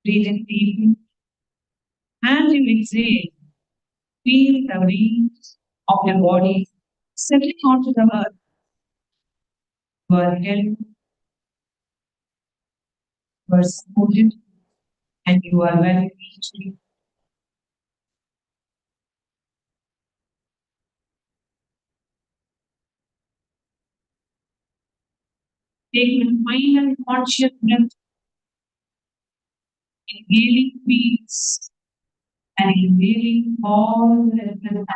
Breathe in deeply. And you exhale. Feel the weight of your body settling onto the earth. You are held, you are supported, and you are well reached. Take a final conscious breath, inhaling peace and inhaling all the different.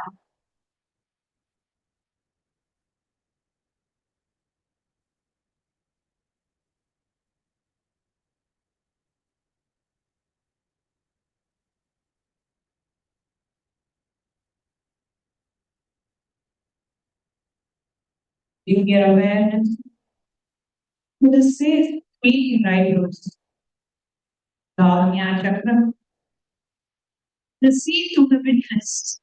Bring your awareness to the safe feeling right roots, the Ajna chakra, the seat to the witness.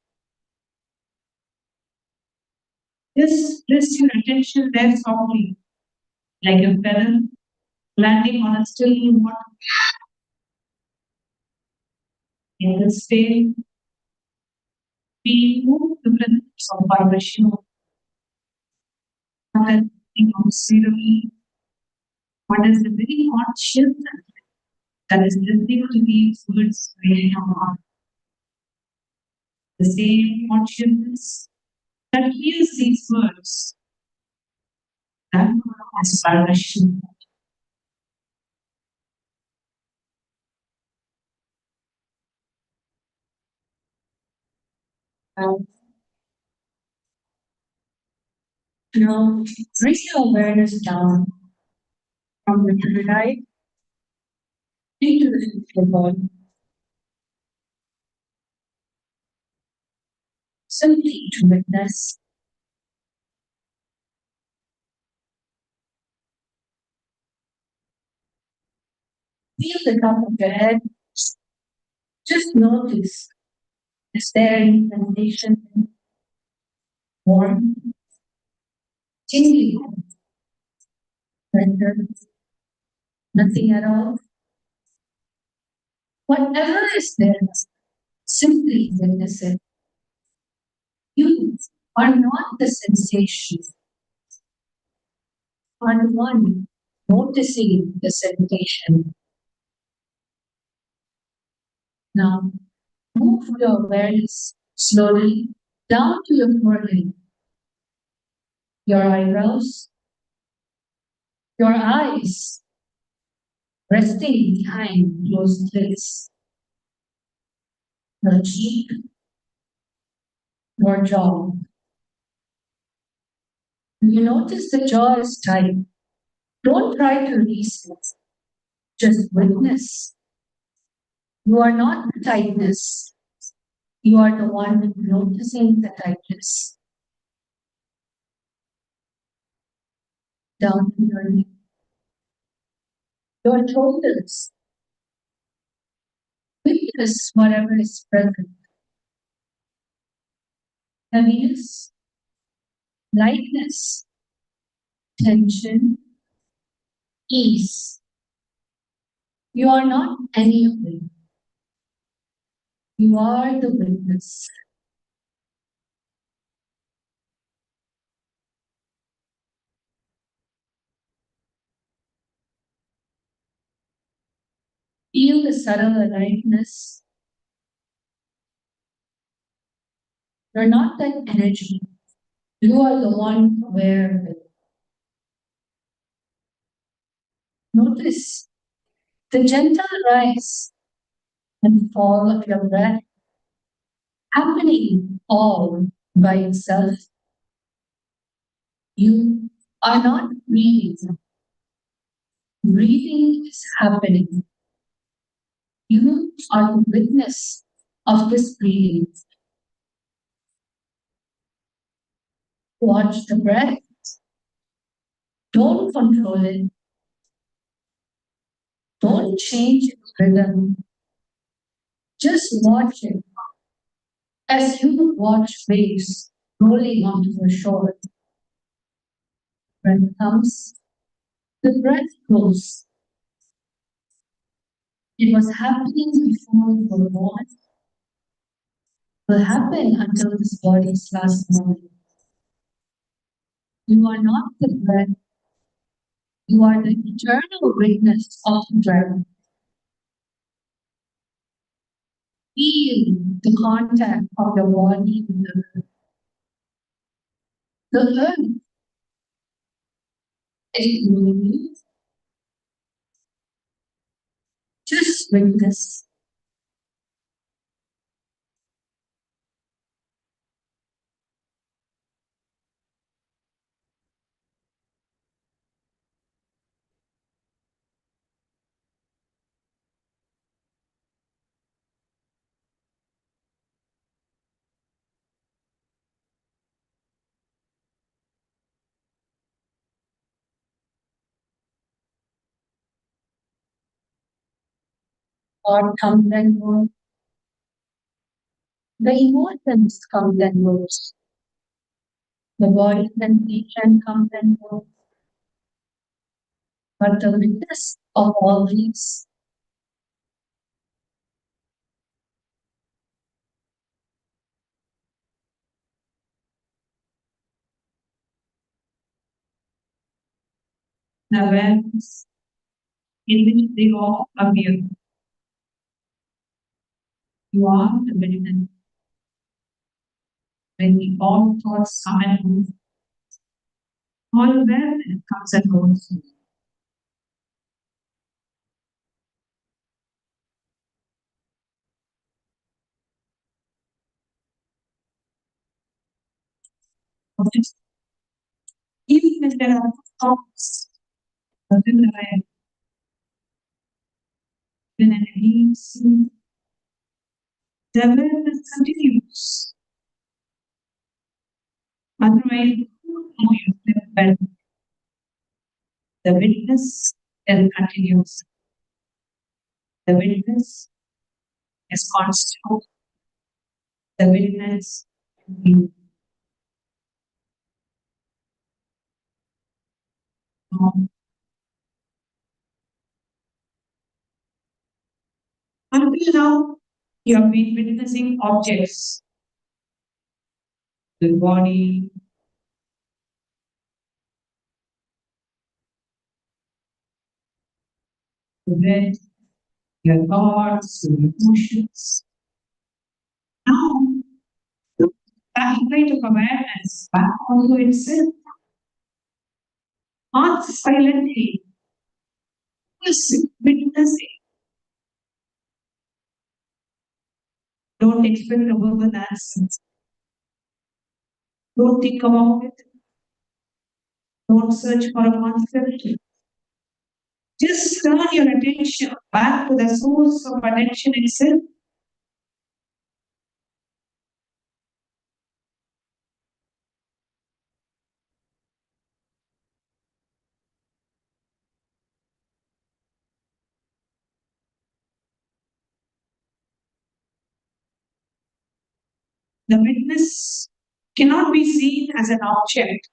Just rest your attention there softly, like a feather landing on a still water. In this state, we move to the presence of Paramashivam, what is the considering, what is the very consciousness that is listening to these words in your heart. The same consciousness that hears these words, that is Paramashivam. Now, bring your awareness down from the right into the physical body. Simply to witness. Feel the top of your head. Just notice, is there any sensation, warm, tingly, tender, nothing at all? Whatever is there, simply witness it. You are not the sensation, you are the one noticing the sensation. Now, move your awareness slowly down to your forehead, your eyebrows, your eyes resting behind closed lids, your cheek, your jaw. You notice the jaw is tight. Don't try to release it. Just witness. You are not the tightness. You are the one noticing the tightness. Down to your knee. Your shoulders. Witness whatever is present. Heaviness, lightness, tension, ease. You are not any of them. You are the witness. Feel the subtle aliveness. You're not that energy. You are the one aware of it. Notice the gentle rise and fall of your breath happening all by itself. You are not breathing. Breathing is happening. You are the witness of this breathing. Watch the breath. Don't control it. Don't change its rhythm. Just watch it as you would watch waves rolling onto the shore. Breath comes, the breath goes. It was happening before you were born, will happen until this body's last moment. You are not the breath, you are the eternal witness of the breath. Feel the contact of your body with the earth. The earth is moving. Just witness. Thought comes and goes. The emotions come and goes. The body sensation comes and goes. But the witness of all these, the awareness in which they all appear. You are the witness. When the all thoughts come and move, all awareness comes and goes. Even if there are thoughts, within the mind, when an leaves, the awareness continues. Otherwise, you slip well. The witness then continues. The witness is constant. The witness continues. Until now, you have been witnessing objects, the body, the breath, your thoughts, your emotions. Now, that kind of awareness back onto itself, not silently, just witnessing. Don't expect a verbal answer. Don't think about it. Don't search for a concept. Just turn your attention back to the source of attention itself. The witness cannot be seen as an object.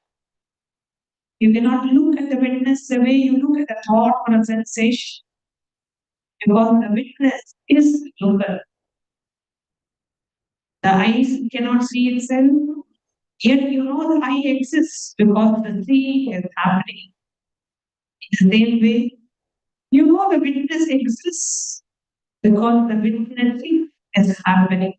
You cannot look at the witness the way you look at a thought or a sensation. Because the witness is local. The eyes cannot see itself, yet you know the eye exists because the seeing is happening. In the same way, you know the witness exists because the witnessing is happening.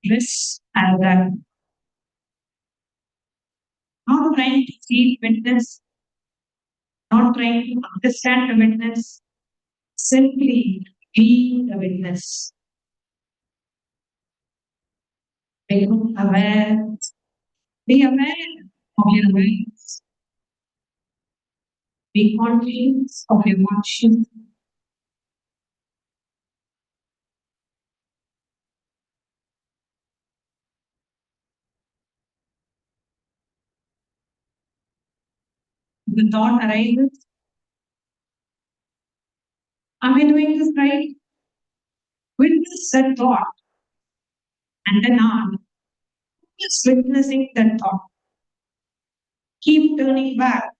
This and that. Not trying to see witness, not trying to understand the witness, simply being the witness. Being aware, be aware of your awareness, be conscious of your conscience. The thought arises, am I doing this right? Witness that thought and then on. Just witnessing that thought. Keep turning back.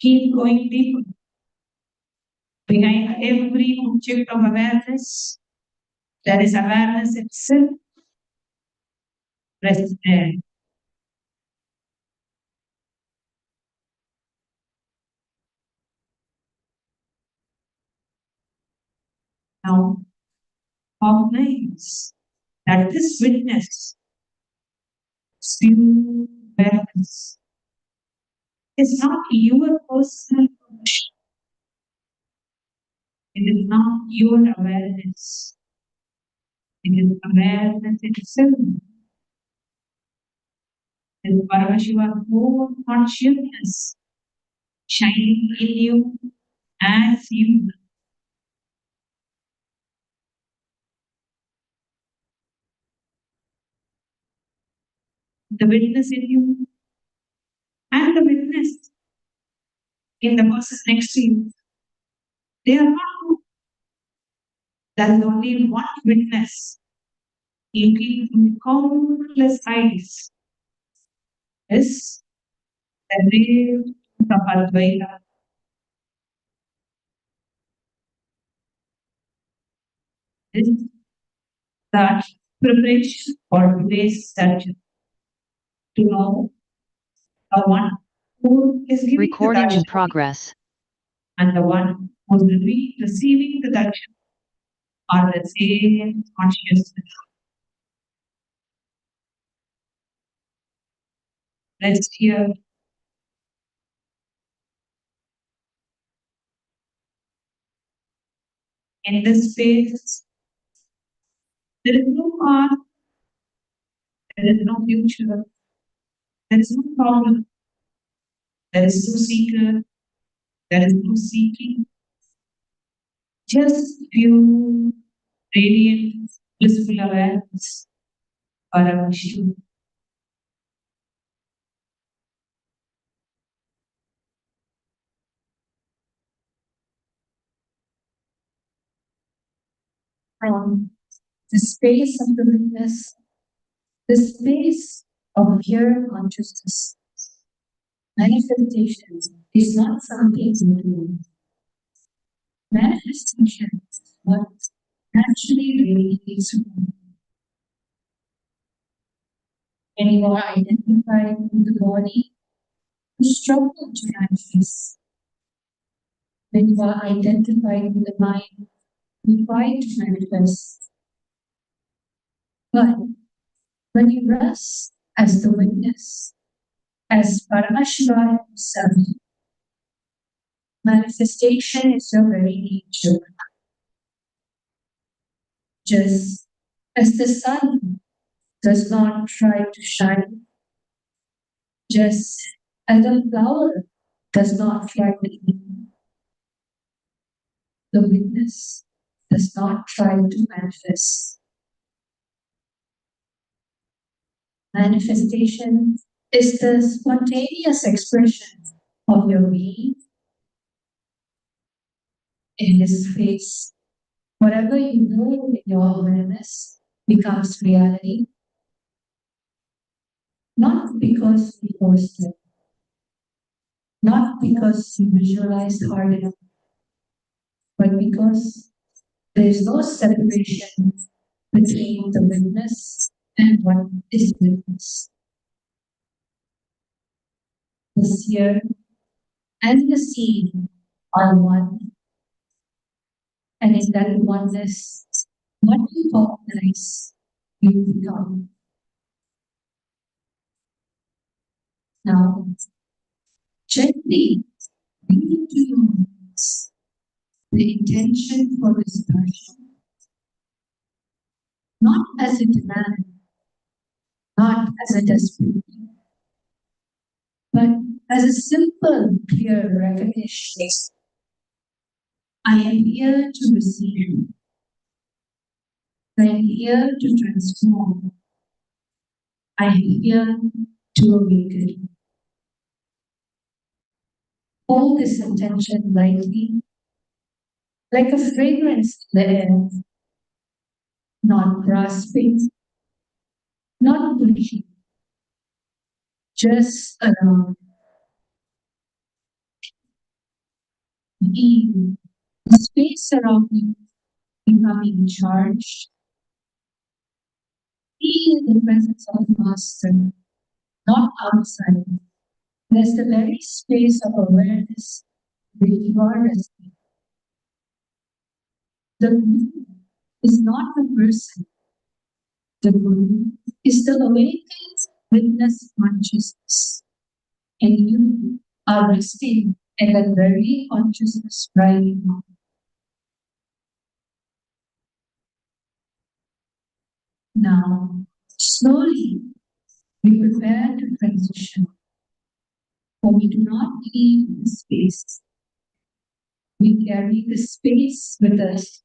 Keep going deeper. Behind every object of awareness, there is awareness itself. Rest there. Now, cognize that this witness, pure awareness, is not your personal position. It is not your awareness. It is awareness itself. It is Paramashivam whole consciousness shining in you as you. The witness in you and the witness in the person next to you. They are not two. There is only one witness looking from countless eyes. Is the real Advaita. Is that preparation for today's session to know the one who is giving Recording the in darshan progress. and the one who will be receiving the darshan are the same consciousness. Rest here. In this space, there is no past, there is no future, there is no problem, there is no seeker, there is no seeking, just pure, radiant, blissful awareness, Paramashivam. From the space of the witness, the space of pure consciousness. Manifestation is not something to do. Manifestation is what naturally radiates from you. When you are identified with the body, you struggle to manifest. When you are identified with the mind, you try to manifest. But when you rest as the witness, as Paramashivam himself, manifestation is your very nature. Just as the sun does not try to shine, just as a flower does not try to bloom, the witness does not try to manifest. Manifestation is the spontaneous expression of your being. In this phase, whatever you know in your awareness becomes reality, not because you forced it, not because you visualized hard enough, but because there is no separation between the witness and what is witnessed. The seer and the seen are one, and in that oneness, what you recognize, you become. Now, gently bring to your minds the intention for this darshan, not as a demand, not as a desperate, but as a simple, clear recognition. I am here to receive. I am here to transform. I am here to awaken. Hold this intention lightly like a fragrance in the air, not grasping, not pushing, just around, being the space around you becoming charged. Feel the presence of the Master, not outside. There's the very space of awareness where you are resting. The Guru is not the person. The Guru is the awakened witness consciousness. And you are resting in that very consciousness right now. Now, slowly, we prepare to transition, for we do not leave the space. We carry the space with us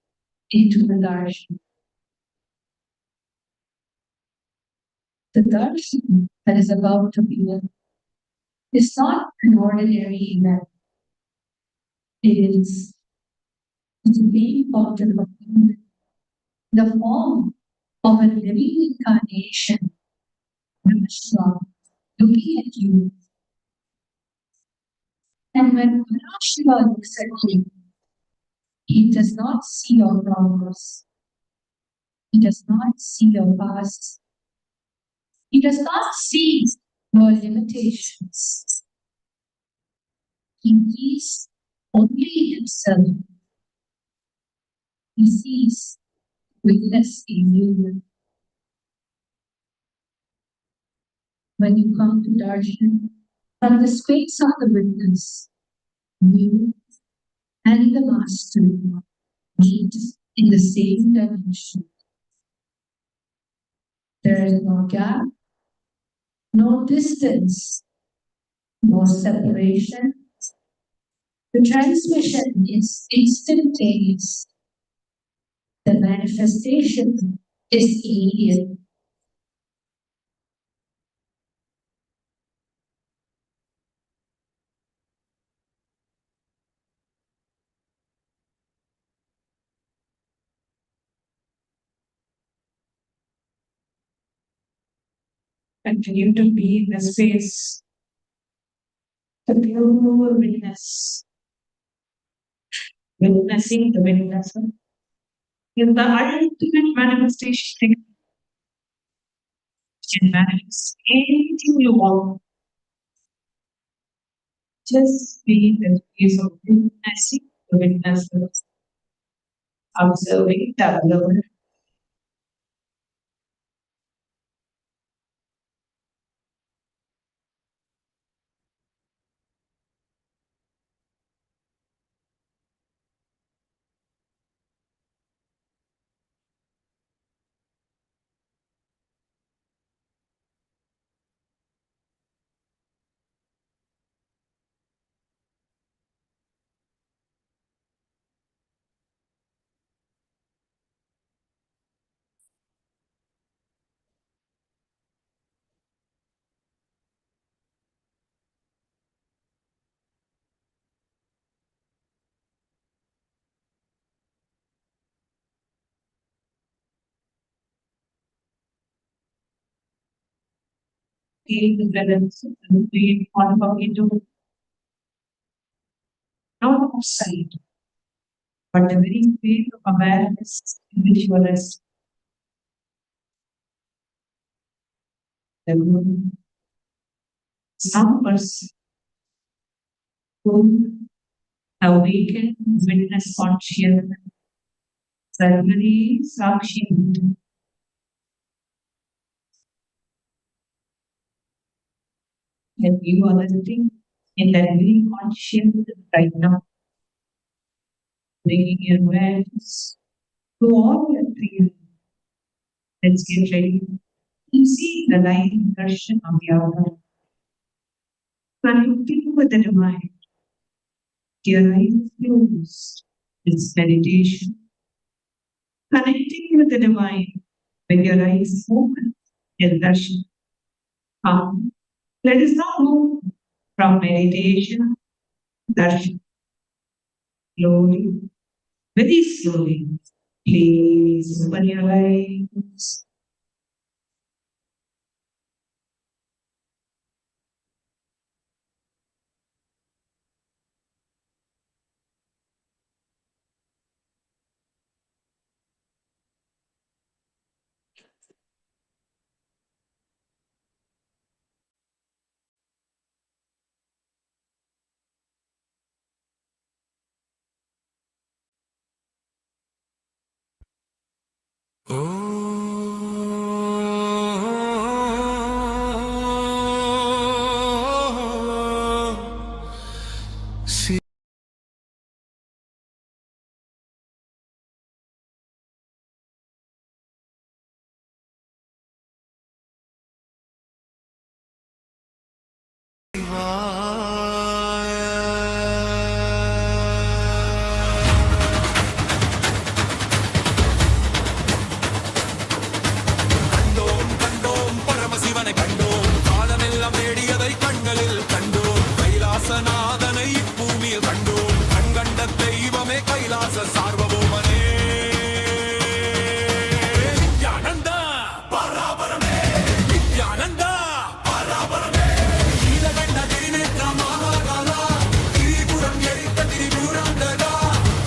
into the darshan. The darshan that is about to begin is not an ordinary event. It is the being of the human, the form of a living incarnation, Paramashivam, looking at you. And when Paramashiva looks at you, he does not see your progress. He does not see your past. He does not see your limitations. He sees only himself. He sees witness in you. When you come to darshan, from the space of the witness, you and the Master meet in the same dimension. There is no gap, no distance, no separation. The transmission is instantaneous. The manifestation is immediate. Continue to be in the space, the pure witness, witnessing the witnesser. In the ultimate manifestation, you can manifest anything you want. Just be in the space of witnessing the witnesser, observing the observer. Feel the presence and be one of into not outside, but the very state of awareness in which you are resting. The Guru is not a person who awakened witness consciousness, Sarvari Sakshi. And you are resting in that very consciousness right now, bringing your awareness to all your feelings. Let's get ready to see the light impression of the outer. Connecting with the divine, your eyes closed. It's meditation. Connecting with the divine, with your eyes open, in darshan. Come. Let us not move from meditation, darshan. Slowly, Very slowly. Please open your eyes. Kailasa Sarvabhaumane Nithyananda Parabarame Nithyananda Parabarame Nilaganda Thirinetra Mahakala Thiripuram Yerita Thiripurandada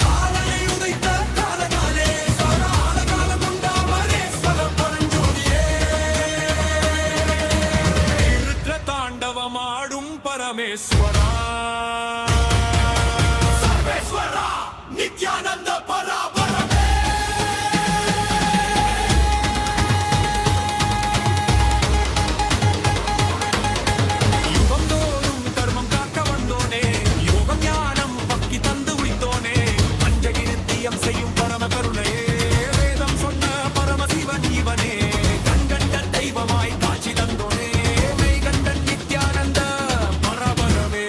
Kaalai Udaitha Kaalakale Swara Alakala Munda Mareswara Paranjodiye Rudrata Tandavam Parameswara Nithyananda Parabarame Yugam thorum dharmam kaakka vandone Yogam ஞானம் பக்தி தந்து உய்த்தோனே பஞ்சகிருத்தியம் செய்யும் பரம கருணையே வேதம் சொன்ன பரமசிவன் இவனே கண்கண்ட தெய்வமாய் காட்சி தந்தோனே Meykandan Nityananda பரபரமே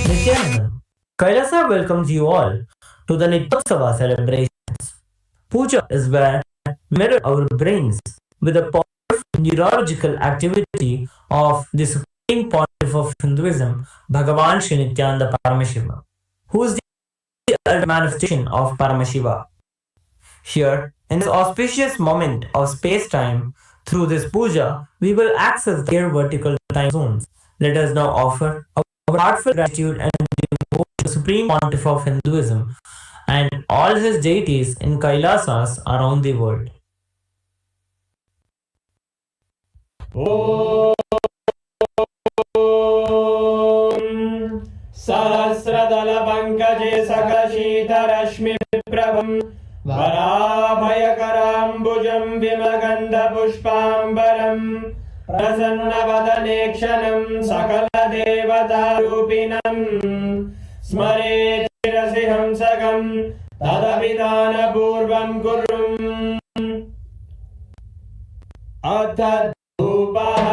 Nithyananda, Kailasa welcomes you all to the Nityotsava celebrations. Puja is where we mirror our brains with the powerful neurological activity of the Supreme Pontiff of Hinduism, Bhagavan Sri Nithyananda Paramashivam, who is the ultimate manifestation of Paramashiva. Here, in this auspicious moment of space-time, through this puja, we will access the vertical time zones. Let us now offer our heartfelt gratitude and devote to the Supreme Pontiff of Hinduism and all his deities in Kailasas around the world. सहस्रदलपङ्कजे सकलशीतरश्मिप्रभं वराभयकरां पदाम्बुजं विमगन्धपुष्पाम्बरम् प्रसन्नवदने क्षणं सकलदेवतारूपिणम् स्मरेत् शिरसि हंसकं तदभिधानपूर्वं कुर्वम् अथ धूपः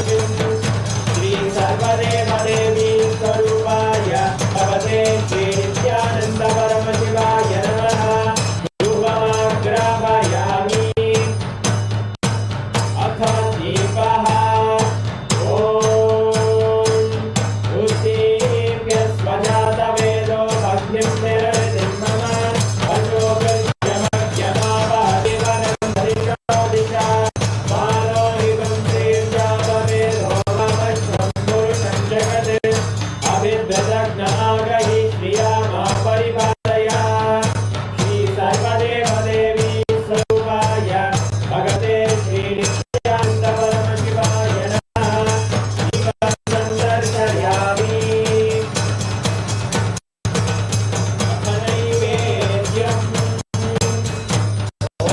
श्री सर्वदेवदेवी स्वरूपाय भगवते श्री नित्यानंद परमशिवाय नमः धूपमाग्रापयामि अथ दीपः ॐ उत्दीप्य स्वजातवेदो भग्निं निरवधिं मम अशोकस्यमज्ञमावहतिवनं धरिषो दिशा अभिद्रदग्नागहि श्रियामा परिपालया श्री सर्वदेवदेवी स्वरूपाय भगवते श्री नित्यानंद परमशिवाय नमः दीपं दर्शयामि नैवेद्यम् ॐ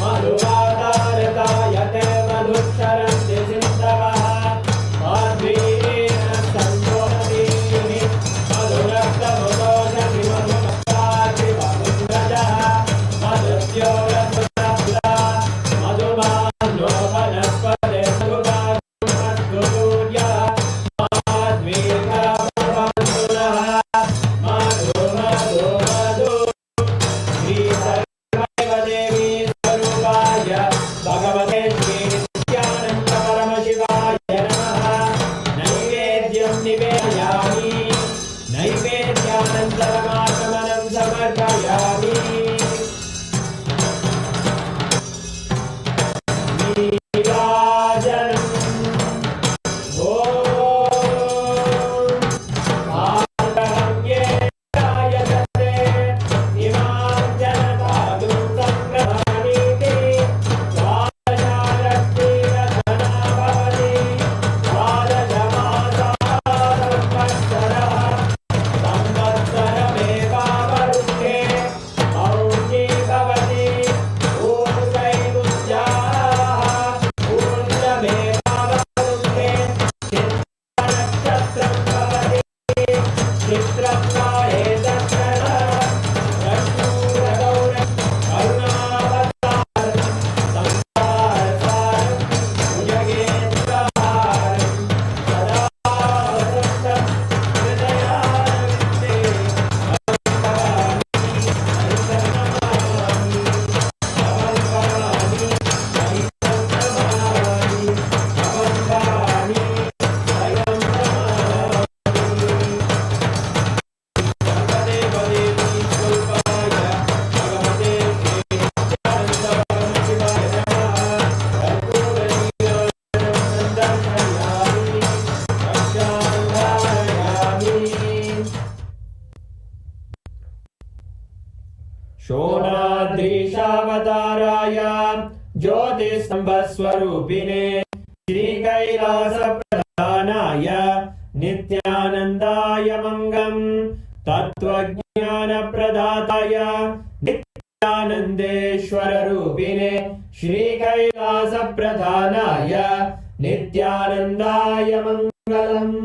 मधुवातारतायते मधुक्षरन्ति सिन्धवः भगवते श्री नित्यानंद परमशिवाय नमः नैवेद्यं निवेदयामि नैवेद्यानन्तरमागमनं समर्पयामि नीराजनम् शोणाद्रीशावताराय ज्योतिस्तंभस्वरूपिणे श्री कैलास प्रधानाय नित्यानंदाय मंगलम् तत्वज्ञान प्रदाताय नित्यानंदेश्वर रूपिणे श्री कैलास प्रधानाय नित्यानंदाय मंगलम्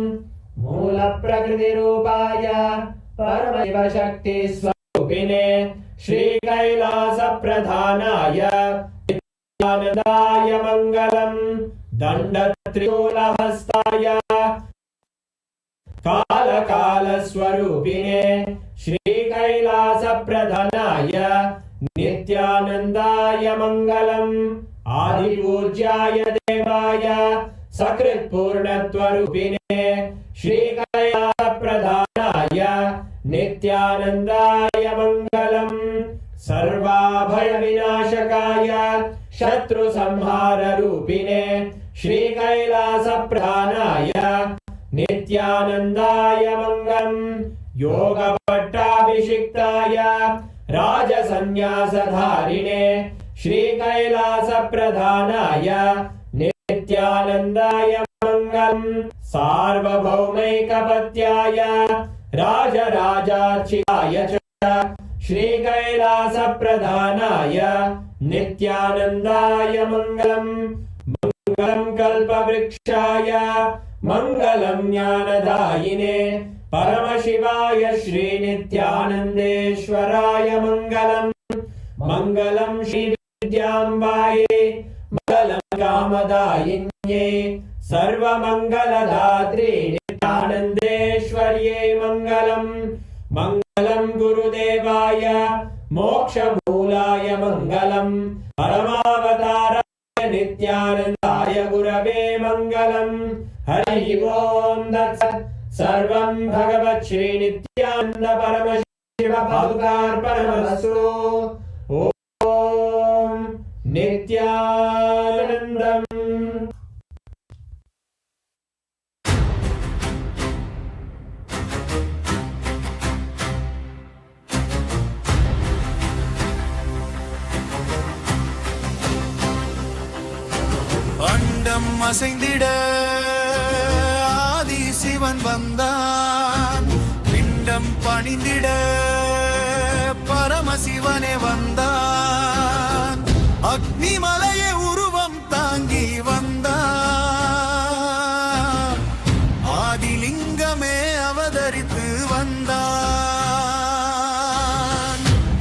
मूल प्रकृति रूपाय परमैव शक्ति स्वरूपिणे श्री कैलास प्रधानाय नित्यानंदाय मंगलम् दंडत्रिशूलहस्ताय काल काल स्वरूपिणे श्री कैलास प्रधानाय नित्यानंदाय मंगलम् आदिपूज्याय देवाय सकृत पूर्णत्वरूपिणे श्री कैलास प्रधानाय नित्यानंदाय मंगलम् विनाशकाय शत्रुसंहाररूपिणे श्रीकैलासप्रधानाय नित्यानन्दाय मङ्गलम् योगपट्टाभिषिक्ताय राजसन्न्यासधारिणे श्रीकैलासप्रधानाय नित्यानन्दाय मङ्गलम् सार्वभौमैकपत्याय राजराजार्चिताय च श्रीकैलासप्रधानाय नित्यानन्दाय मङ्गलम् मङ्गलं कल्पवृक्षाय मङ्गलं ज्ञानदायिने परमशिवाय श्रीनित्यानन्देश्वराय मङ्गलम् मङ्गलं श्रीविद्याम्बायै मङ्गलं कामदायिन्यै सर्वमङ्गलदात्रे नित्यानन्देश्वर्यै मङ्गलम् मङ्गलं गुरुदेवाय मोक्षमूलाय मङ्गलम् परमावताराय नित्यानन्दाय गुरवे मङ्गलम् हरि ओम् तत्सत् सर्वं भगवत् श्री नित्यानन्द परमशिव पादुकार्पणमस्तु ओम् नित्यानन्दम् அண்டம் அசைந்திட ஆதி சிவன் வந்தான், பிண்டம் பணிந்திட பரமசிவனே வந்தான், அக்னி மலையை உருவம் தாங்கி வந்தான், ஆதிலிங்கமே அவதரித்து வந்தான்,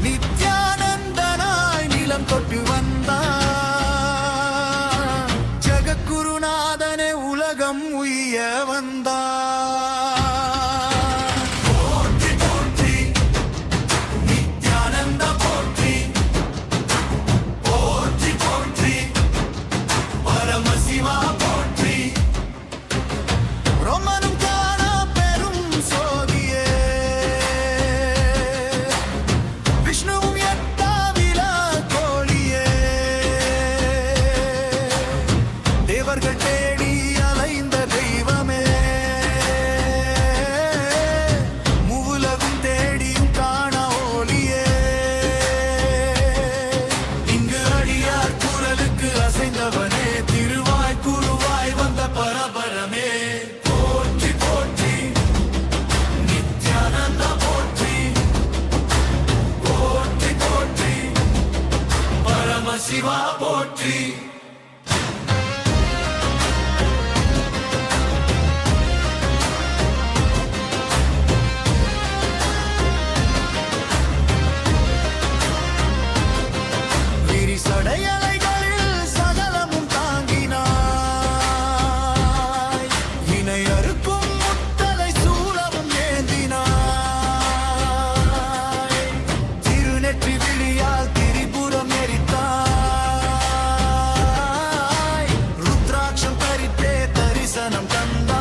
நித்யானந்தனாய் நிலம் தொட்டு வந்தான், ஜகத்குருநாதனே உலகம் உய்ய வந்தான். போற்றி போற்றி நித்யானந்த போற்றி, போற்றி போற்றி பரமசிவா போற்றி, ரோமனும் காணா பெரும் சோதியே, விஷ்ணுவும் எட்டாவிலா கோழியே, தேவர்கள் தேடி அலைந்த தெய்வமே, மூவுலகும் தேடியும் காணா ஒளியே, இங்கு அடியார் குரலுக்கு அசைந்தவனே, திருவாய் குருவாய் வந்த பரபரமே, போற்றி போற்றி நித்யானந்த போற்றி, போற்றி போற்றி பரமசிவா போற்றி. விரிசடையலைகளில் சகலமும் தாங்கினாய், வினை அறுக்கும் முத்தலை சூலமும் ஏந்தினாய், திருநெற்றி விழியால் திரிபுரம் எரித்தாய், ருத்ராட்சம் தரித்தே தரிசனம் தந்தாய்,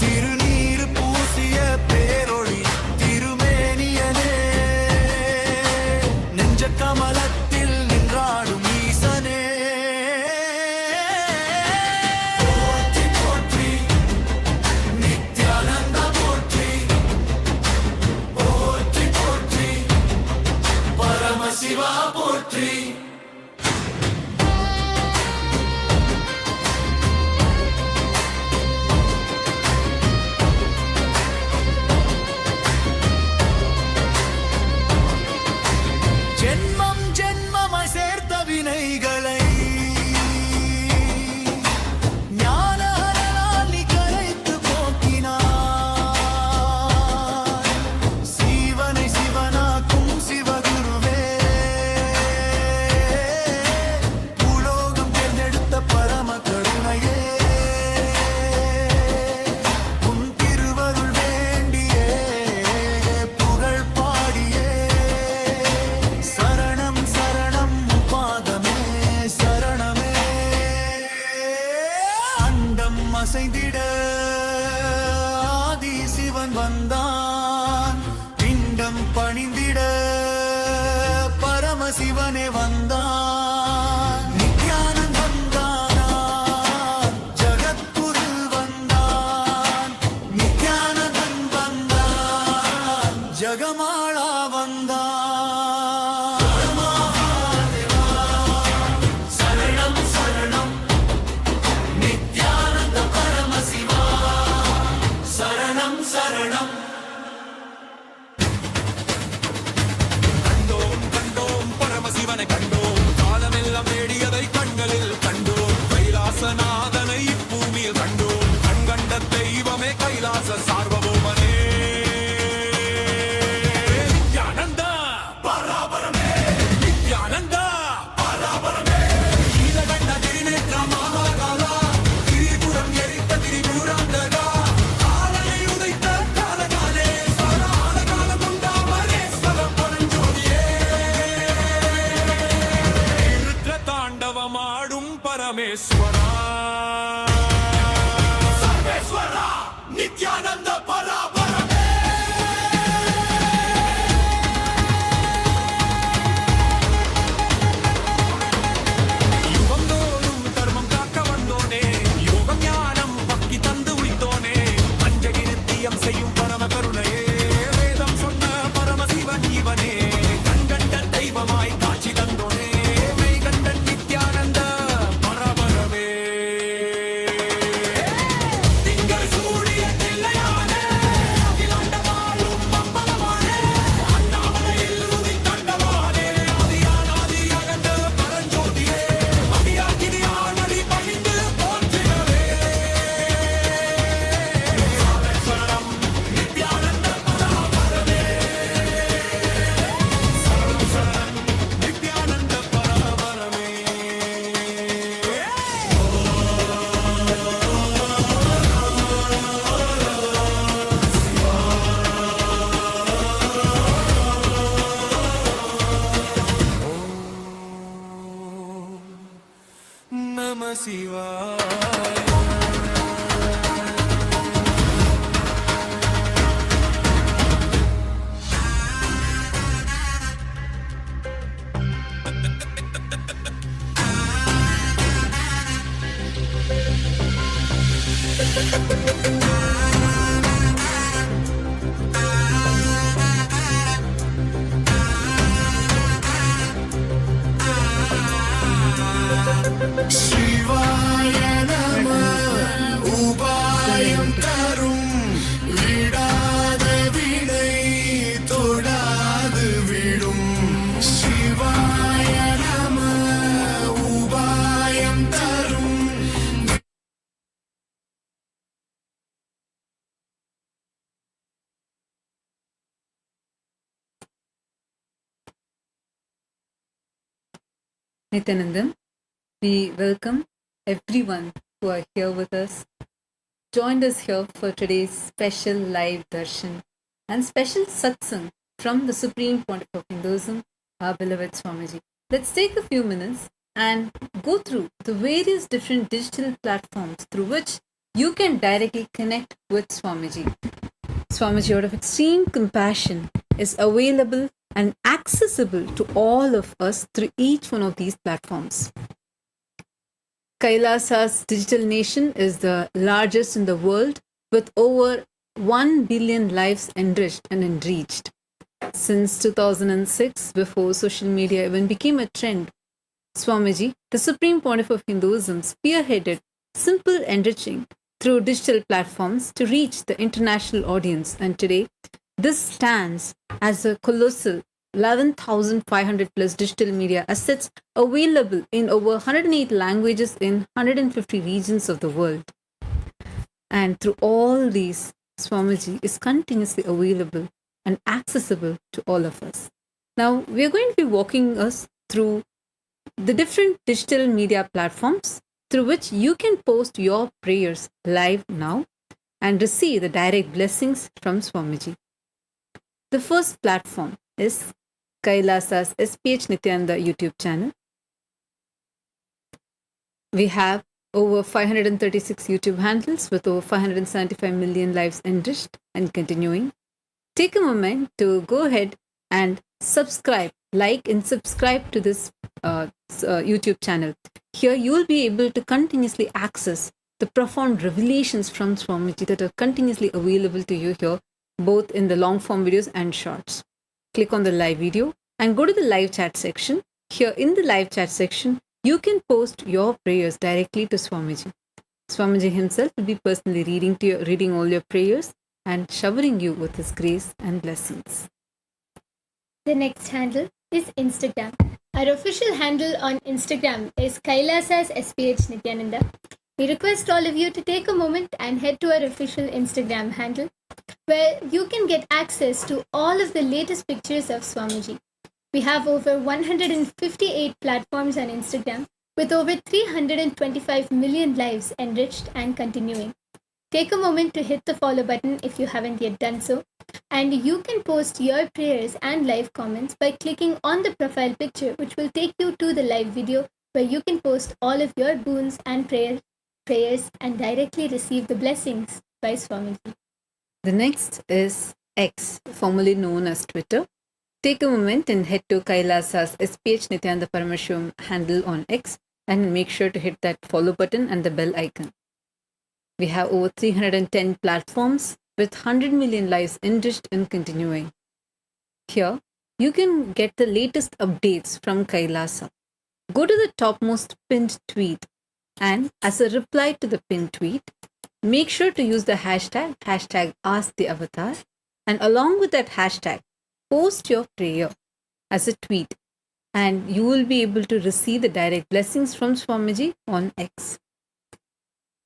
திருநீறு பூசிய பேரொளி திருமேனியனே, நெஞ்ச கமலத்தில் நின்றாடும் ஈசனே, போற்றி போற்றி நித்யானந்த போற்றி, போற்றி போற்றி பரமசிவா போற்றி. ஜென்மம் ஜென்மமாய் சேர்த்த வினைகளை ஞானஹரனால் நீ கரைத்து போக்கினாய், சீவனை சிவனாக்கும் சிவகுருவே, பூலோகம் தேர்ந்தெடுத்த பரம கருணையே, உன் திருவருள் வேண்டியே புகழ் பாடியே, சரணம் சரணம் பாதமே சரணமே, அண்டம் அசைந்திட ஆதி சிவன் வந்தான், பிண்டம் பணிந்திட இவனே வந்தான் நித்யானந்தம் வந்தான் ஜகத்குரு வந்தான் நித்யானந்தம் வந்தான் ஜகமாளா வந்தான் சரணம் சரணம் நித்யானந்த பரமசிவா சரணம் சரணம் கண்டோம் கண்டோம் பரமசிவனை கண்டோம் காலமெல்லாம் தேடியதை கண்களில் கண்டோம் கைலாசநாதனை இப்பூமியில் கண்டோம் கண்கண்ட தெய்வமே கைலாச சார்வபௌமனே நித்யானந்த பராபரமே நித்யானந்த பராபரமே நீலகண்ட திரிநேற்ற மகாகாலா திரிபுரம் எரித்த திரிபுராந்தகா காலனை உதைத்த காலகாலே சரால காலம் உண்டாமரேஸ்வரம் பரஞ்சோதியே ருத்ர தாண்டவமாடும் பரமேஸ்வரா சர்வேஸ்வரா நித்யானந்த பராபரமே யுகம் தோறும் தர்மம் காக்க வந்தோனே யோகம் ஞானம் பக்தி தந்து உய்த்தோனே பஞ்சகி நித்தியம் செய்யும் பரம கருணையே வேதம் சொன்ன பரமசிவன் இவனே கண்கண்ட தெய்வமாய் காட்சி தந்தோனே மெய்கண்டன் நித்யானந்த பரபரமே திங்கள் சூடிய தில்லையானே அகிலாண்டமாளும் அம்பலமானே அண்ணாமலையில் உதித்தண்டவானே ஆதியானாதி அகண்ட பரஞ்சோதியே அடியாகினியானடி பணிந்து போற்றிடவே சரணம் நித்யானந்த பராபரமே சரணம் சரணம் நித்யானந்த பராபரமே நம சிவாய சிவாய நம உபாயம் தரும் விடாத வினை தொடாது விடும் சிவாய நம உபாயம் தரும் Nithyananda, we welcome everyone who are here with us, joined us here for today's special live darshan and special satsang from the Supreme Pontiff of Hinduism, our beloved Swamiji. Let's take a few minutes and go through the various different digital platforms through which you can directly connect with Swamiji. Swamiji, out of extreme compassion, is available and accessible to all of us through each one of these platforms. Kailasa's digital nation is the largest in the world with over 1 billion lives enriched and enriched. Since 2006, before social media even became a trend, Swamiji, the Supreme Pontiff of Hinduism, spearheaded simple enriching through digital platforms to reach the international audience. And today, this stands as a colossal 11,500 plus digital media assets available in over 108 languages in 150 regions of the world. And through all these, Swamiji is continuously available and accessible to all of us. Now, we are going to be walking us through the different digital media platforms through which you can post your prayers live now and receive the direct blessings from Swamiji. The first platform is Kailasa's SPH Nithyananda YouTube channel. We have over 536 YouTube handles with over 575 million lives enriched and continuing. Take a moment to go ahead and subscribe like and subscribe to this YouTube channel. Here you will be able to continuously access the profound revelations from Swamiji that are continuously available to you here, both in the long form videos and shorts. Click on the live video and go to the live chat section. Here in the live chat section, you can post your prayers directly to Swamiji. Swamiji himself will be personally reading all your prayers and showering you with his grace and blessings. The next handle is Instagram. Our official handle on Instagram is Kailasa's SPH Nithyananda. We request all of you to take a moment and head to our official Instagram handle, where you can get access to all of the latest pictures of Swamiji. We have over 158 platforms on Instagram with over 325 million lives enriched and continuing. Take a moment to hit the follow button if you haven't yet done so, and you can post your prayers and live comments by clicking on the profile picture, which will take you to the live video where you can post all of your boons and prayers and directly receive the blessings by Swamiji. The next is X, formerly known as Twitter. Take a moment and head to Kailasa's SPH Nithyananda Paramashivam handle on X and make sure to hit that follow button and the bell icon. We have over 310 platforms with 100 million lives enriched and continuing. Here, you can get the latest updates from Kailasa. Go to the topmost pinned tweet and as a reply to the pinned tweet, make sure to use the hashtag #AskTheAvatar, and along with that hashtag, post your prayer as a tweet and you will be able to receive the direct blessings from Swamiji on X.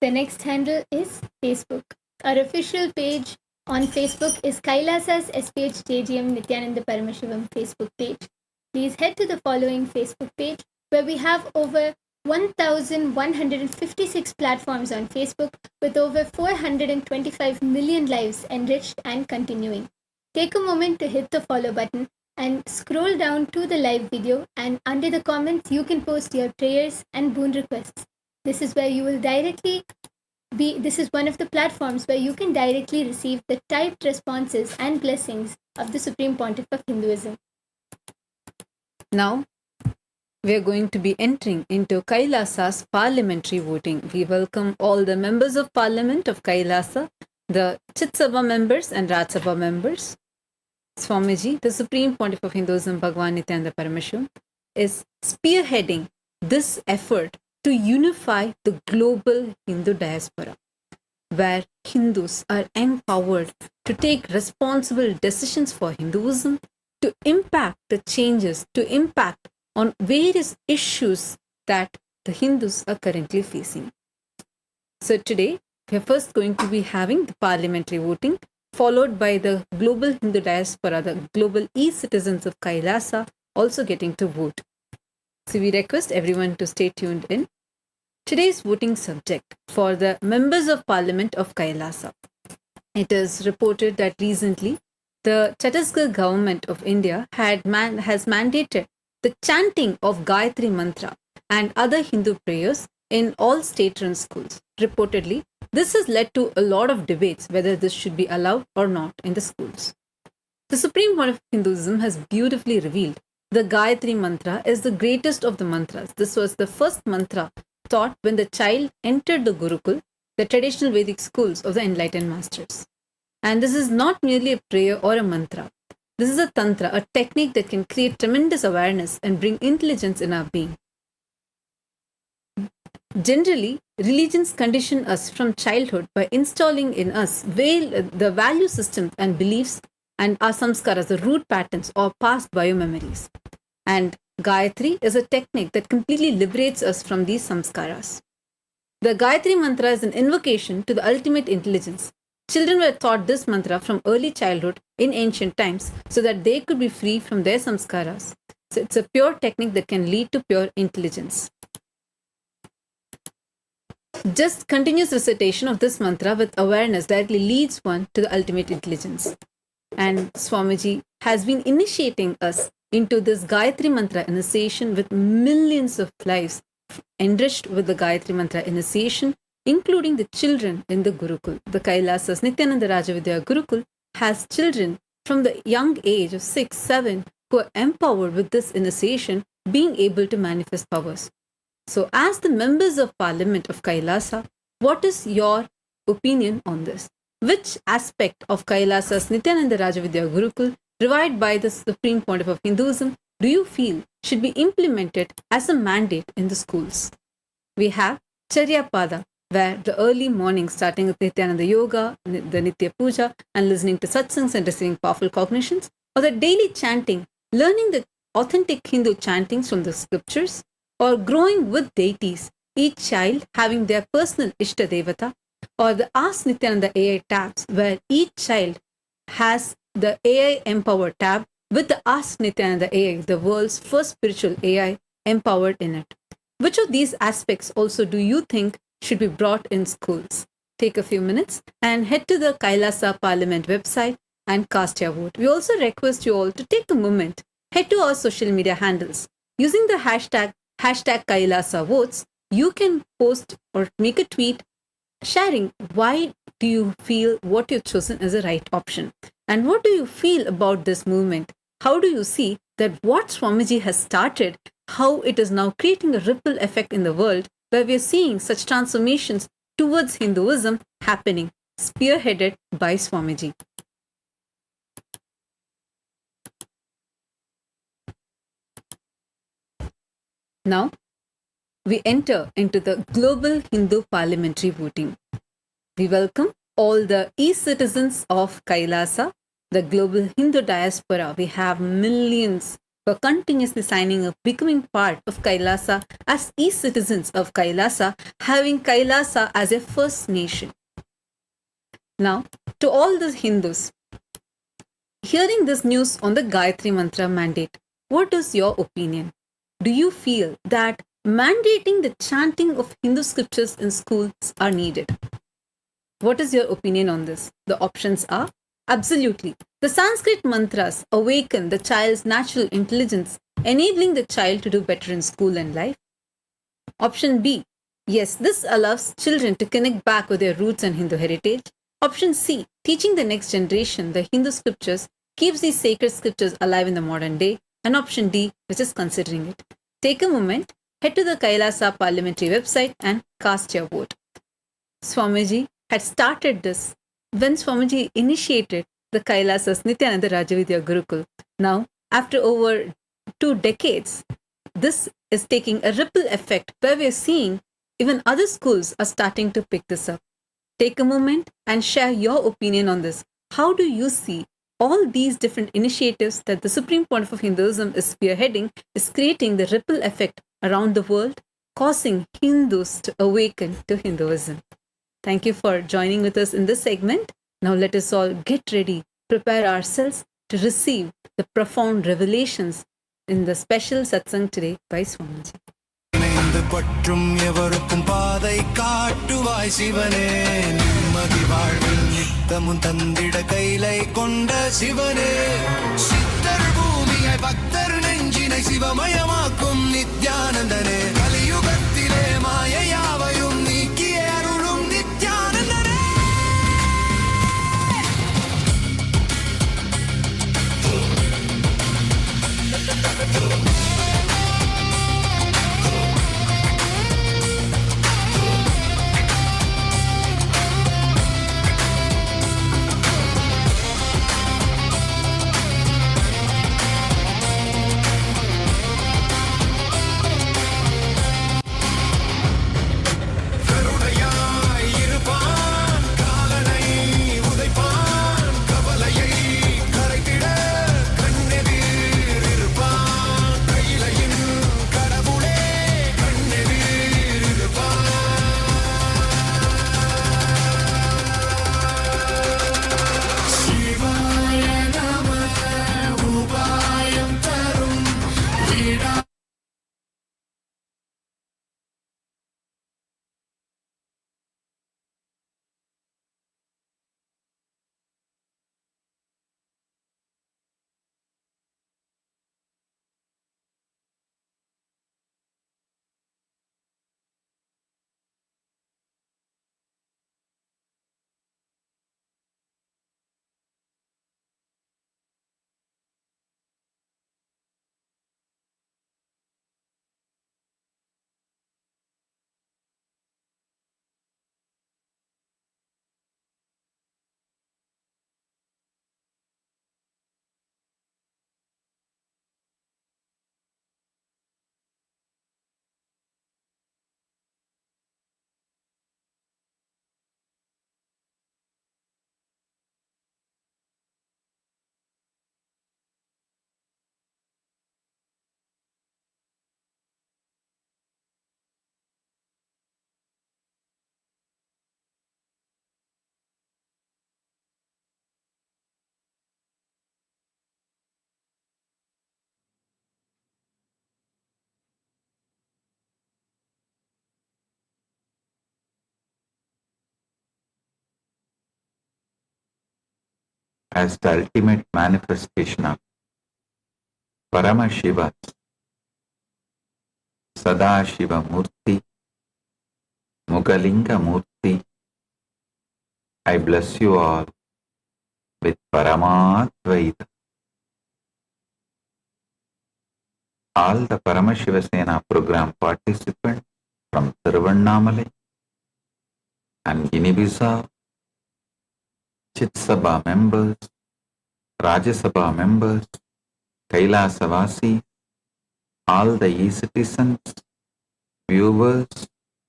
The next handle is Facebook. Our official page on Facebook is Kailasa's SPH JGM Nithyananda Paramashivam Facebook page. Please head to the following Facebook page where we have over 1,156 platforms on Facebook with over 425 million lives enriched and continuing. Take a moment to hit the follow button and scroll down to the live video, and under the comments you can post your prayers and boon requests. This is one of the platforms where you can directly receive the typed responses and blessings of the Supreme Pontiff of Hinduism. Now, we are going to be entering into Kailasa's parliamentary voting. We welcome all the members of parliament of Kailasa, the Chitsabha members and Rajsabha members. Swamiji, the Supreme Pontiff of Hinduism, Bhagavan Nithyananda Paramashivam, is spearheading this effort to unify the global Hindu diaspora, where Hindus are empowered to take responsible decisions for Hinduism, to impact the changes, to impact on various issues that the Hindus are currently facing. So today, we are first going to be having the parliamentary voting, followed by the global Hindu diaspora, the global e-citizens of Kailasa also getting to vote. So we request everyone to stay tuned in. Today's voting subject for the members of Parliament of Kailasa. It is reported that recently the Chhattisgarh government of India has mandated the chanting of Gayatri Mantra and other Hindu prayers in all state-run schools. Reportedly, this has led to a lot of debates whether this should be allowed or not in the schools. The Supreme Court of Hinduism has beautifully revealed the Gayatri Mantra is the greatest of the mantras. This was the first mantra taught when the child entered the Gurukul, the traditional Vedic schools of the enlightened masters. And this is not merely a prayer or a mantra. This is a tantra, a technique that can create tremendous awareness and bring intelligence in our being. Generally, religions condition us from childhood by installing in us the value systems and beliefs and our samskaras, the root patterns or past biomemories. And Gayatri is a technique that completely liberates us from these samskaras. The Gayatri mantra is an invocation to the ultimate intelligence. Children were taught this mantra from early childhood in ancient times so that they could be free from their samskaras. So it's a pure technique that can lead to pure intelligence. Just continuous recitation of this mantra with awareness directly leads one to the ultimate intelligence. And Swamiji has been initiating us into this Gayatri Mantra initiation with millions of lives enriched with the Gayatri Mantra initiation, including the children in the Gurukul. The Kailasa's Nithyananda Rajavidya Gurukul has children from the young age of 6, 7 who are empowered with this initiation being able to manifest powers. So, as the members of Parliament of Kailasa, what is your opinion on this? Which aspect of Kailasa's Nithyananda Rajavidya Gurukul, revived by the Supreme Pontiff of Hinduism, do you feel should be implemented as a mandate in the schools? We have Charya Pada, where the early morning starting with Nithyananda Yoga, the Nitya Puja, and listening to satsangs and receiving powerful cognitions, or the daily chanting, learning the authentic Hindu chantings from the scriptures, or growing with deities, each child having their personal Ishta Devata, or the Ask Nithyananda AI tabs, where each child has the AI empowered tab with the Ask Nithyananda AI, the world's first spiritual AI, empowered in it. Which of these aspects also do you think should be brought in schools? Take a few minutes and head to the Kailasa Parliament website and cast your vote. We also request you all to take a moment, head to our social media handles. Using the hashtag Kailasa votes, you can post or make a tweet sharing why do you feel what you've chosen is the right option. And what do you feel about this movement? How do you see that what Swamiji has started, how it is now creating a ripple effect in the world where we are seeing such transformations towards Hinduism happening, spearheaded by Swamiji? Now, we enter into the Global Hindu Parliamentary Voting. We welcome all the e-citizens of Kailasa, the global Hindu diaspora. We have millions who are continuously signing up, becoming part of Kailasa as e-citizens of Kailasa, having Kailasa as a first nation. Now, to all the Hindus, hearing this news on the Gayatri Mantra mandate, what is your opinion? Do you feel that mandating the chanting of Hindu scriptures in schools are needed? What is your opinion on this? The options are absolutely. The Sanskrit mantras awaken the child's natural intelligence, enabling the child to do better in school and life. Option B, yes, this allows children to connect back with their roots and Hindu heritage. Option C, teaching the next generation the Hindu scriptures keeps these sacred scriptures alive in the modern day. And option D, which is considering it. Take a moment, head to the Kailasa Parliamentary website and cast your vote. Swamiji had started this when Swamiji initiated the Kailasa's Nithyananda Rajavidya Gurukul. Now, after over 2 decades, this is taking a ripple effect where we are seeing even other schools are starting to pick this up. Take a moment and share your opinion on this. How do you see all these different initiatives that the Supreme Pontiff of Hinduism is spearheading is creating the ripple effect around the world, causing Hindus to awaken to Hinduism? Thank you for joining with us in this segment. Now let us all get ready, prepare ourselves to receive the profound revelations in the special satsang today by Swamiji. பற்றும் எவருக்கும் பாதை காட்டுவாய் சிவனே நிம்மதி வாழ்வில் நித்தமும் தந்திட கைலை கொண்ட சிவனே சித்தர் பூமியை பக்தர் நெஞ்சினை சிவமயமாக்கும் நித்யானந்தனே கலியுகத்திலே மாயையாவையும் நீக்கிய அருளும் நித்யானந்தனே as the ultimate manifestation of Paramashiva's Sadashiva Murti, Mugalinga Murti, I bless you all with Paramadvaita. All the Paramashiva Sena program participants from Tiruvannamalai and Guinea-Bissau, Chitsabha members, Rajasabha members, Kailasa Vasi, all the e-citizens, viewers,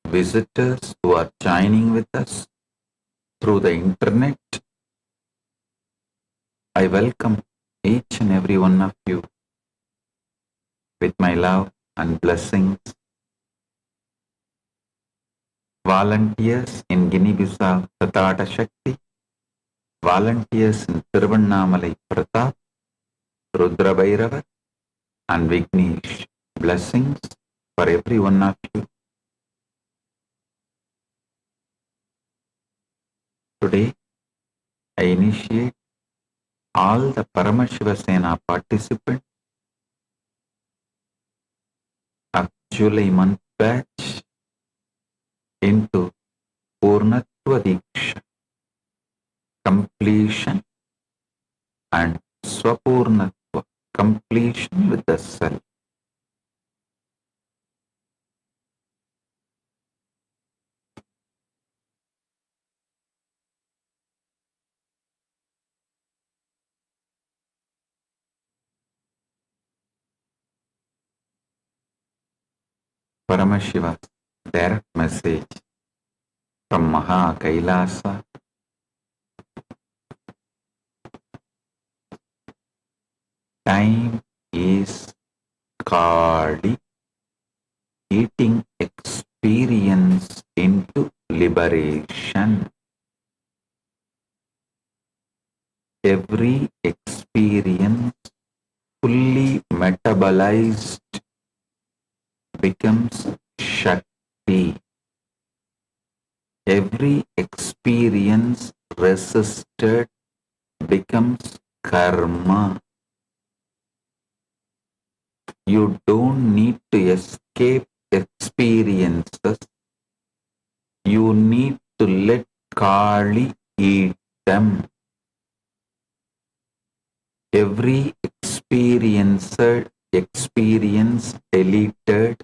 visitors who are joining with us through the internet, I welcome each and every one of you with my love and blessings. Volunteers in Guinea-Bissau, Tatata Shakti, volunteers in Tiruvannamalai, Pratap, Rudra Bhairava, and Vignesh. Blessings for every one of you. Today, I initiate all the Paramashiva Sena participants of July month batch into Purnatva Diksha, completion and Swapurnatva, completion with the self. Paramashiva's direct message from Maha Kailasa. Time is Kali, eating experience into liberation. Every experience fully metabolized becomes Shakti. Every experience resisted becomes Karma. You don't need to escape experiences. You need to let Kali eat them. Every experience deleted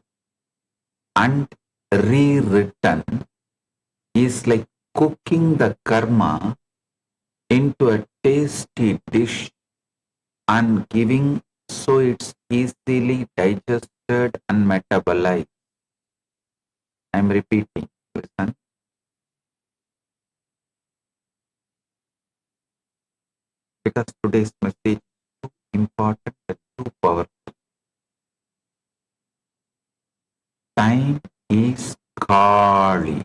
and rewritten is like cooking the karma into a tasty dish and giving so it's easily digested and metabolized. I am repeating. Listen. Because today's message is too important and too powerful. Time is Kali.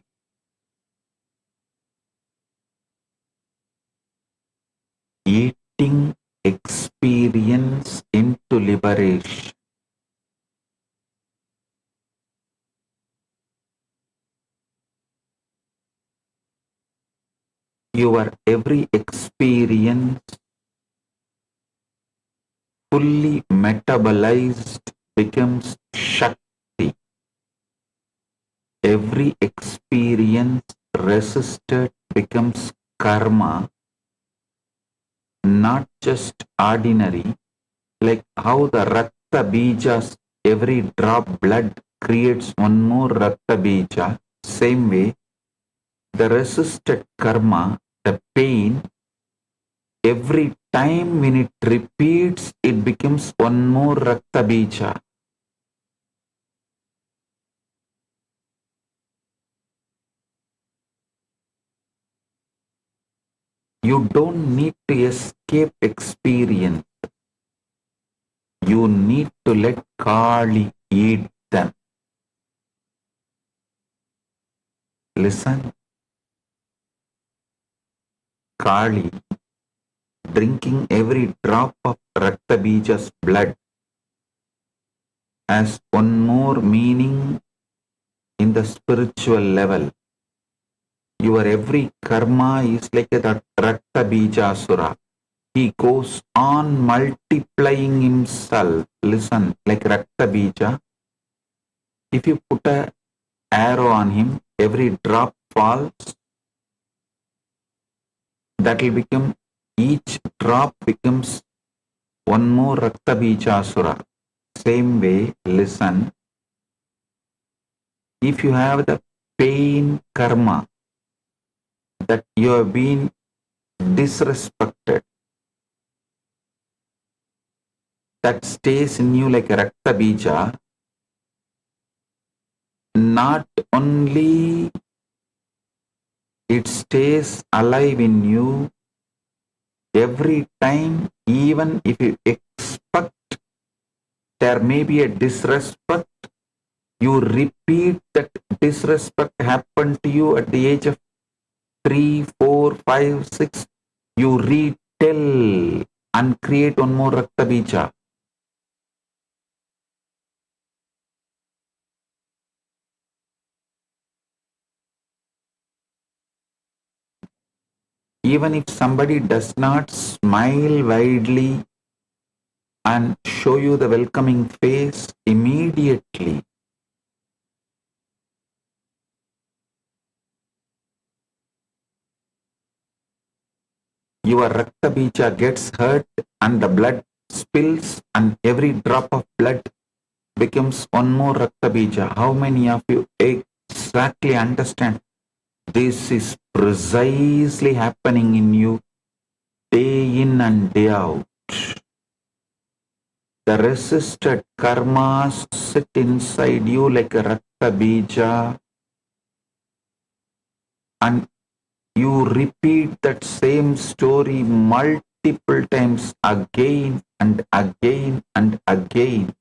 Eating experience into liberation. Your every experience fully metabolized becomes Shakti. Every experience resisted becomes Karma. Not just ordinary, like how the Rakta Bijas, every drop blood creates one more Rakta Bija. Same way, the resisted karma, the pain, every time when it repeats, it becomes one more Rakta Bija. You don't need to escape experience. You need to let Kali eat them. Listen. Kali drinking every drop of Rakta Bija's blood has one more meaning in the spiritual level. Your every karma is like a Rakta Bijasura. he goes on multiplying himself. Listen, like Rakta Bija. If you put a arrow on him, every drop falls. That will become, each drop becomes one more Rakta Bija Asura. Same way, listen. If you have the pain karma that you have been disrespected, that stays in you like a Rakta Bija, not only it stays alive in you every time, even if you expect there may be a disrespect, you repeat that disrespect happened to you at the age of 3, 4, 5, 6, you retell and create one more Rakta Bija. Even if somebody does not smile widely and show you the welcoming face immediately, your Rakta Bija gets hurt and the blood spills and every drop of blood becomes one more Rakta Bija. How many of you exactly understand? This is precisely happening in you day in and day out. The resisted karmas sit inside you like a Rakta Bija, and you repeat that same story multiple times again and again and again.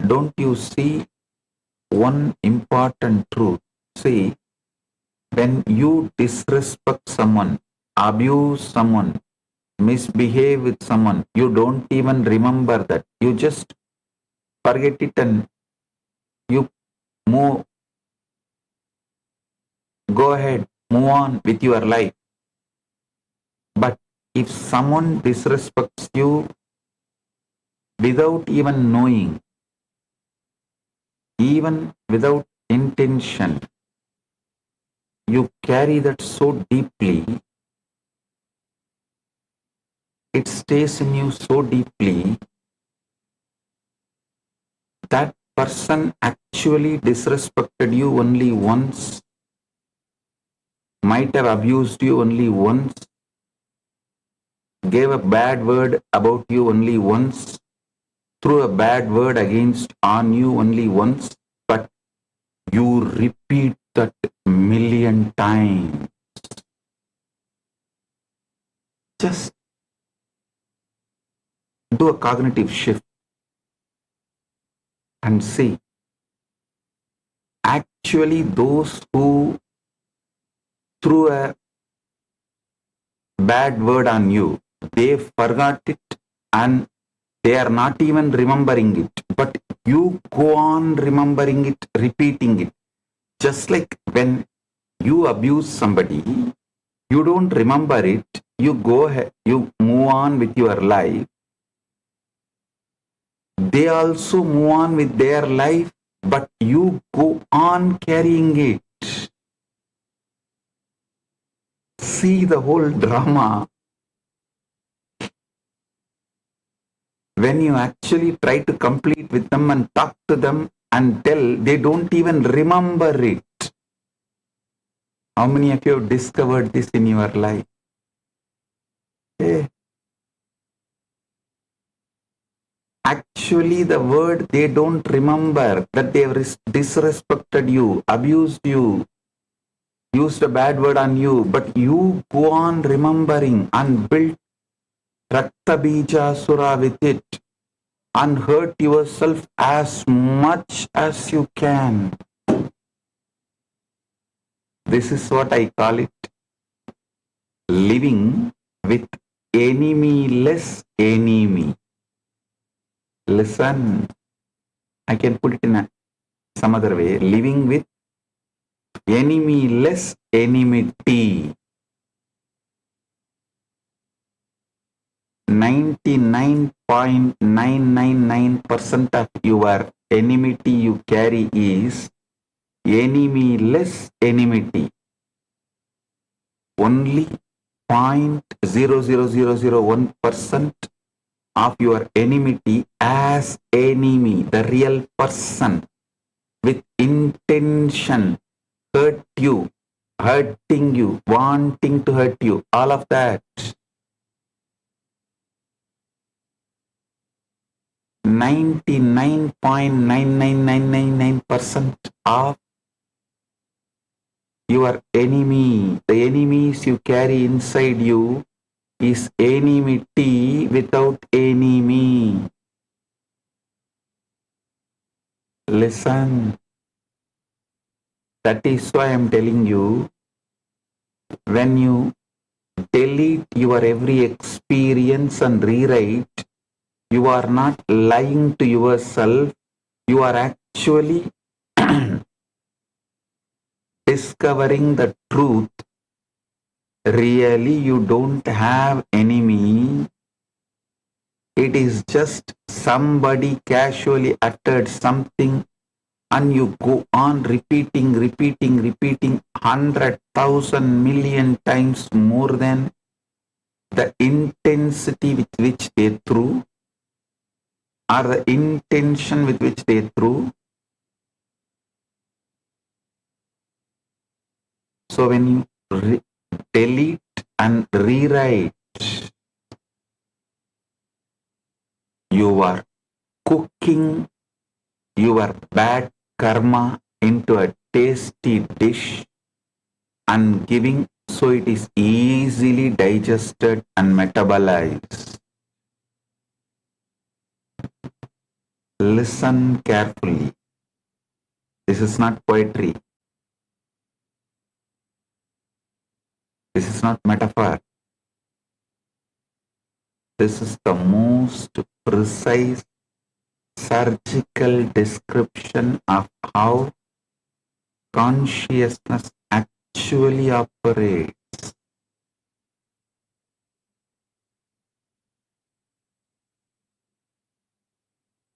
Don't you see one important truth? See, when you disrespect someone, abuse someone, misbehave with someone, you don't even remember that. You just forget it and you move, go ahead, move on with your life. But if someone disrespects you without even knowing, even without intention, you carry that so deeply, it stays in you so deeply, that person actually disrespected you only once, might have abused you only once, gave a bad word about you only once, threw a bad word against on you only once, but you repeat that million times. Just do a cognitive shift and see. Actually, those who threw a bad word on you, they forgot it and they are not even remembering it. But you go on remembering it, repeating it. Just like when you abuse somebody, you don't remember it, you go ahead, you move on with your life. They also move on with their life, but you go on carrying it. See the whole drama. When you actually try to complete with them and talk to them and tell, they don't even remember it. How many of you have discovered this in your life? Actually, the word they don't remember, that they have disrespected you, abused you, used a bad word on you, but you go on remembering and build Rakta Bija Sura with it and hurt yourself as much as you can. This is what I call it, living with enemy-less enemy. Listen, I can put it in some other way, living with enemy-less enmity. 99.999% of your enmity you carry is enemy-less enmity. Only 0.00001% of your enmity as enemy, the real person with intention, hurting you, wanting to hurt you, all of that. 99.99999% of your enemy, the enemies you carry inside you, is enmity without enemy. Listen. That is why I am telling you, when you delete your every experience and rewrite, you are not lying to yourself, you are actually discovering the truth. Really, you don't have enemy. It is just somebody casually uttered something and you go on repeating 100,000 million times more than the intensity with which they threw, or the intention with which they threw. So when you delete and rewrite, you are cooking your bad karma into a tasty dish and giving so it is easily digested and metabolized. Listen carefully. This is not poetry. This is not metaphor. This is the most precise surgical description of how consciousness actually operates.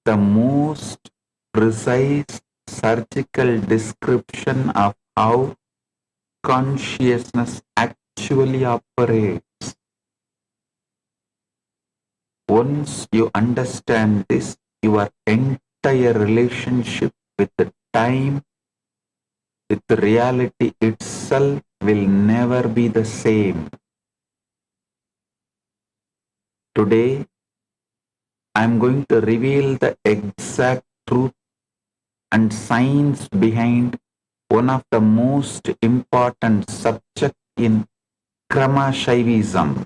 The most precise surgical description of how consciousness actually operates. Once you understand this, your entire relationship with the time, with the reality itself will never be the same. Today, I am going to reveal the exact truth and science behind one of the most important subjects in Paramashivam.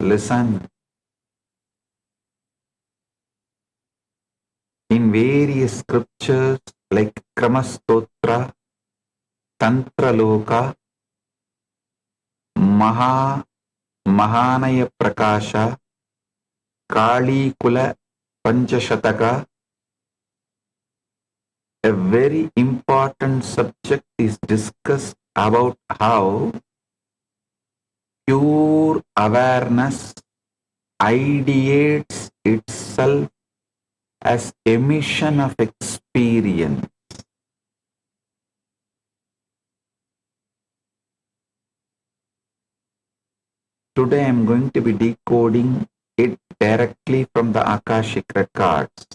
Listen. In various scriptures like Kramastotra, Tantra Loka, Mahanaya Prakasha, Kali Kula Panchashataka, a very important subject is discussed about how pure awareness ideates itself as emission of experience. Today I am going to be decoding it directly from the Akashic records.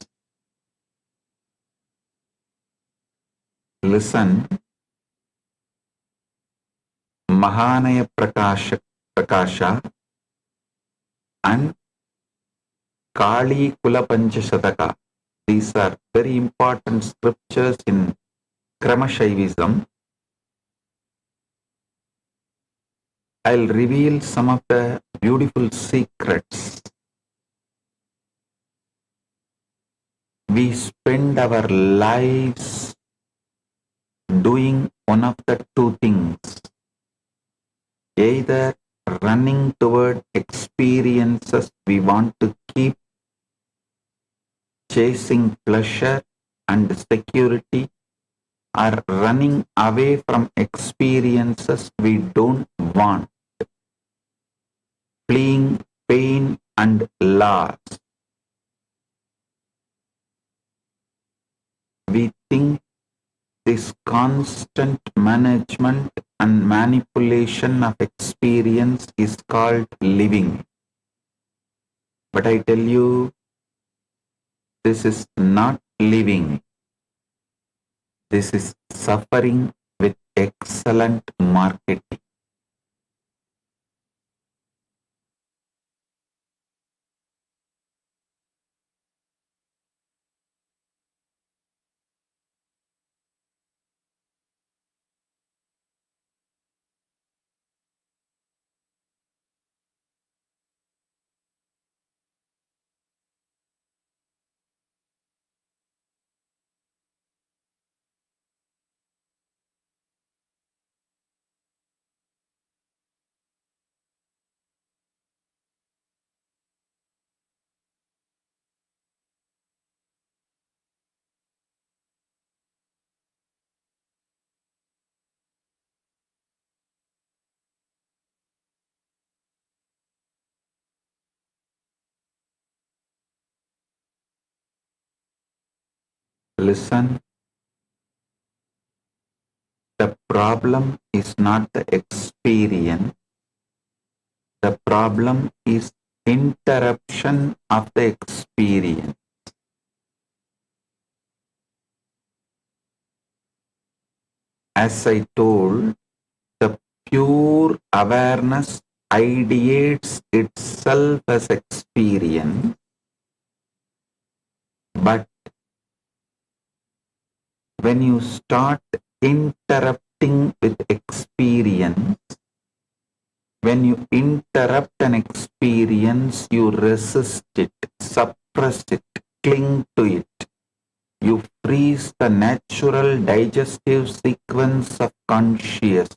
Listen. Mahanaya Prakasha and Kali Kula Panchashataka. These are very important scriptures in Paramashivam. I'll reveal some of the beautiful secrets. We spend our lives doing one of the two things. Either running toward experiences we want to keep, chasing pleasure and security, or running away from experiences we don't want, fleeing pain and laws. We think this constant management and manipulation of experience is called living. But I tell you, this is not living. This is suffering with excellent marketing. Listen, the problem is not the experience. The problem is interruption of the experience. As I told, the pure awareness ideates itself as experience, but when you start interrupting with experience, when you interrupt an experience, you resist it, suppress it, cling to it. You freeze the natural digestive sequence of consciousness.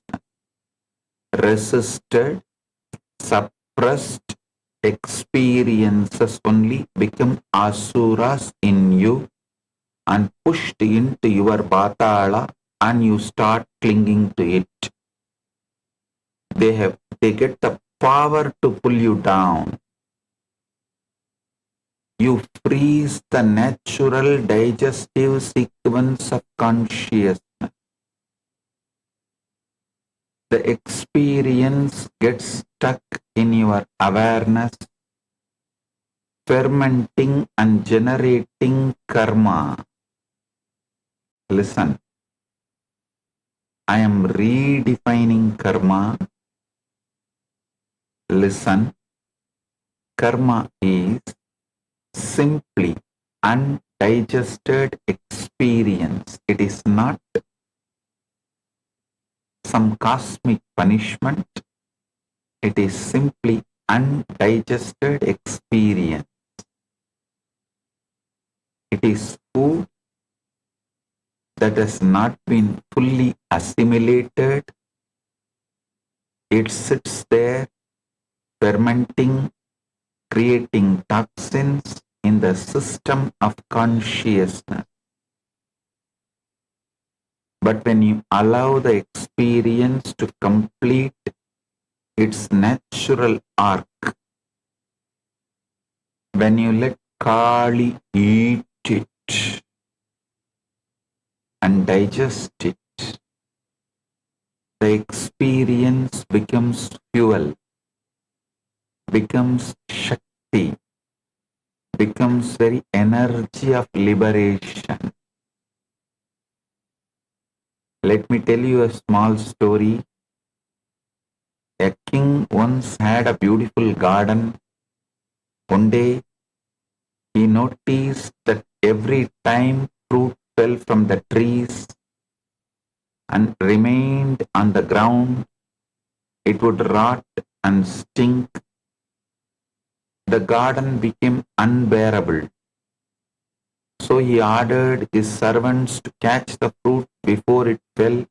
Resisted, suppressed experiences only become asuras in you and pushed into your batala, and you start clinging to it. They get the power to pull you down. You freeze the natural digestive sequence of consciousness. The experience gets stuck in your awareness, fermenting and generating karma. Listen, I am redefining karma. Listen, karma is simply undigested experience. It is not some cosmic punishment. It is simply undigested experience. It is food that has not been fully assimilated. It sits there fermenting, creating toxins in the system of consciousness. But when you allow the experience to complete its natural arc, when you let Kali eat it and digest it, the experience becomes fuel, becomes Shakti, becomes very energy of liberation. Let me tell you a small story. A king once had a beautiful garden. One day, he noticed that every time fruit fell from the trees and remained on the ground, it would rot and stink. The garden became unbearable. So he ordered his servants to catch the fruit before it fell,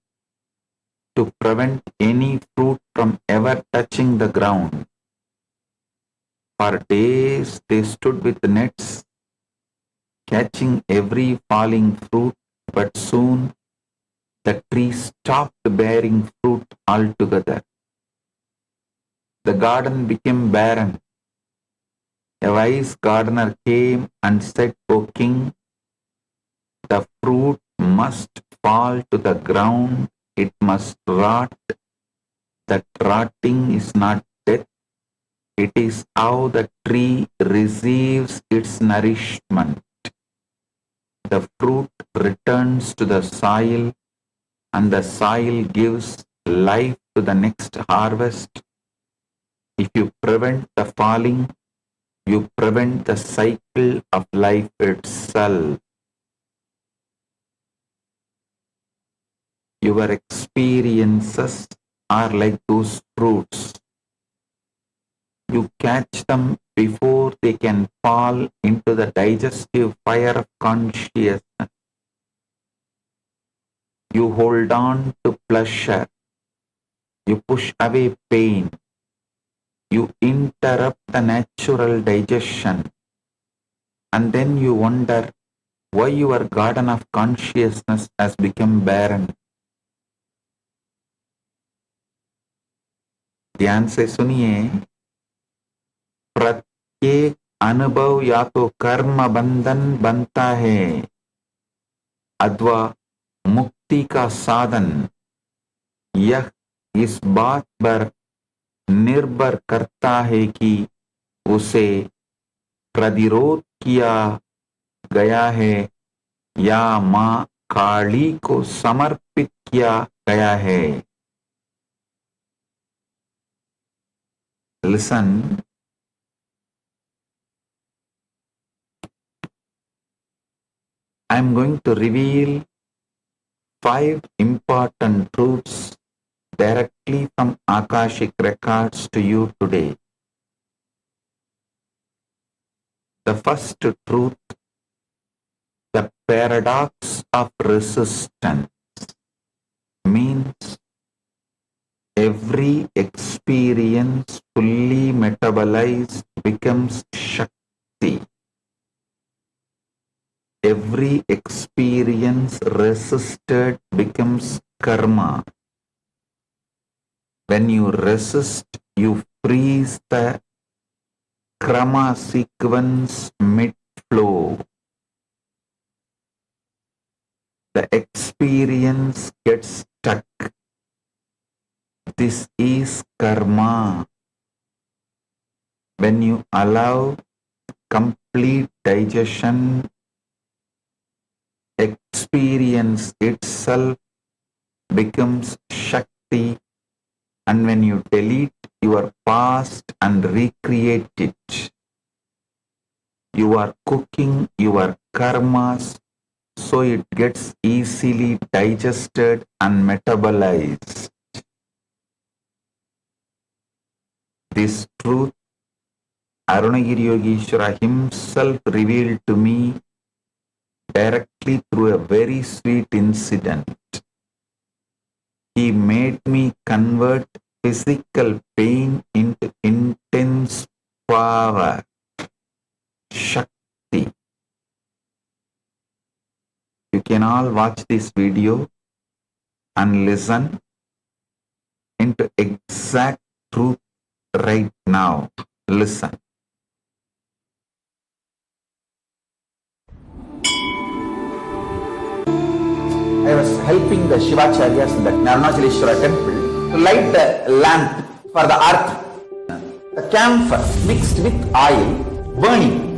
to prevent any fruit from ever touching the ground. For days they stood with nets, catching every falling fruit, but soon the tree stopped bearing fruit altogether. The garden became barren. A wise gardener came and said, O king, the fruit must fall to the ground, it must rot. That rotting is not death, it is how the tree receives its nourishment. The fruit returns to the soil, and the soil gives life to the next harvest. If you prevent the falling, you prevent the cycle of life itself. Your experiences are like those fruits. You catch them before they can fall into the digestive fire of consciousness. You hold on to pleasure. You push away pain. You interrupt the natural digestion. And then you wonder why your garden of consciousness has become barren. ध्यान से सुनिए, प्रत्येक अनुभव या तो कर्म बंधन बनता है अथवा मुक्ति का साधन। यह इस बात पर निर्भर करता है कि उसे प्रतिरोध किया गया है या मां काली को समर्पित किया गया है। Listen. I am going to reveal 5 important truths directly from Akashic records to you today. The first truth, the paradox of resistance, means every experience fully metabolized becomes Shakti. Every experience resisted becomes karma. When you resist, you freeze the krama sequence mid-flow. The experience gets stuck. This is karma. When you allow complete digestion, experience itself becomes Shakti, and when you delete your past and recreate it, you are cooking your karmas so it gets easily digested and metabolized. This truth, Arunagiri Yogeshwara himself revealed to me directly through a very sweet incident. He made me convert physical pain into intense power, Shakti. You can all watch this video and listen into exact truth right now. Listen. I was helping the Shivacharyas in the Arunachaleshwara temple to light the lamp for the arti. The camphor mixed with oil, burning,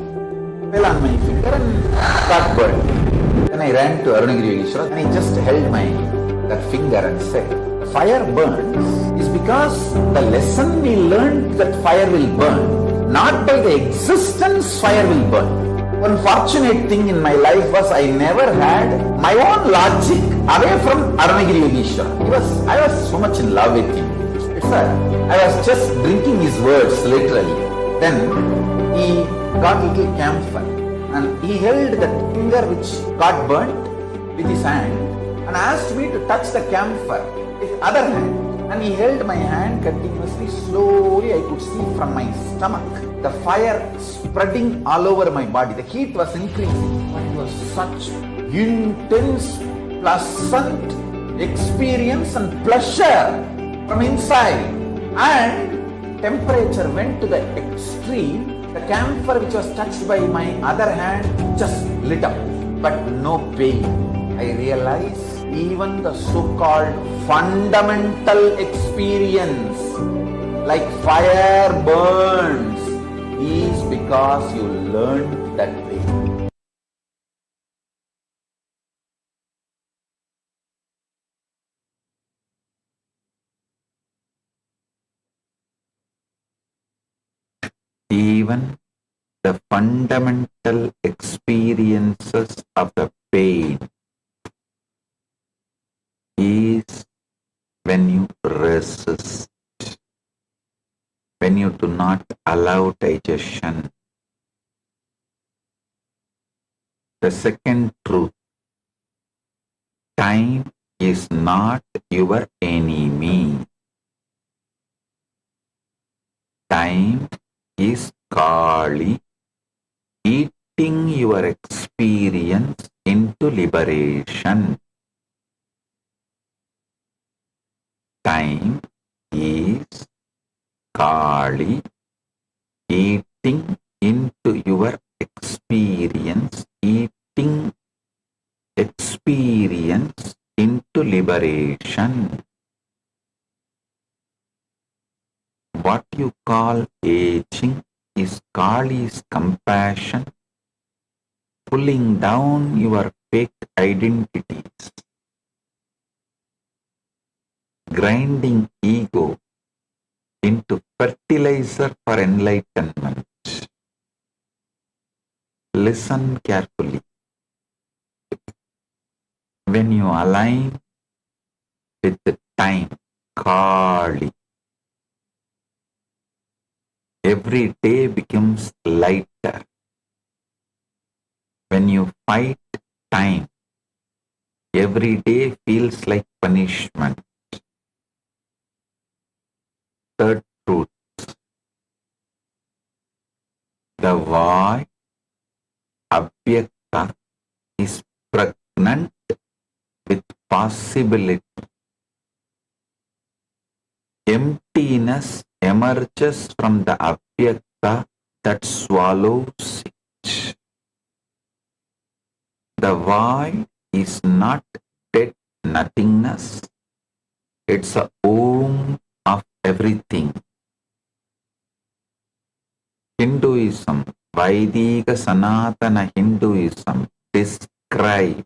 fell on my finger and got burned. Then I ran to Arunagiri Yogeshwara and I just held that finger and said, fire burns is because the lesson we learned that fire will burn, not by the existence fire will burn. One fortunate thing in my life was I never had my own logic away from Arunagiri Yogeshwara. I was so much in love with him. I was just drinking his words literally. Then he got little camphor and he held that finger which got burnt with his hand and asked me to touch the camphor with other hand. And he held my hand continuously. Slowly I could see from my stomach the fire spreading all over my body. The heat was increasing. But it was such intense, pleasant experience and pleasure from inside. And temperature went to the extreme The camphor which was touched by my other hand just lit up, but no pain. I realize even the so-called fundamental experience, like fire burns, is because you learned that way. Even the fundamental experiences of the pain is when you resist, when you do not allow digestion. The second truth, time is not your enemy. Time is Kali eating your experience into liberation. Time is Kali eating into your experience, eating experience into liberation. What you call aging is Kali's compassion pulling down your fake identities, grinding ego into fertilizer for enlightenment. Listen carefully. When you align with the time, Kali, every day becomes lighter. When you fight time, every day feels like punishment. Third truth, the void, Avyakta, is pregnant with possibility. Emptiness emerges from the Avyakta that swallows it. The void is not dead nothingness. It's a womb of everything. Hinduism, Vaidika Sanatana Hinduism describes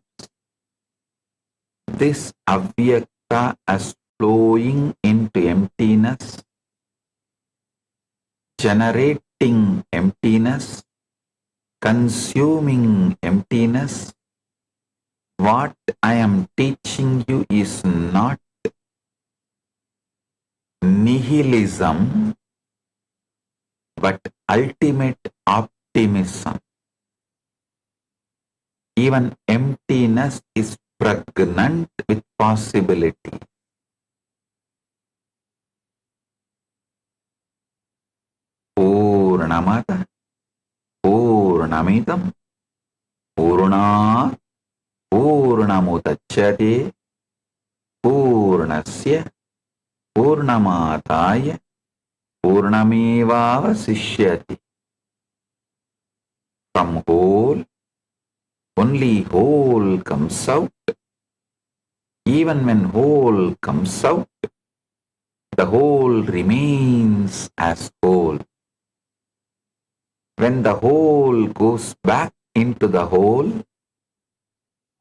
this Avyakta as flowing into emptiness, generating emptiness, consuming emptiness. What I am teaching you is not nihilism, but ultimate optimism. Even emptiness is pregnant with possibility. Purnamata, Purnamidam, Purnat, Purnamudachyate, Purnasya, Purnamataya, Purnamevavasishyati. From whole, only whole comes out. Even when whole comes out, the whole remains as whole. When the whole goes back into the whole,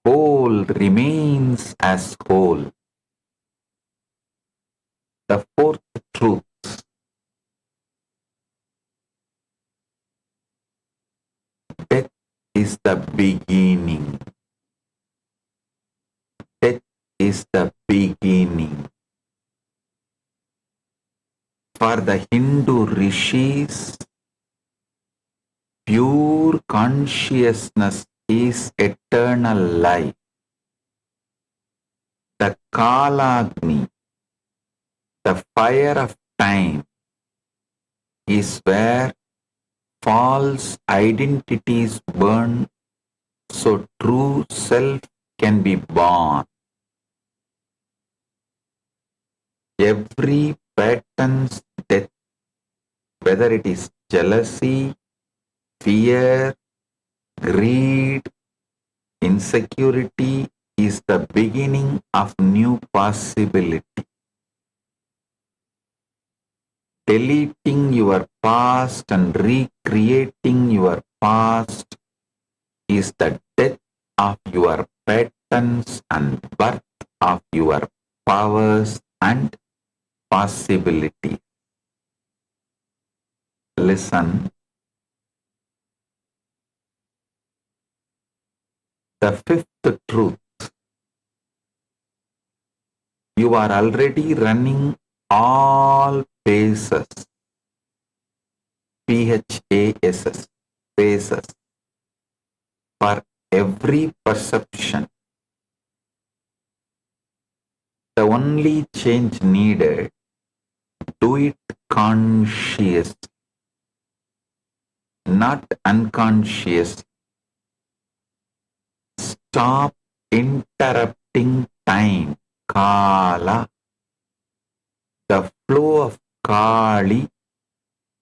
whole remains as whole. The fourth truth, death is the beginning. Death is the beginning. For the Hindu rishis, pure consciousness is eternal life. The Kalagni, the fire of time, is where false identities burn, so true self can be born. Every pattern's death, whether it is jealousy, fear, greed, insecurity is the beginning of new possibility. Deleting your past and recreating your past is the death of your patterns and birth of your powers and possibility. Listen. The fifth truth. You are already running all phases. PHASS. Phases. For every perception. The only change needed, do it conscious, not unconscious. Stop interrupting time, Kala, the flow of Kali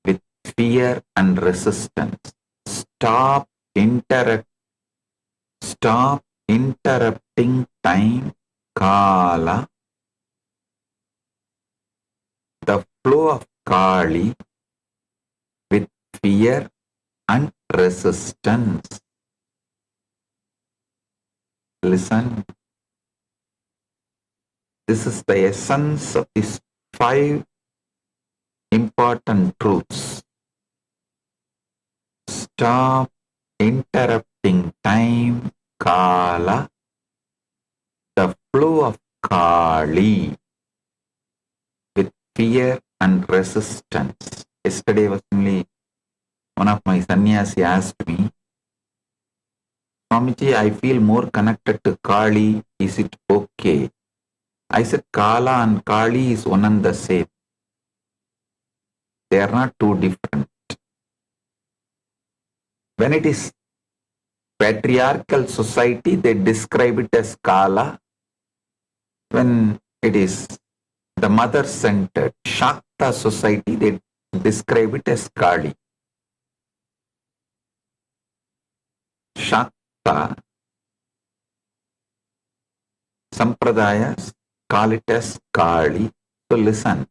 with fear and resistance. Stop interrupting time, Kala, the flow of Kali with fear and resistance. Listen. This is the essence of these 5 important truths. Stop interrupting time, Kala, the flow of Kali with fear and resistance. Yesterday was only one of my sannyasi asked me, Swamiji, I feel more connected to Kali. Is it okay? I said Kala and Kali is one and the same. They are not too different. When it is patriarchal society, they describe it as Kala. When it is the mother-centered Shakta society, they describe it as Kali. Shakta Sampradayas call it as Kali. So listen.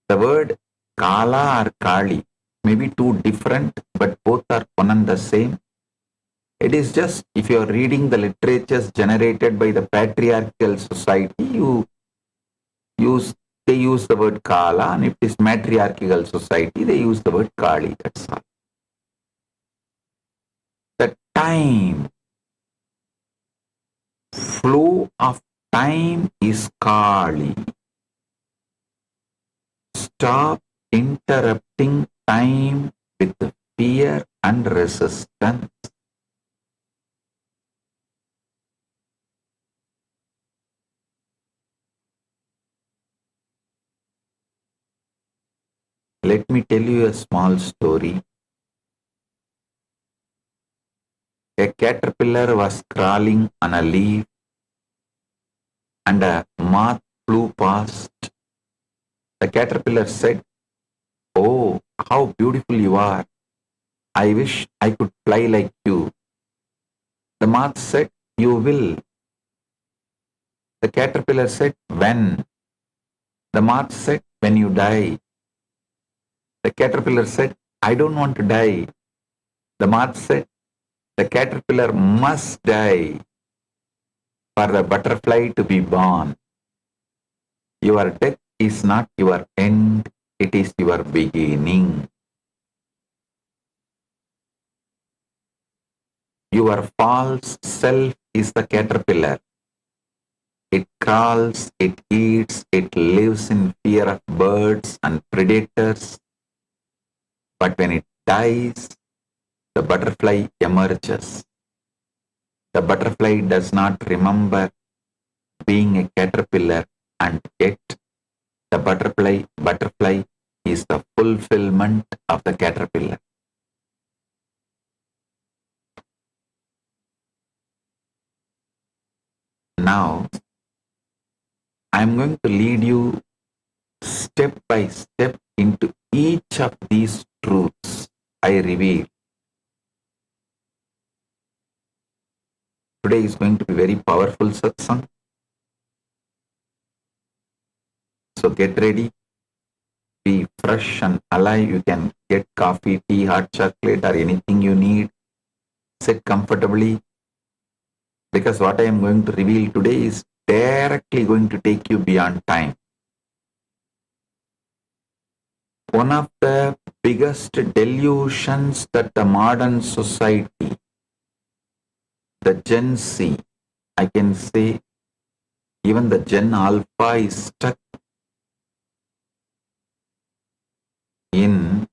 The word Kala or Kali may be two different, but both are one and the same. It is just, if you are reading the literatures generated by the patriarchal society, they use the word Kala, and if it is matriarchal society, they use the word Kali. That's all. The time, flow of time is Kali. Stop interrupting time with fear and resistance. Let me tell you a small story. A caterpillar was crawling on a leaf and a moth flew past. The caterpillar said, "Oh, how beautiful you are. I wish I could fly like you." The moth said, "You will." The caterpillar said, "When?" The moth said, "When you die." The caterpillar said, "I don't want to die." The moth said, "The caterpillar must die for the butterfly to be born. Your death is not your end, it is your beginning." Your false self is the caterpillar. It crawls, it eats, it lives in fear of birds and predators. But when it dies, the butterfly emerges. The butterfly does not remember being a caterpillar, and yet the butterfly is the fulfillment of the caterpillar. Now, I am going to lead you step by step into each of these truths I reveal. Today is going to be very powerful satsang. So get ready, be fresh and alive. You can get coffee, tea, hot chocolate or anything you need. Sit comfortably, because what I am going to reveal today is directly going to take you beyond time. One of the biggest delusions that the modern society, the Gen Z, I can say even the Gen Alpha is stuck in,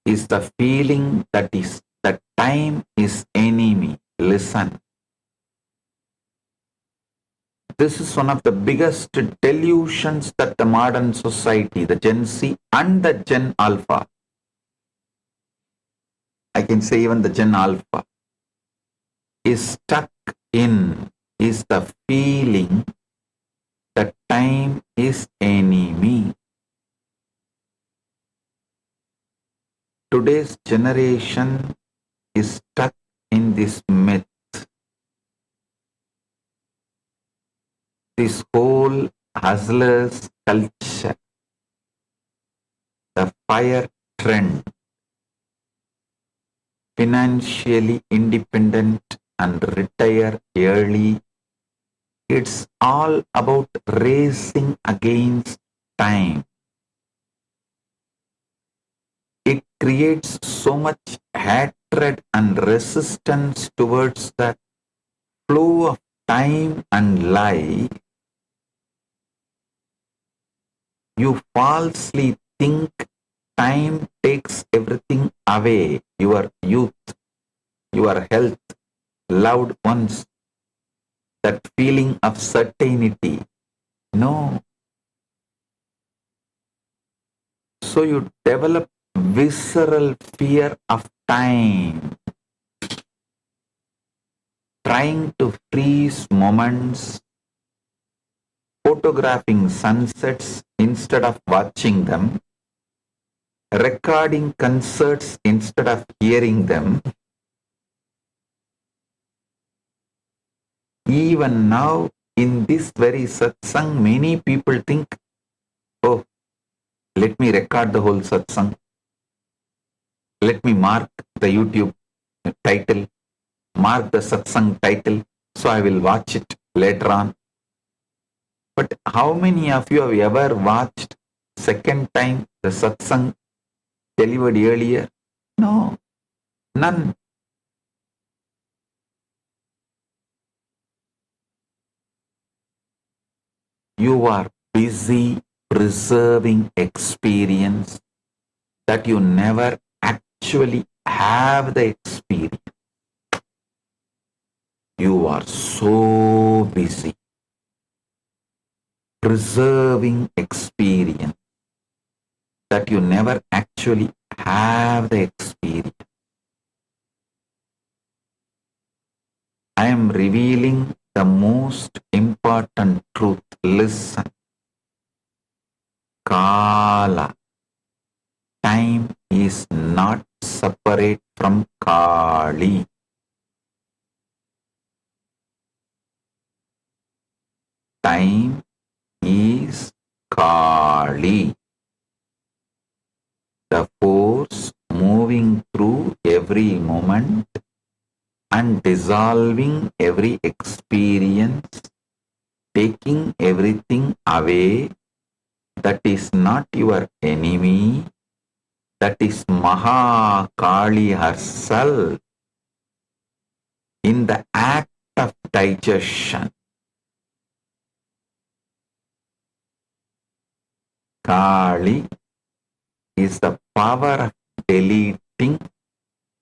is the feeling that time is enemy. Listen. This is one of the biggest delusions that the modern society, the Gen Z and the Gen Alpha, I can say even the Gen Alpha, is stuck in, is the feeling that time is enemy. Today's generation is stuck in this myth. This whole hustlers culture, the fire trend, financially independent and retire early, it's all about racing against time. It creates so much hatred and resistance towards the flow of time and life. You falsely think time takes everything away, your youth, your health, loved ones, that feeling of certainty. No. So you develop visceral fear of time, trying to freeze moments, photographing sunsets instead of watching them, recording concerts instead of hearing them. Even now, in this very satsang, many people think, oh, let me record the whole satsang. Let me mark the YouTube title, mark the satsang title, so I will watch it later on. But how many of you have ever watched second time the satsang delivered earlier? No, none. You are busy preserving experience that you never actually have the experience. You are so busy preserving experience that you never actually have the experience. I am revealing the most important truth. Listen. Kala. Time is not separate from Kali. Time is Kali, the force moving through every moment and dissolving every experience, taking everything away. That is not your enemy. That is Maha Kali herself in the act of digestion. Kali is the power of deleting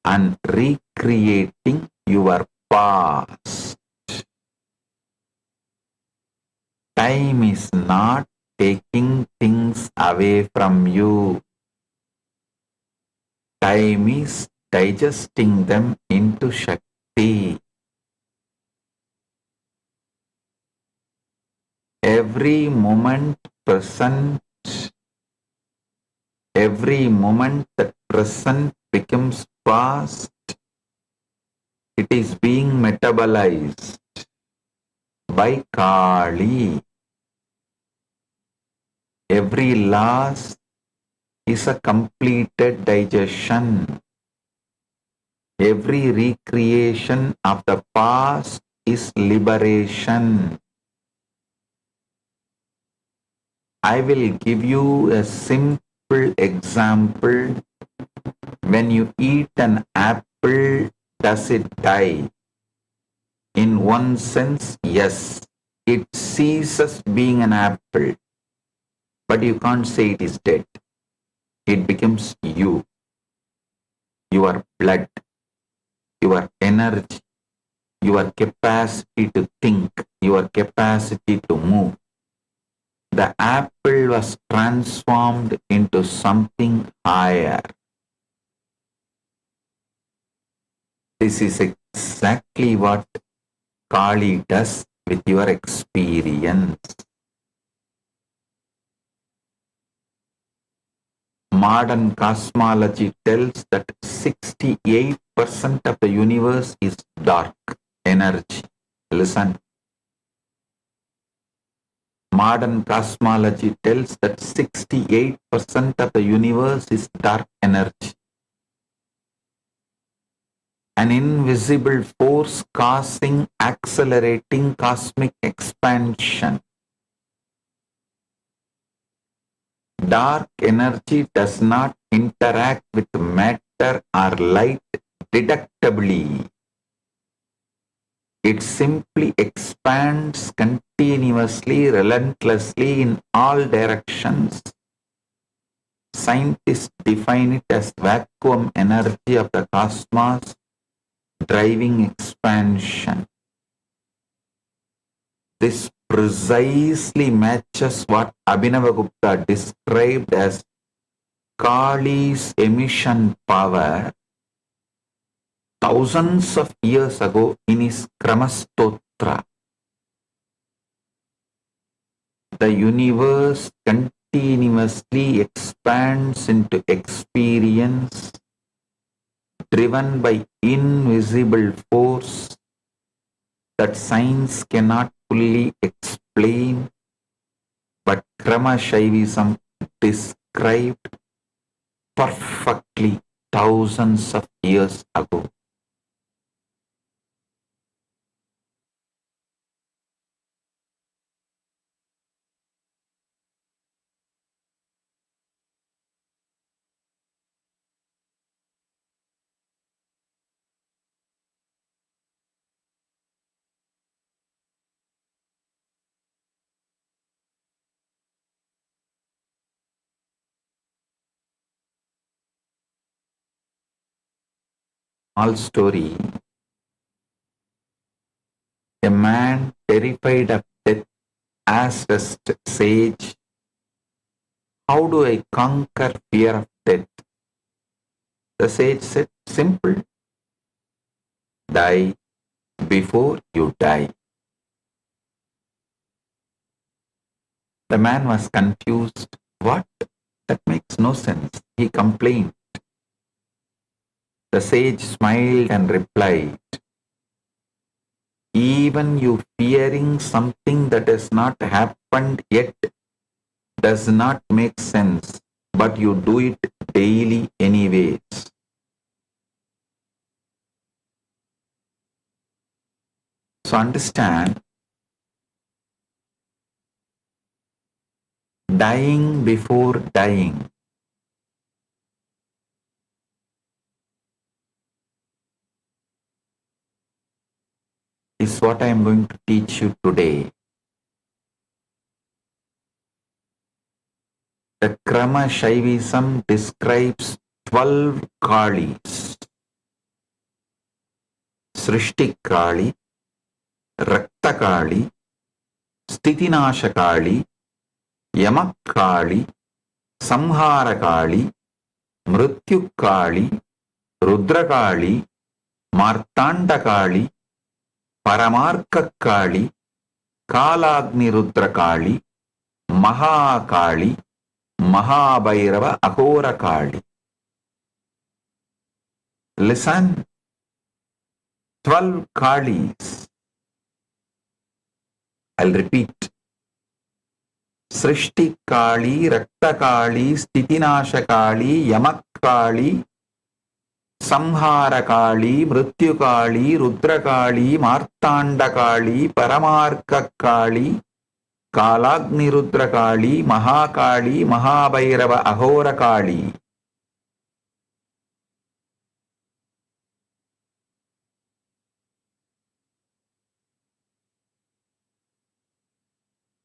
and recreating your past. Time is not taking things away from you. Time is digesting them into Shakti. Every moment present, every moment that present becomes past, it is being metabolized by Kali. Every loss is a completed digestion. Every recreation of the past is liberation. I will give you a simple example. When you eat an apple, does it die? In one sense, yes. It ceases being an apple. But you can't say it is dead. It becomes you. Your blood, your energy, your capacity to think, your capacity to move. The apple was transformed into something higher. This is exactly what Kali does with your experience. Modern cosmology tells that 68% of the universe is dark energy. Listen. Modern cosmology tells that 68% of the universe is dark energy. An invisible force causing accelerating cosmic expansion. Dark energy does not interact with matter or light deductively. It simply expands continuously, relentlessly in all directions. Scientists define it as vacuum energy of the cosmos driving expansion. This precisely matches what Abhinavagupta described as Kali's emission power thousands of years ago in his Kramastotra. The universe continuously expands into experience driven by invisible force that science cannot fully explain, but Kramashaivism described perfectly thousands of years ago. Small story. A man terrified of death asked a sage, "How do I conquer fear of death?" The sage said, "Simple. Die before you die." The man was confused. What? That makes no sense. He complained. The sage smiled and replied, "Even you fearing something that has not happened yet does not make sense, but you do it daily anyways." So understand, dying before dying is what I am going to teach you today. The Krama Shaivism describes 12 Kalis. Srishti Kali, Rakta Kali, Stitinasha Kali, Yamak Kali, Samhara Kali, Mrityu Kali, Rudra Kali, Martanda Kali, Paramarka Kali, Kalagni Rudra Kali, Mahakali, Mahabhairava, Aghora Kali. Listen, 12 Kalis. I'll repeat. Srishti Kali, Rakta Kali, Stitinasha Kali, Yamak Kali, Samhara Kali, Mrityu Kali, Rudra Kali, Martanda Kali, Paramarka Kali, Kalagni Rudra Kali, Mahakali, Mahabhairava, Aghora Kali.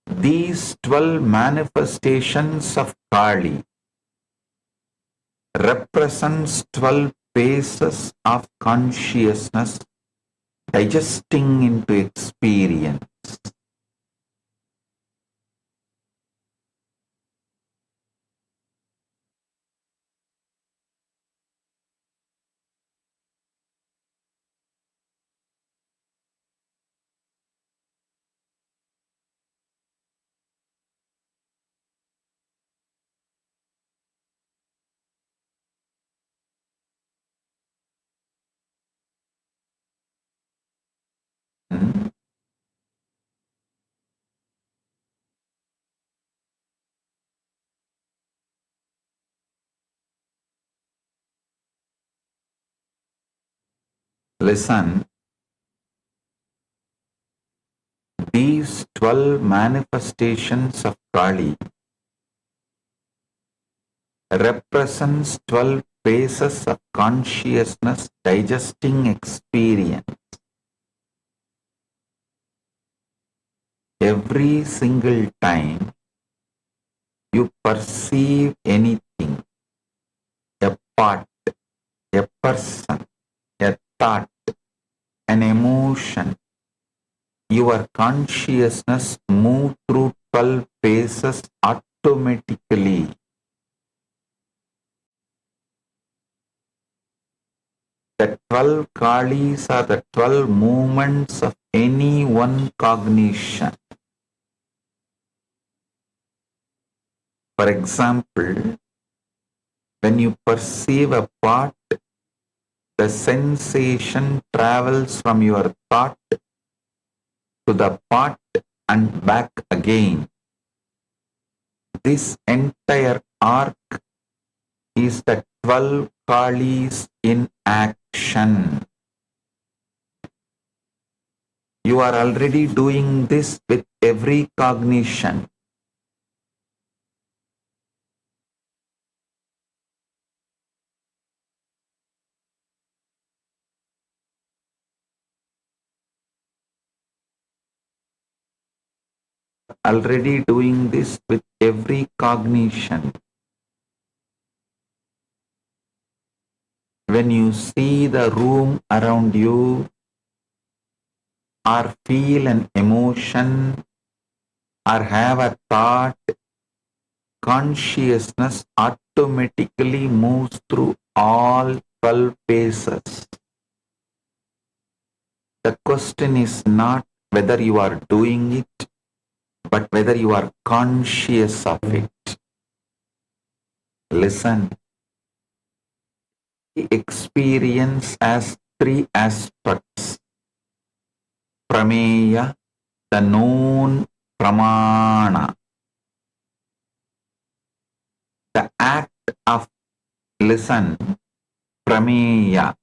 These 12 manifestations of Kali represents 12 phases of consciousness digesting into experience. Hmm? Listen, these 12 manifestations of Kali represents 12 phases of consciousness digesting experience. Every single time you perceive anything, a part, a person, a thought, an emotion, your consciousness moves through 12 phases automatically. The 12 Kalis are the 12 movements of any one cognition. For example, when you perceive a part, the sensation travels from your thought to the part and back again. This entire arc is the 12 Kalis in action. You are already doing this with every cognition. Already doing this with every cognition. When you see the room around you, or feel an emotion, or have a thought, consciousness automatically moves through all 12 phases. The question is not whether you are doing it, but whether you are conscious of it. Listen. Experience has three aspects. Prameya, the known, pramana, the act of, listen, prameya,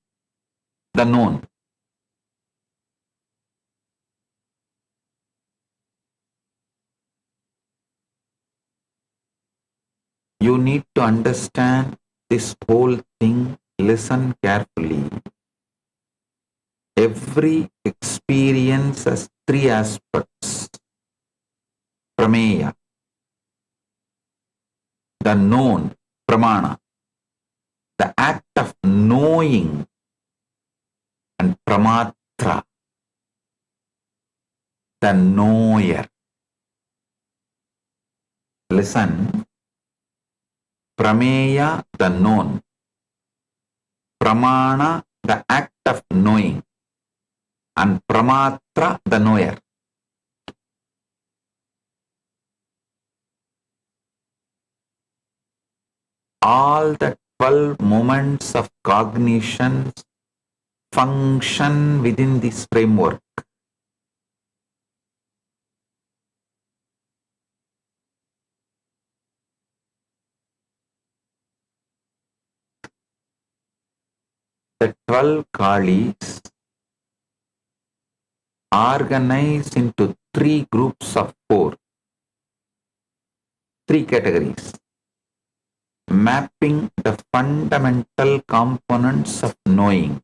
the known. You need to understand this whole thing. Listen carefully. Every experience has three aspects. Prameya, the known, pramana, the act of knowing, and pramatra, the knower. Listen. Prameya, the known. Pramana, the act of knowing. And pramatra, the knower. all the 12 moments of cognition function within this framework. The 12 Kalis organized into 3 groups of 4, 3 categories, mapping the fundamental components of knowing.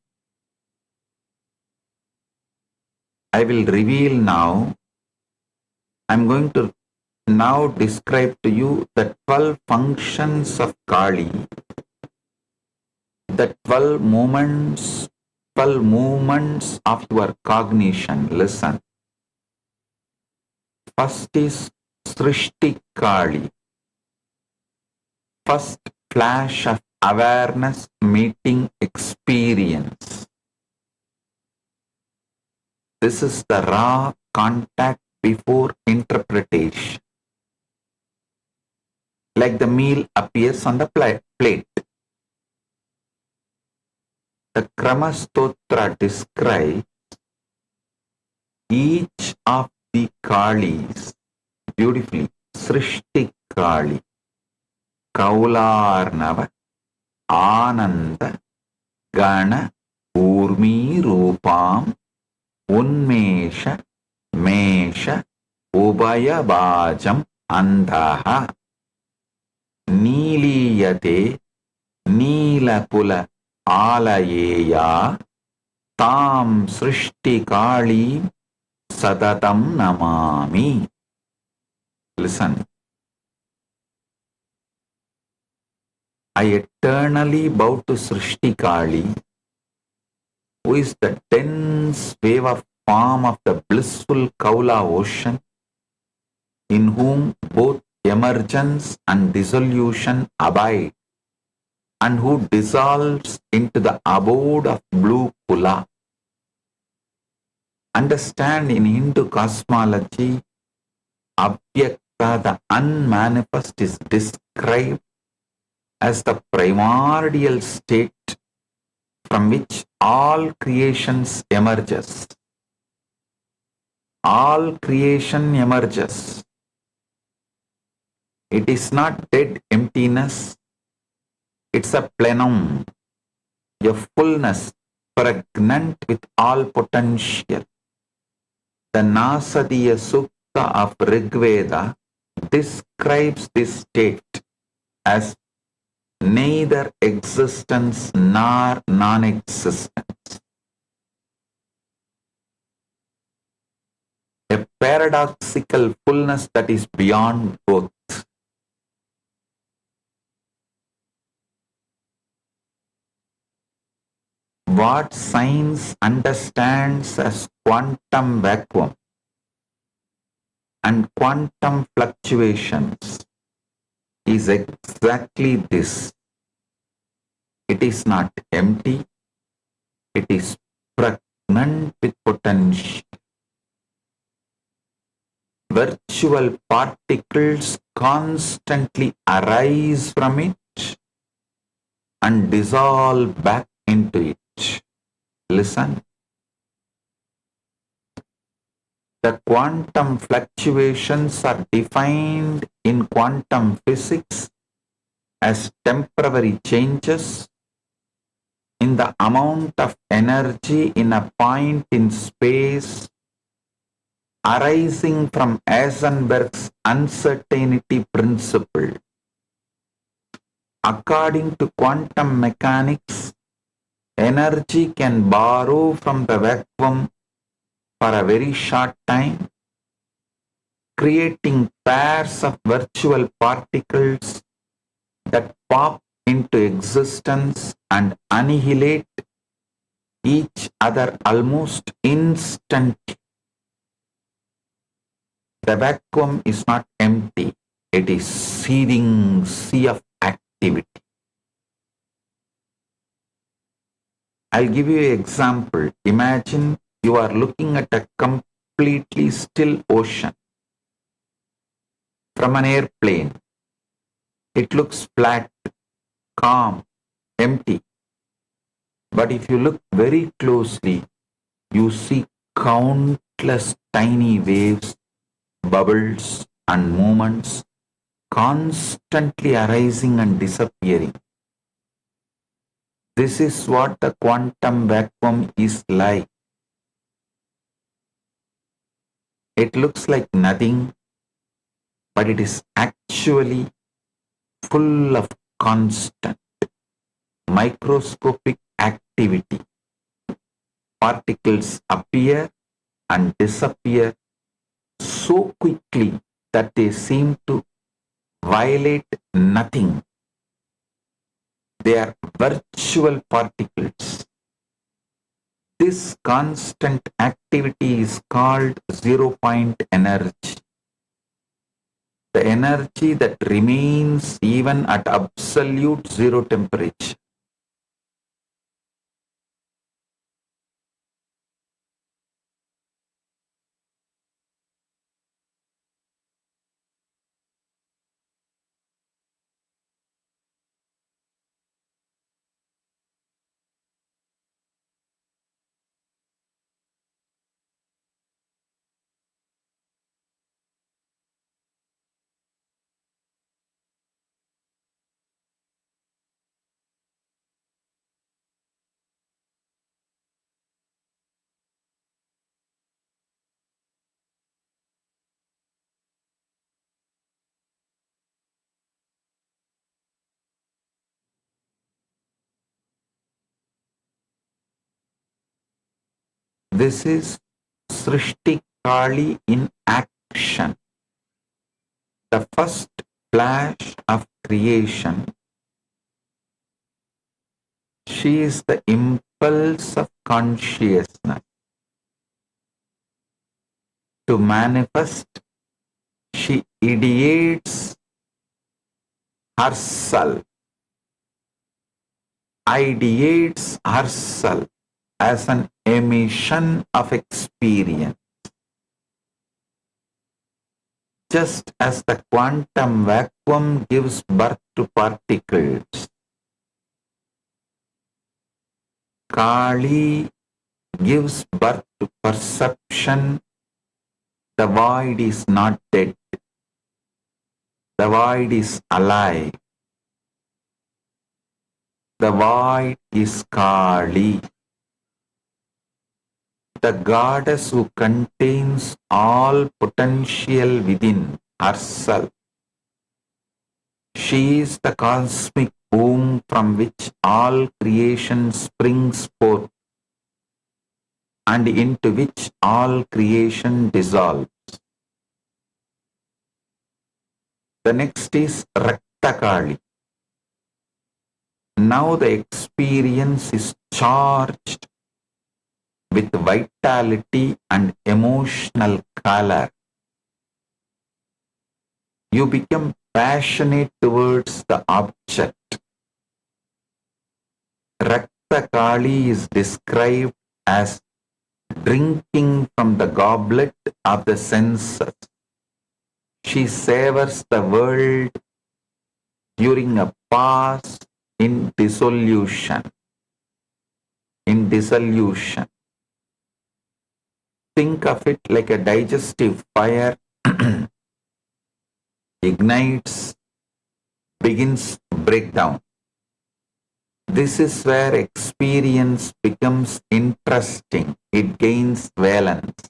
I will reveal now. I'm going to now describe to you the 12 functions of Kali, the 12 movements of your cognition. Listen. First is Srishti Kali. First flash of awareness meeting experience. This is the raw contact before interpretation. Like the meal appears on the plate. The Kramastotra describes each of the Kalis beautifully. Srishti Kali, Kaularnava, Ananda, Gana, Urmi Rupam, Unmesha, Mesha, Ubaya Bajam, Andaha, Niliyate, Nilapula, Alayeya, Tam Srishti Kali, Sadatam Namami. Listen. I eternally bow to Srishti Kali, who is the dense wave of form of the blissful Kaula ocean, in whom both emergence and dissolution abide, and who dissolves into the abode of blue Kula. Understand, in Hindu cosmology, Abhyakta, the unmanifest, is described as the primordial state from which all creations emerges. All creation emerges. It is not dead emptiness. It's a plenum, a fullness pregnant with all potential. The Nasadiya Sukta of Rigveda describes this state as neither existence nor non-existence. A paradoxical fullness that is beyond both. What science understands as quantum vacuum and quantum fluctuations is exactly this. It is not empty, it is pregnant with potential. Virtual particles constantly arise from it and dissolve back into it. Listen. The quantum fluctuations are defined in quantum physics as temporary changes in the amount of energy in a point in space arising from Heisenberg's uncertainty principle. According to quantum mechanics, energy can borrow from the vacuum for a very short time, creating pairs of virtual particles that pop into existence and annihilate each other almost instantly. The vacuum is not empty, it is seething sea of activity. I'll give you an example. Imagine you are looking at a completely still ocean from an airplane. It looks flat, calm, empty. But if you look very closely, you see countless tiny waves, bubbles, and movements constantly arising and disappearing. This is what the quantum vacuum is like. It looks like nothing, but it is actually full of constant, microscopic activity. Particles appear and disappear so quickly that they seem to violate nothing. They are virtual particles. This constant activity is called zero-point energy. The energy that remains even at absolute zero temperature. This is Srishti Kali in action. The first flash of creation. She is the impulse of consciousness. To manifest, she ideates herself, as an emission of experience. Just as the quantum vacuum gives birth to particles, Kali gives birth to perception. The void is not dead. The void is alive. The void is Kali, the goddess who contains all potential within herself. She is the cosmic womb from which all creation springs forth and into which all creation dissolves. The next is Rakta Kali. Now the experience is charged with vitality and emotional color. You become passionate towards the object. Rakta Kali is described as drinking from the goblet of the senses. She savors the world during a pause in dissolution. Think of it like a digestive fire ignites, begins breakdown. This is where experience becomes interesting. It gains valence.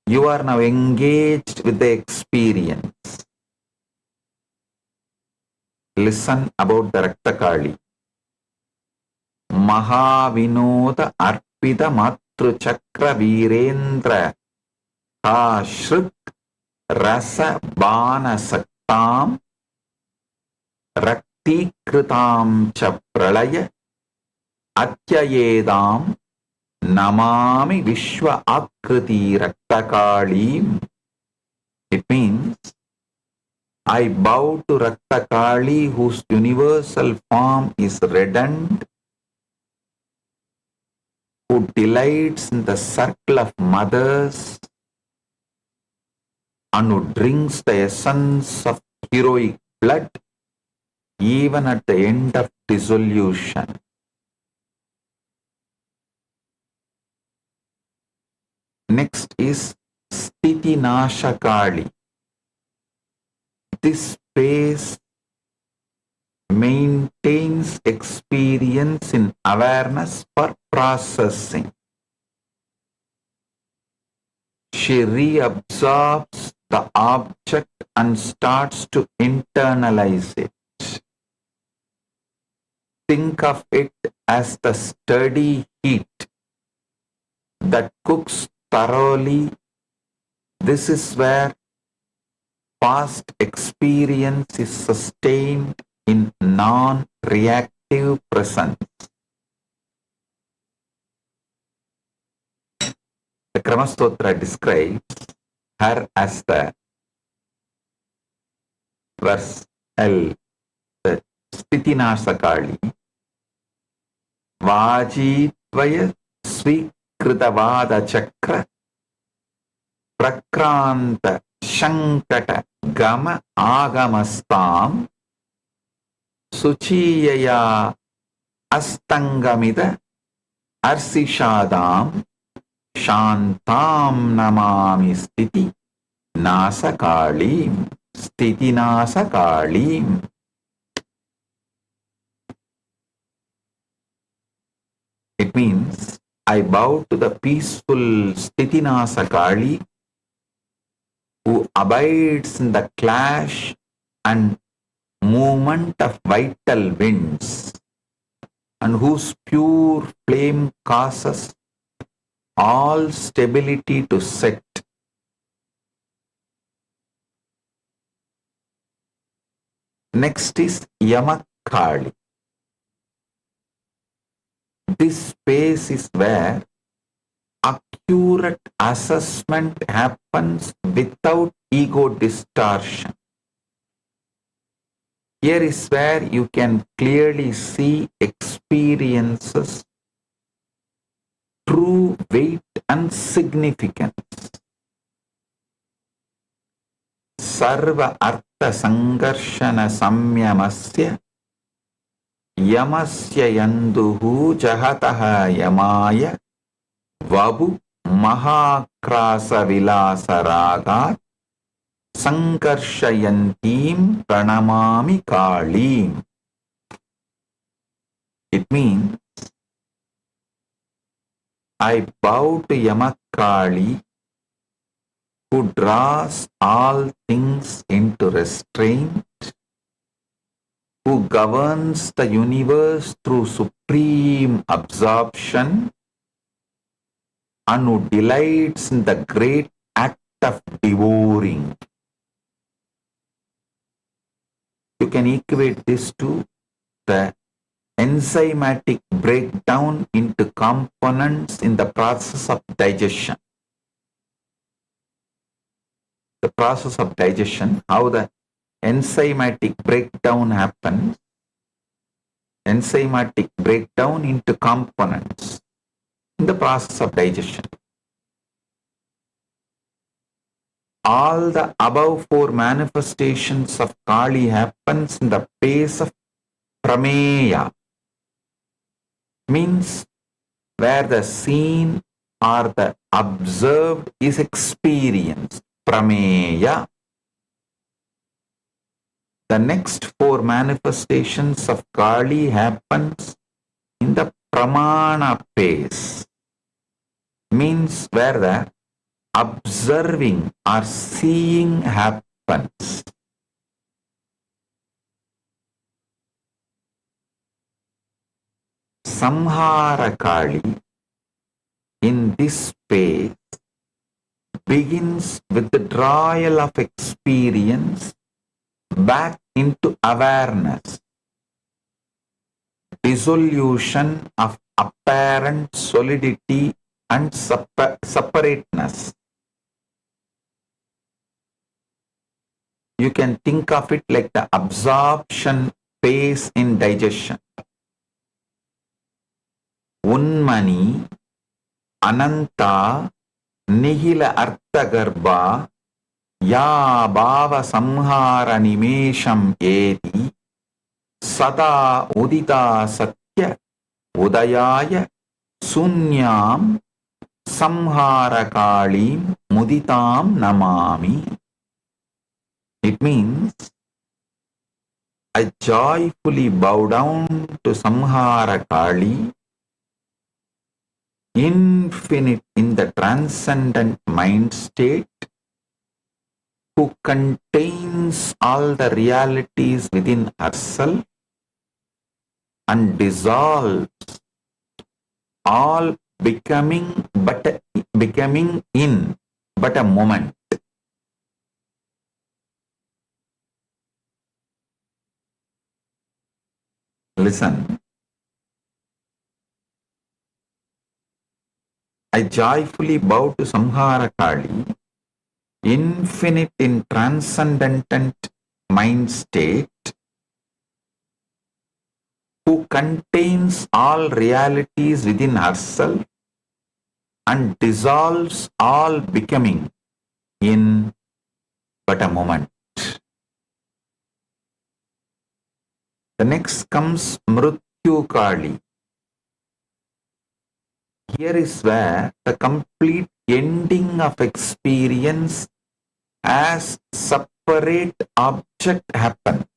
You are now engaged with the experience. Listen about the Rakta Kali. Mahavinoda Arpita Matru Chakra Virendra Ashrik Rasa Bana Saktam Rakti Kritam Cha Pralaya Atyayedam Namami Vishwa Akriti Rakta Kali. It means, I bow to Rakta Kali, whose universal form is reddened, who delights in the circle of mothers and who drinks the essence of heroic blood even at the end of dissolution. Next is Sthiti Nashakali. This space maintains experience in awareness for processing. She reabsorbs the object and starts to internalize it. Think of it as the steady heat that cooks thoroughly. This is where past experience is sustained in non-reactive presence. The Kramastotra describes her as the verse L, the Sthitinasakali, Vajitvaya Svikritavada Chakra Prakranta Shankata Gama Agamastam Suchiyaya Astangamida Arsishadam Shantam Namami Sthiti Nasakalim. Sthiti Nasakalim. It means, I bow to the peaceful Sthiti Nasakali who abides in the clash and movement of vital winds and whose pure flame causes all stability to set. Next is Yamakali. This space is where accurate assessment happens without ego distortion. Here is where you can clearly see experiences, true weight and significance. Sarva artha sangarshana samyamasya yamasya yanduhu jahataha yamaya vabu mahakrasa vilasa ragat sankarshayantim pranamami kalim. It means, I bow to Yamakali who draws all things into restraint, who governs the universe through supreme absorption, and who delights in the great act of devouring. You can equate this to the enzymatic breakdown into components in the process of digestion. The process of digestion, how the enzymatic breakdown happens, enzymatic breakdown into components in the process of digestion. All the above four manifestations of Kali happens in the pace of prameya, means where the seen or the observed is experienced. Prameya. The next four manifestations of Kali happens in the pramana pace, means where the observing or seeing happens. Samhara Kali in this space begins with the drawal of experience back into awareness, dissolution of apparent solidity and separateness. You can think of it like the absorption phase in digestion. Unmani, Ananta, Nihila Arthagarbha, Ya Bhava Samhara Nimesham Eti, Sada udita satya udayaya sunyam samhara kalim muditam namami. It means I joyfully bow down to Samhara Kali, infinite in the transcendent mind state, who contains all the realities within herself and dissolves all becoming in but a moment. Listen. I joyfully bow to Samhara Kali, infinite in transcendent mind state, who contains all realities within herself and dissolves all becoming in but a moment. The next comes Mrityu Kali. Here is where the complete ending of experience as separate object happens.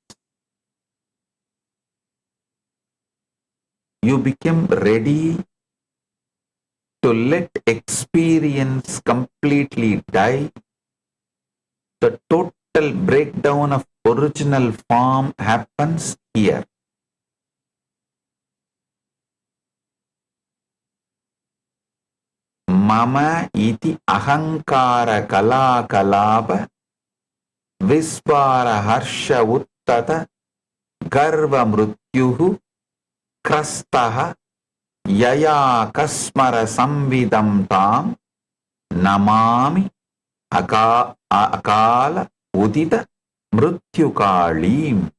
You become ready to let experience completely die. The total breakdown of original form happens here. Mama iti ahankara kala kalaba vispara harsha uttata garva mrutyuhu krastaha yaya kasmara samvidam tam namami akala udita mrityukalim.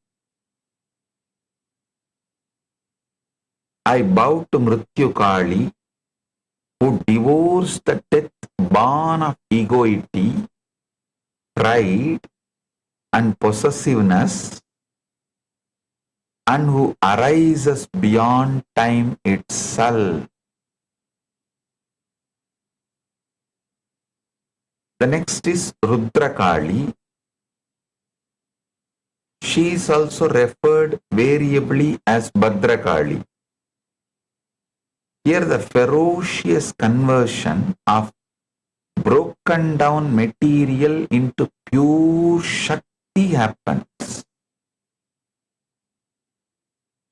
I bow to Mrityukali, who devours the death born of egoity, pride, and possessiveness, and who arises beyond time itself. The next is Rudrakali. She is also referred variably as Bhadrakali. Here the ferocious conversion of broken down material into pure Shakti happens.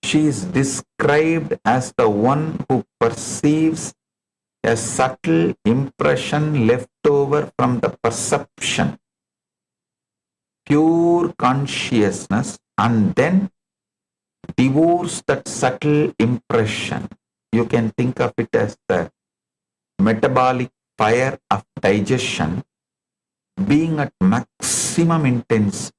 She is described as the one who perceives a subtle impression left over from the perception, pure consciousness, and then devours that subtle impression. You can think of it as the metabolic fire of digestion being at maximum intensity.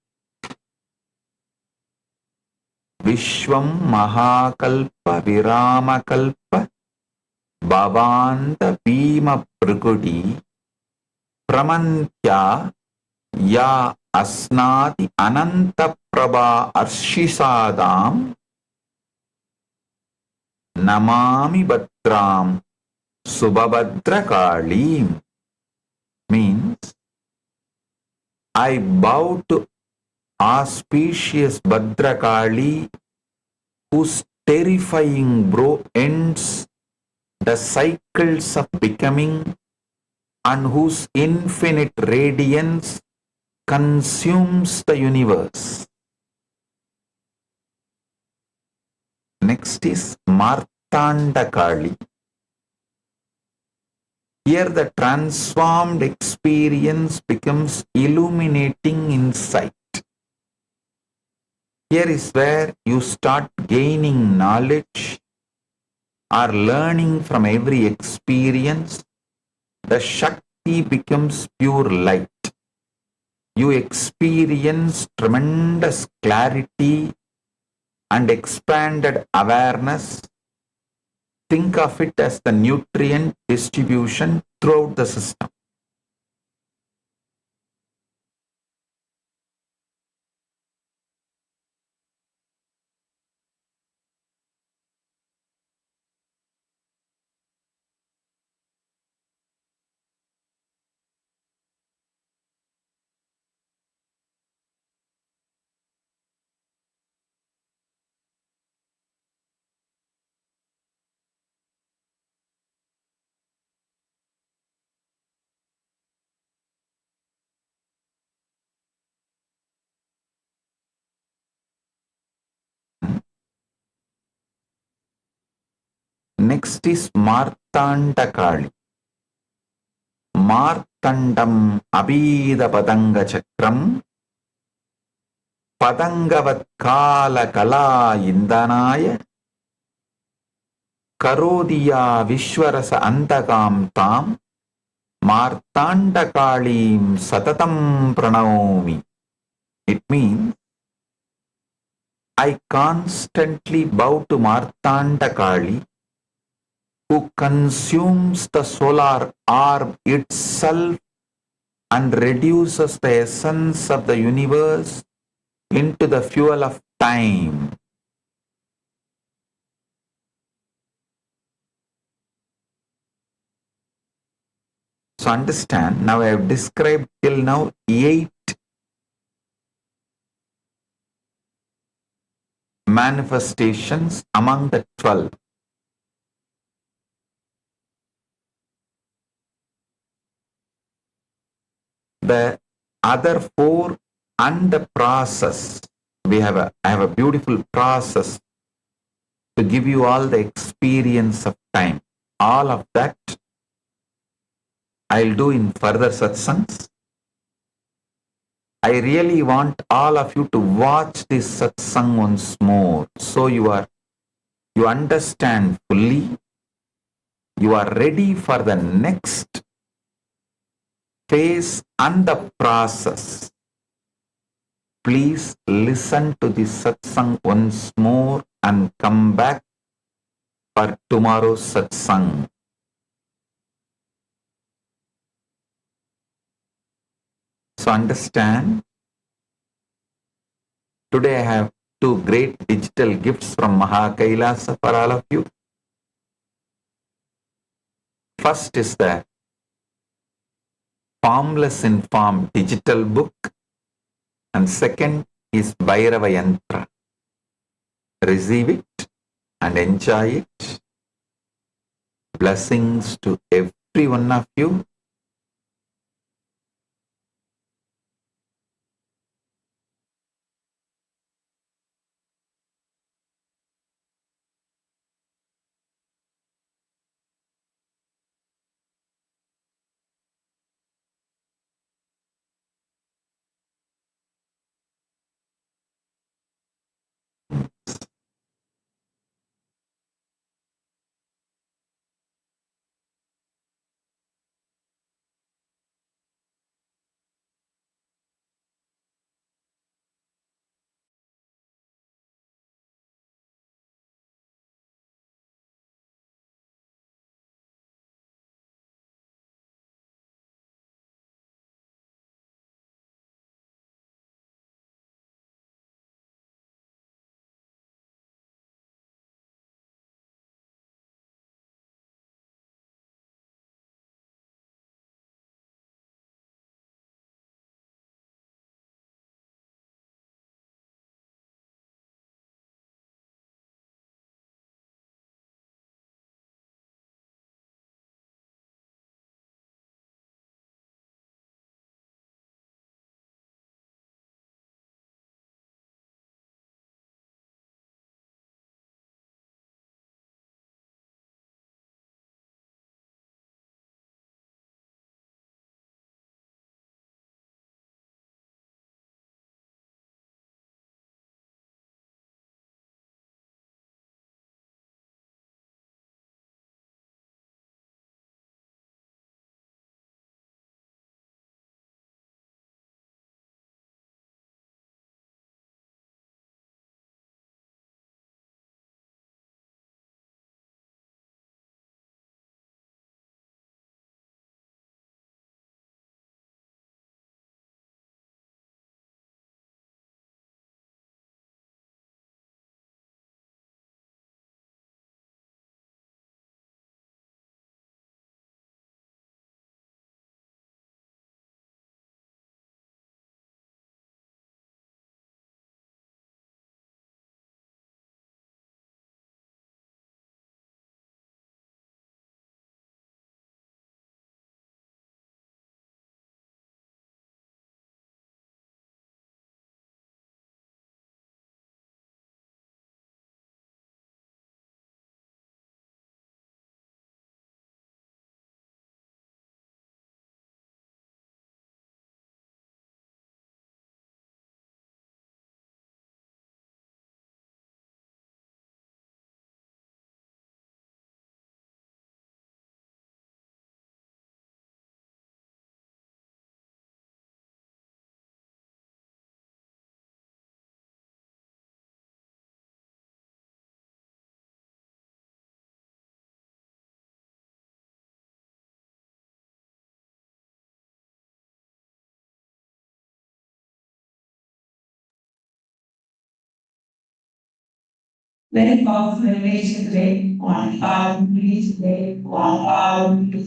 Vishwam Mahakalpa Viramakalpa Bhavanta Bhima Pragudi Pramantya Ya Asnati Ananta Prabha Arshisadam Namami Bhatram Subhabhadra Kalim. Means, I bow to auspicious Bhadrakali, whose terrifying brow ends the cycles of becoming and whose infinite radiance consumes the universe. Next is Martanda Kali. Here the transformed experience becomes illuminating insight. Here is where you start gaining knowledge or learning from every experience. The Shakti becomes pure light. You experience tremendous clarity and expanded awareness. Think of it as the nutrient distribution throughout the system. Next is Martanda Kali. Martandam Abhida Padanga Chakram Padangavat Kala Kala Indanaya Karodiya Vishwarasa Antakam Tam Martanda Kalim Satatam Pranaomi. It means I constantly bow to Martanda Kali, who consumes the solar orb itself and reduces the essence of the universe into the fuel of time. So understand, now I have described till now 8 manifestations among the 12. The other 4 and the process. I have a beautiful process to give you all the experience of time. All of that I'll do in further satsangs. I really want all of you to watch this satsang once more, so you understand fully, you are ready for the next phase and the process. Please listen to this satsang once more and come back for tomorrow's satsang. So understand, today I have 2 great digital gifts from Kailasa for all of you. First is the Formless in Form digital book, and second is Bhairava Yantra. Receive it and enjoy it. Blessings to every one of you. Very powerful revelation today on how to reach today, on how to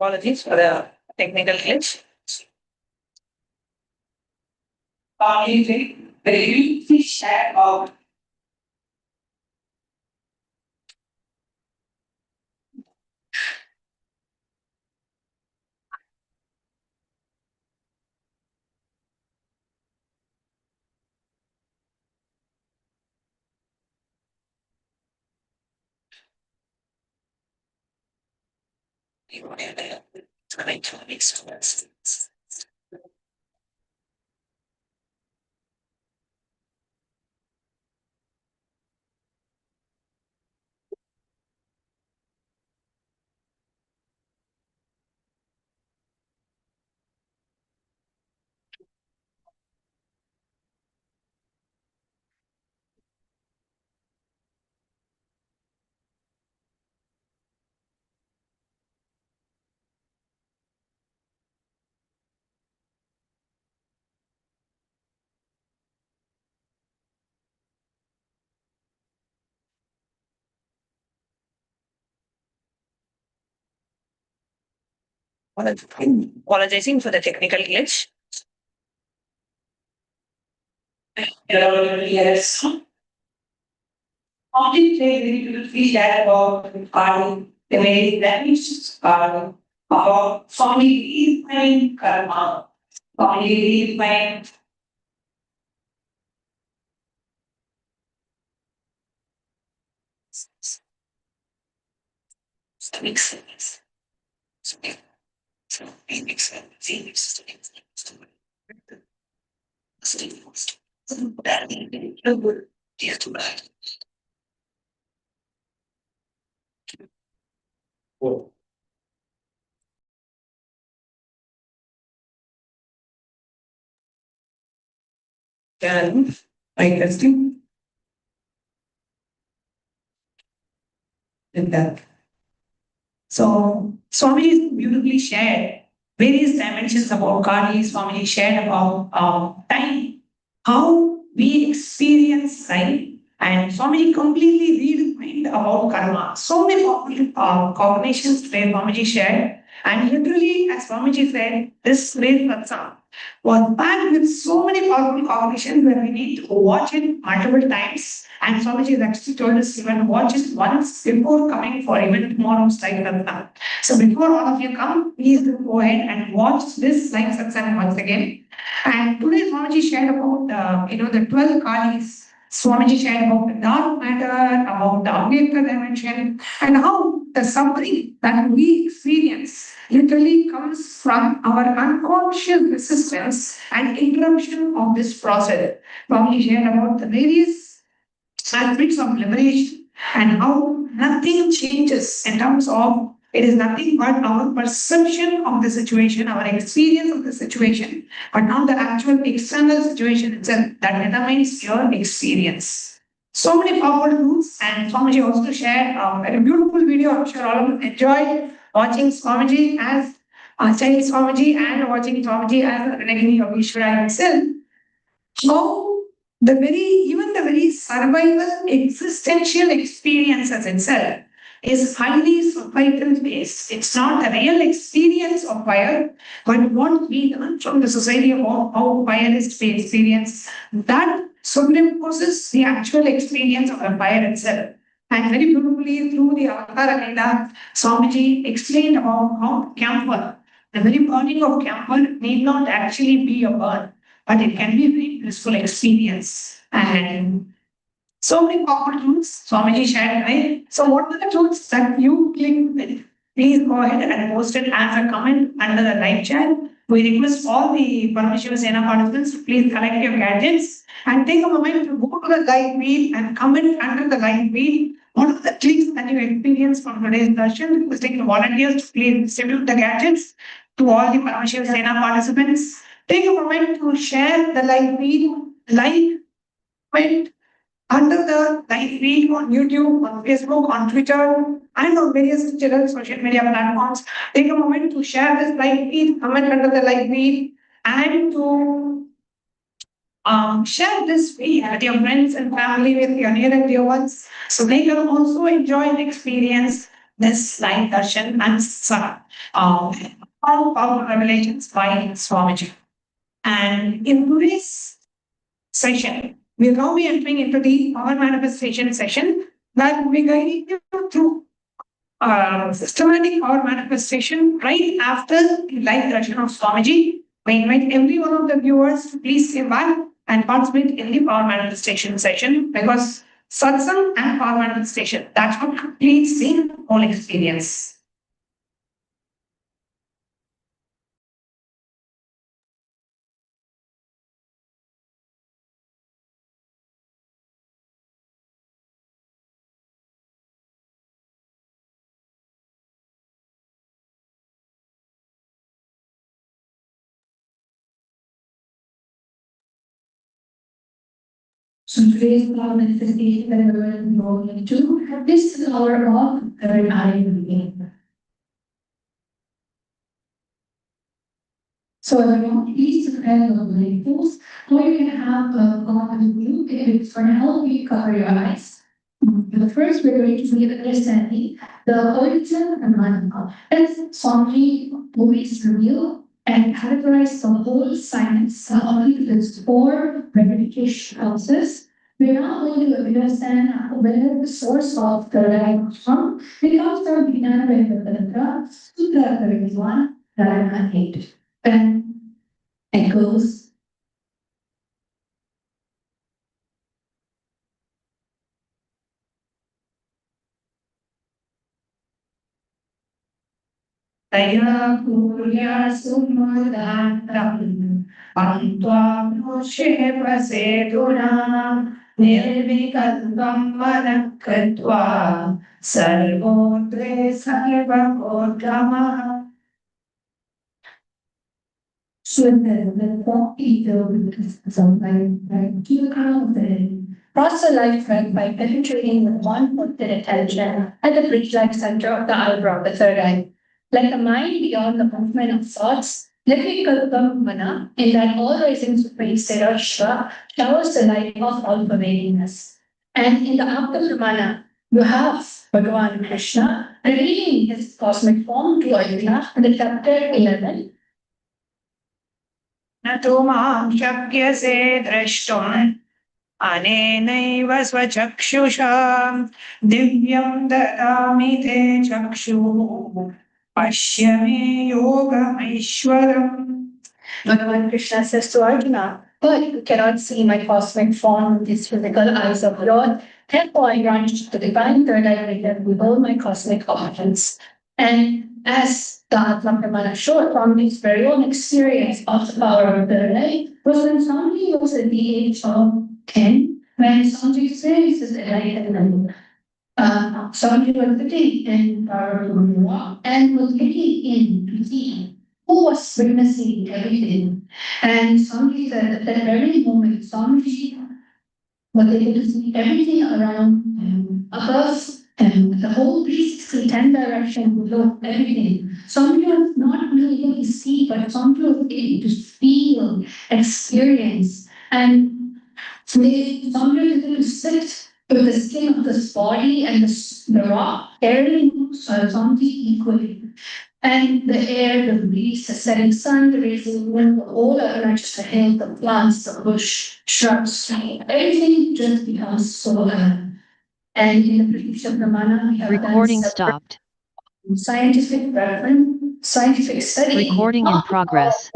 apologies for the technical glitch. Very share about apologizing for the technical glitch. Yes. Only say very beautifully that about the way that is about family redefining karma, family redefining makes sense. Then I testing and that. So Swami beautifully shared various dimensions about Kali. Swami shared about time, how we experience time, and Swami completely redefined about karma. So many powerful cognitions where Swamiji shared, and literally, as Swamiji said, this great satsang was packed with so many powerful cognitions where we need to watch it multiple times. And Swamiji has actually told us even watch it once before coming for even tomorrow's live satsang. So before all of you come, please do go ahead and watch this live satsang once again. And today Swamiji shared about the 12 Kalis. Swamiji shared about the dark matter, about the Awaken dimension, and how the suffering that we experience literally comes from our unconscious resistance and interruption of this process. Swamiji shared about the various aspects of liberation and how nothing changes in terms of it is nothing but our perception of the situation, our experience of the situation, but not the actual external situation itself that determines your experience. So many powerful tools, and Swamiji also shared a beautiful video. I'm sure all of you enjoyed watching Swamiji as Chai Swamiji and watching Swamiji as a renegade of Ishvara himself. How the very survival existential experiences itself is highly societal based. It's not the real experience of fire, but what we learn from the society about how fire is to be experienced, that superimposes the actual experience of the fire itself. And very beautifully through the Avatar agenda, Swamiji explained about how camphor, the very burning of camphor need not actually be a burn, but it can be a very blissful experience. And so many powerful truths Swamiji shared, right? So what are the truths that you clicked with? Please go ahead and post it as a comment under the live chat. We request all the Paramashivam Sena participants to please collect your gadgets and take a moment to go to the live feed and comment under the live feed. What are the clicks that you experienced from today's darshan? Requesting the volunteers to please distribute the gadgets to all the Paramashivam Sena participants. Take a moment to share the live feed, like, comment under the live feed on YouTube, on Facebook, on Twitter, and on various digital social media platforms. Take a moment to share this live feed, comment under the live feed, and to share this feed with your friends and family, with your near and dear ones, so they can also enjoy and experience this live darshan and all revelations by Swamiji. And in today's session, we'll now be entering into the power manifestation session that will be guiding you through systematic power manifestation right after the live darshan of Swamiji. We invite every one of the viewers to please sit back and participate in the power manifestation session, because satsang and power manifestation, that's what completes the whole experience. So today's power manifestation that we're going to go into, this is the power of third eye reading. So everyone, please prepare your labels, or you can have a God with you. If it's for help, you cover your eyes. But first, we're going to be understanding the origin and mantra. As Swami always reveal and categorize the whole science only its four verification process. We're now going to understand where the source of the light comes from. It comes from Vijnana Vedanta, Sutra 31, Dharma 8. And it goes. Taya Purya Sumudantam Pantva Moshe Paseduna Nirvikalvam Manakatva Sarvodre Sarvakodama. Cross the life thread by penetrating with one pointed attention at the bridge-like center of the eyebrow, the third eye. Let the mind beyond the movement of thoughts, Nirvikalpam Mana, in that all rising supreme state of Shiva, showers the light of all pervadingness. And in the Apta you have Bhagavan Krishna revealing his cosmic form to Arjuna in the chapter 11. Nato maam shakyase drashtum anenaiva svachakshusha divyam dadami te chakshu pashya me yogam aishwaram. Bhagavan Krishna says to Arjuna, but you cannot see my cosmic form with these physical eyes of yours. Therefore, I grant you the divine third eye vision with all my cosmic options. And as the Atma Pramana showed from his very own experience of the power of third eye, was when somebody was at the age of 10, when somebody experienced this enlightenment. Somebody was sitting in Paramashivam and was looking in to see who was witnessing everything. And somebody said at that very moment, somebody was able to see everything around him, above him, the whole 360, 10 direction below, everything. Somebody was not really able to see, but somebody was able to feel, experience. And somebody was able to sit with the skin of this body and the rock, carrying something equally. And the air, the breeze, the setting sun, the raising wind, all are just the hill, the plants, the bush, shrubs, everything just becomes so and in the Pratisha Pramana, we have Recording stopped. Scientific reference, scientific study. Recording in progress.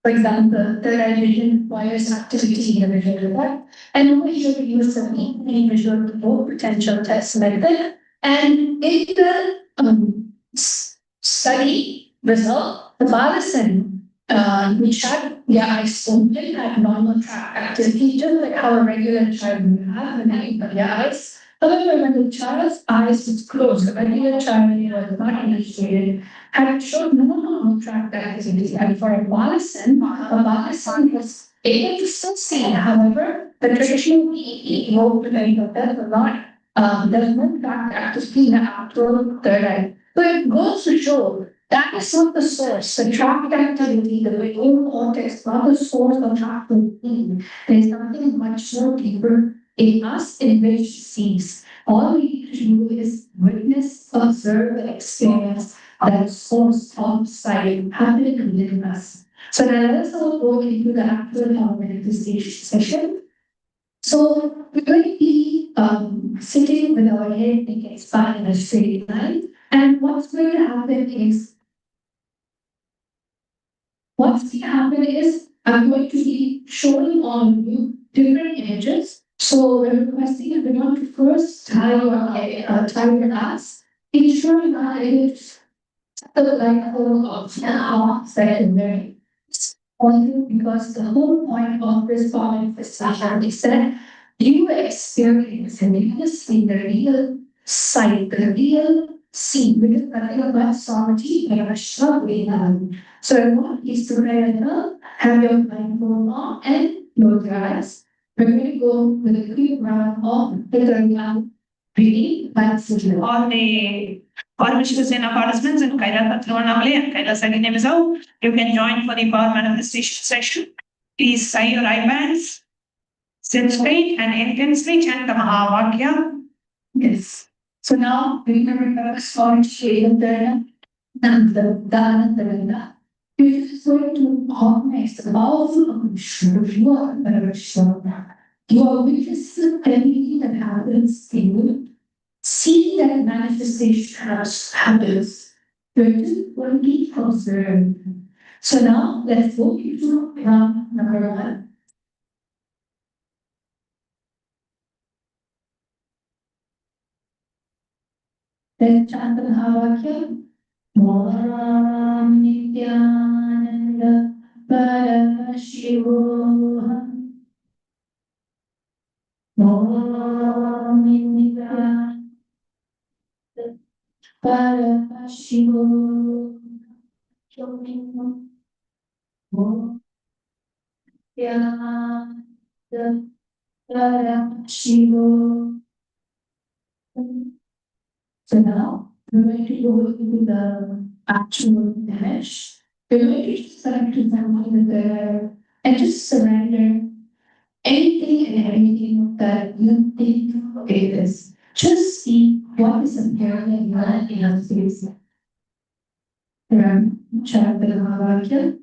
For example, third eye vision requires activity in the visual, and over here we use the weekly visual control potential test method. And in the study result, the Balasan, which had their eyes open at normal track activity, just like how a regular child would have when they open their eyes. However, when the child's eyes was closed, the regular child was not initiated, had showed no tract activity. And for a Balasan was able to still see. However, the traditional PE evoked that was not, there was no tract activity in the actual third eye. So it goes to show that is not the source. The tract activity, the whole context, not the source of tract activity. There's something much more deeper in us in which sees. All we need to do is witness, observe, and experience that source of sight happening within us. So now let's all go into the actual manifestation session. So we're going to be sitting with our head against spine in a straight line. And what's going to happen is I'm going to be showing on you different images. So we're requesting everyone to first tie your ass. Ensure you are able to set the level of now secondary. Because the whole point of this manifestation is that you experience and you see the real sight, the real scene, because nothing about sovereignty and a shoving. So I want you to have your blindfold on and close your eyes. We're going to go with a quick round of the breathing by signature. All the Paramashivam participants in Kailasa Thirunnamalai and Kailasa Nithyananda, you can join for the power manifestation session. Please tie your eye bands, sit straight and intensely chant the Mahavakya. Yes. So now we're going to remember Swami Shayantana Nanda. You're just going to harness the powerful emotion of your Paramashivam. You are witnessing everything that happens in you. See that manifestation happens. You're just going to observe. So now let's go into round number 1. Let's chant the Mahavakya. Om Nithyananda Paramashivam. Om Nithyananda Paramashivam. Om Nithyananda Paramashivam. So now we're going to go into the actual image. We're going to just select something there and just surrender anything and everything that you think it is. Just see what is appearing in your space. Chant the Mahavakya.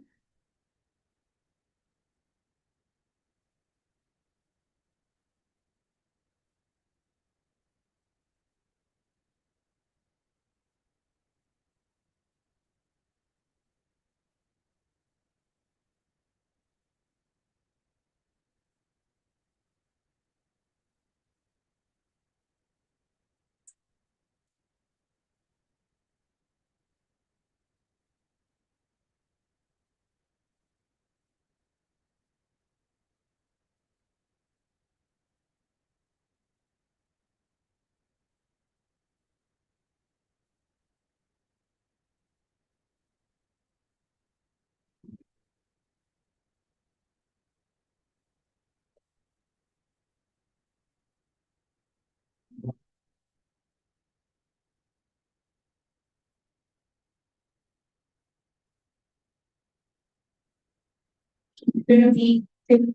Going to be 50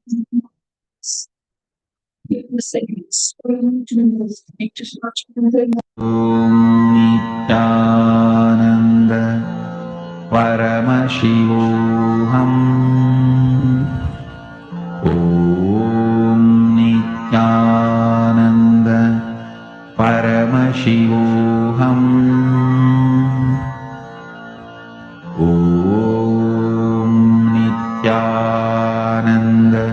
seconds. Om Nithyananda Paramashivoham. Om Nithyananda Paramashivoham. Om Nithyananda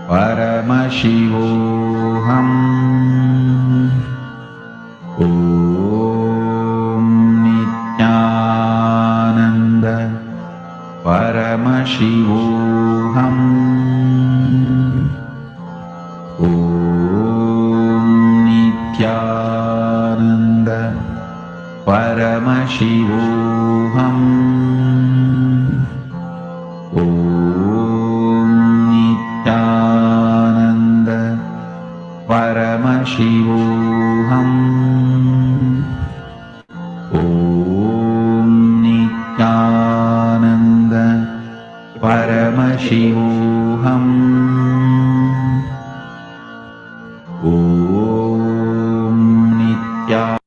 Paramashivoham. Om Nithyananda Paramashivoham. Om Paramashivoham. Om Nithyananda Paramashivoham. Om Nithyananda Paramashivoham. Om Nithyananda.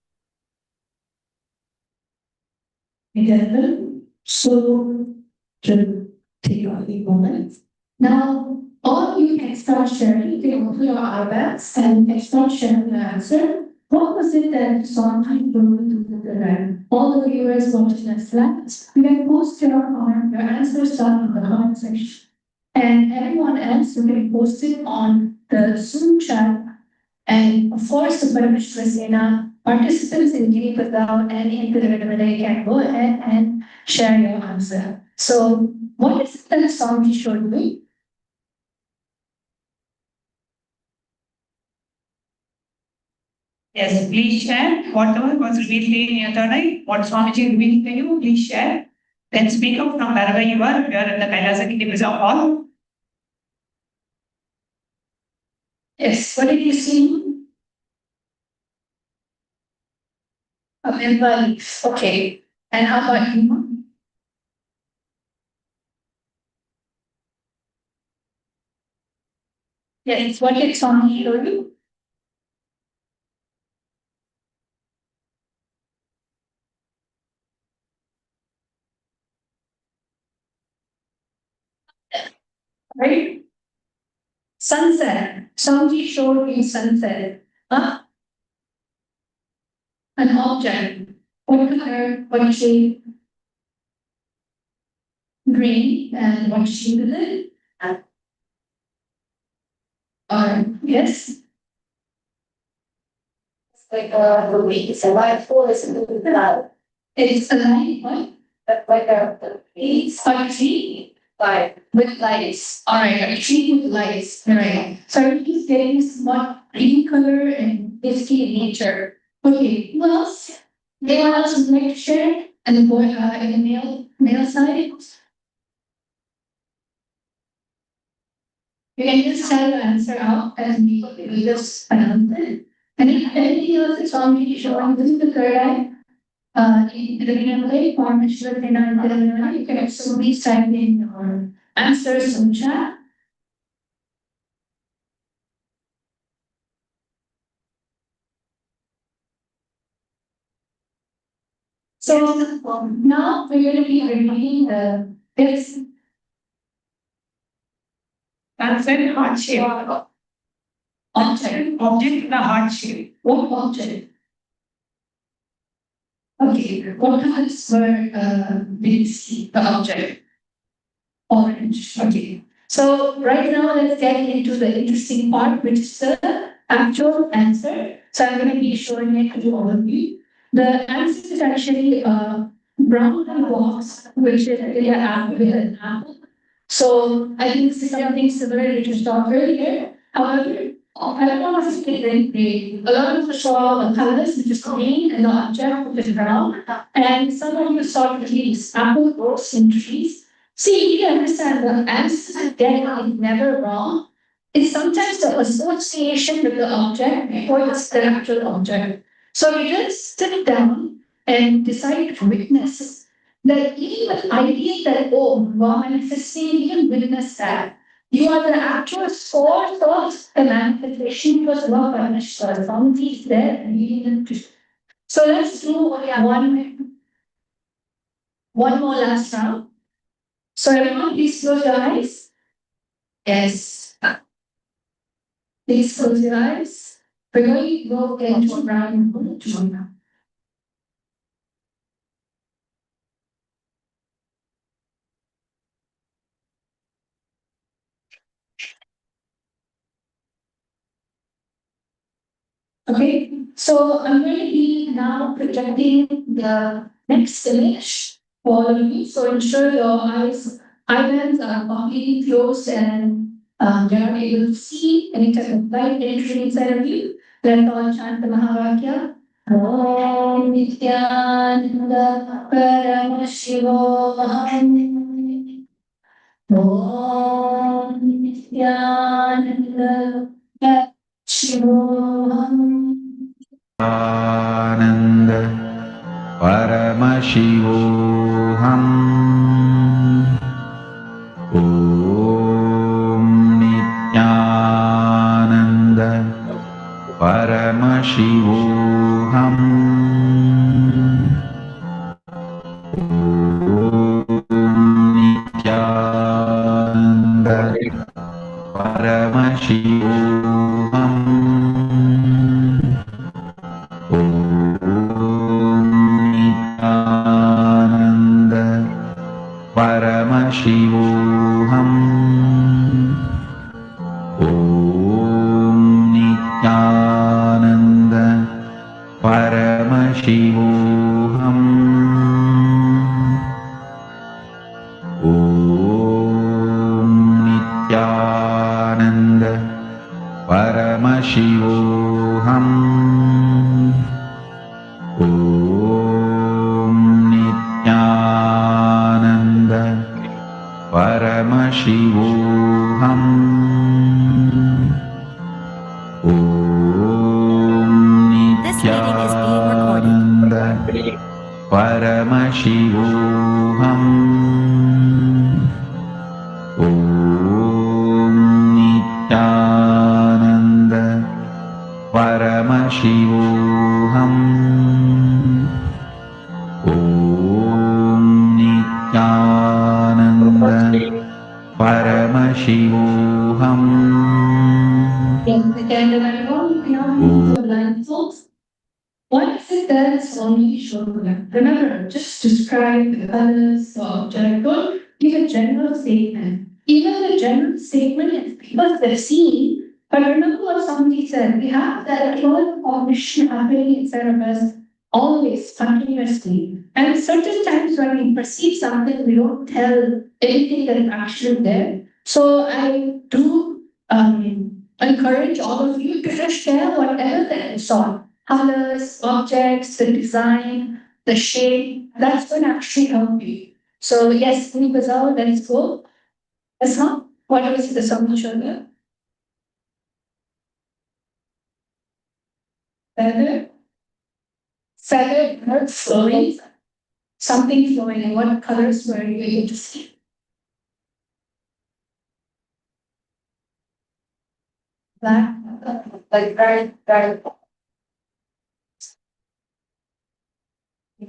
So, to take a moment. Now, all you can start sharing, you can open your iPads and can start sharing the answer. What was it that Swami told to the right? All the viewers watching us live, you can post your answers down in the comment section. And everyone else, you can post it on the Zoom chat. And of course, the Paramashiva Sena participants in Giri Padao and in the Vedavade can go ahead and share your answer. So, what is it that Swami showed me? Yes, please share whatever was revealed in your third eye, what Swamiji revealed to you, please share. Then speak up from wherever you are, if you are in the Kailasa Kitipuja hall. Yes, what did you see? A milva leaf. Okay. And how about you? Yes, what did Swami show you? Right? Sunset. Swami showed me sunset. Huh? An object. What color? What shape? Green. And what shape is it? Yes. It's like it's a white forest in the cloud. It's a light, what? Like it's a tree. Like with lights. Alright, a tree with lights. Alright. So I'm just getting smart green color and basically nature. Okay, who else? Anyone else would like to share? And the boy in the male side? You can just tell your answer out and we will just announce it. And if anything else is on me showing, this is the third eye. In the Vinamale, Paramashiva Enlightenment, you can also please type in your answers in chat. So now we're going to be reviewing the fifth. That's it, heart shape. Object. Object in a heart shape. What object? Okay, what colors were did see the object? Orange. Okay. So right now let's get into the interesting part, which is the actual answer. So I'm going to be showing it to all of you. The answer is actually a brown box, which is really an apple with an apple. So I think this is something similar to you saw earlier. However, I don't want to say very great. A lot of you saw the colors, which is green, and the object, which is brown. And some of you saw trees, apple grows in trees. See, you understand the answer then is never wrong. It's sometimes the association with the object before it's the actual object. So you just sit down and decide to witness that even the idea that, oh, raw manifesting, you can witness that. You are the actual source of the manifestation because raw manifestation, Swamiji is there and leading them. So let's do one more last round. So everyone, please close your eyes. Yes. Please close your eyes. We're going to go into round two now. Okay, so I'm going to be now projecting the next image for all of you. So ensure your eyelids are completely closed and you're not able to see any type of light entering inside of you. Let's all chant the Mahavakya. Om Nithyananda Paramashivam. Om Nithyananda Paramashivam. आनंद परमशिवोऽहम् ॐ नित्यानन्द परमशिवोऽहम् ॐ नित्यानन्द परमशिवोऽहम् नित्यानन्द परमशिवोऽहम् ॐ नित्यानन्द परमशिवोऽहम् ॐ नित्यानन्द परमशिवोऽहम् ॐ नित्यानन्द परमशिवोऽहम् ॐ नित्यानन्द परमशिवोऽहम् ॐ नित्यानन्द परमशिवोऽहम् ॐ नित्यानन्द परमशिवोऽहम् Yes, again, everyone, we are moving to blindfolds. What is it that is only shown? Remember, just describe the colors or don't give a general statement. Even the general statement is because they're seen. But remember what somebody said, we have that whole cognition happening inside of us always, continuously. And certain times when we perceive something, we don't tell anything that is actually there. So I do encourage all of you to just share whatever that you saw. Colors, objects, the design, the shape, that's going to actually help you. So yes, Bazaar, let's go. That's not what was the solution. Feather, bird flowing, something flowing. And what colors were you able to see? Black, like very.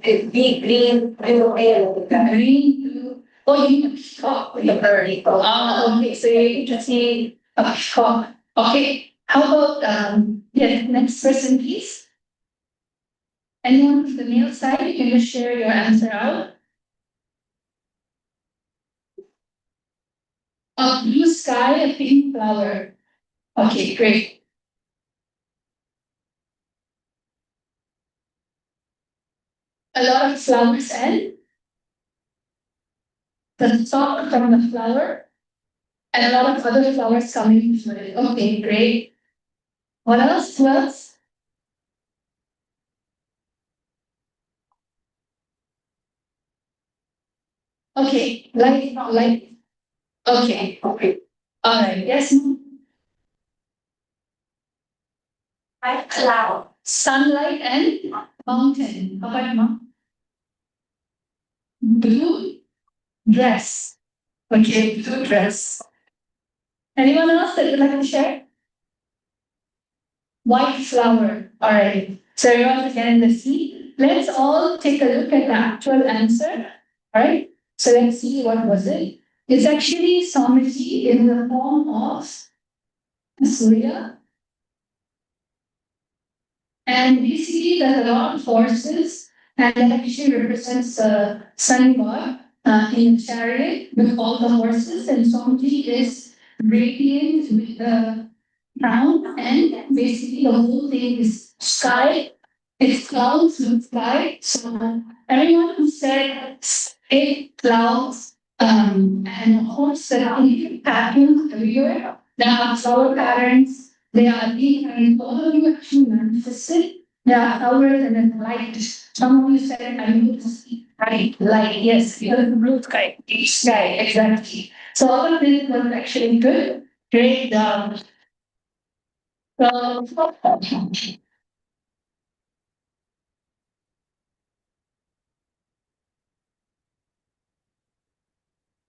Big green, blue, green, blue. Oh, you mean peacock, the bird. Okay, so you're able to see a peacock. Okay, how about next person, please. Anyone from the male side, you can just share your answer out. A blue sky, a pink flower. Okay, great. A lot of flowers and the stalk from the flower and a lot of other flowers coming from it. Okay, great. What else? Who else? Okay, light. Okay, okay. All right, yes. Light cloud. Sunlight and mountain. How about mom? Blue dress. Okay, blue dress. Anyone else that would like to share? White flower. All right. So everyone again in the sea. Let's all take a look at the actual answer. All right. So let's see what was it. It's actually Samriti in the form of Surya. And basically there's a lot of horses and that actually represents the sun god in the chariot with all the horses, and Samriti is radiant with the crown, and basically the whole thing is sky. It's clouds with sky. So everyone who said eight clouds and horse that are in patterns everywhere, there are flower patterns, they are deep, and all of you actually manifested Yeah, ours and then light. Some of you said I need to see light. Yes, because the blue sky, each sky, exactly. So all of this was actually good. Great. Um,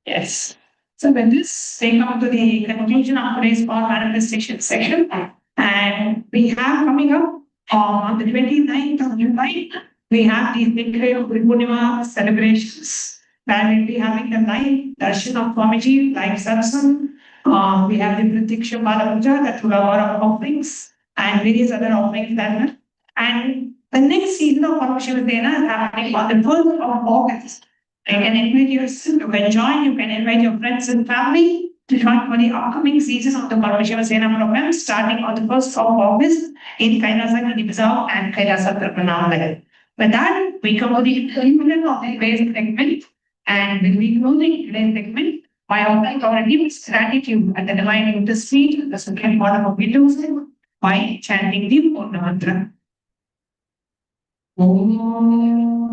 Yes. So with this, we come to the conclusion of today's power manifestation section. And we have coming up on the 29th of July, we have the Nikhayo Purnima celebrations. Where we'll be having the live darshan of Swamiji, live satsang. We have the Pratiksha Pada Puja, that will have a lot of offerings and various other offerings as well. And the next season of Paramashivam is happening on the 1st of August. You can invite yourself, you can join, you can invite your friends and family to join for the upcoming season of the Paramashivam program starting on the 1st of August in Kailasa, Hinduism and Kailasa Tripuranamalai. With that, we come to the conclusion of today's segment and we'll be closing today's segment by offering our deepest gratitude at the divine lotus feet, the supreme order of Hinduism, by chanting the Purna mantra. Om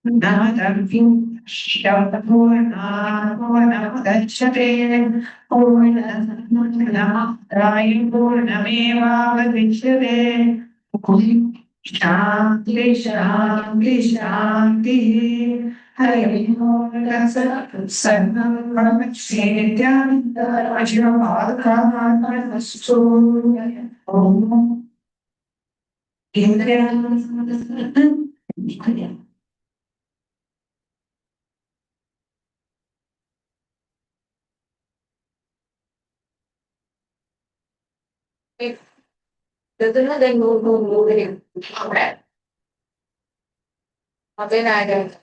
Nadam Purnamudachyate Purnamadayi Purnamevavadichyate Shanti Shanti Shanti Hari Om Tatsat Sarvam Brahmacharya Nithyananda Ajivadkarmanastu Om Indriya then move it. Okay. Then I don't.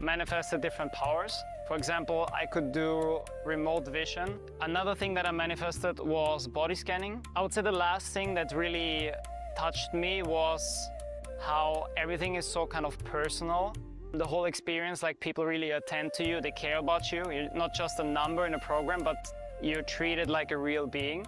manifested different powers. For example, I could do remote vision. Another thing that I manifested was body scanning. I would say the last thing that really touched me was how everything is so kind of personal. The whole experience, like people really attend to you, they care about you. You're not just a number in a program, but you're treated like a real being.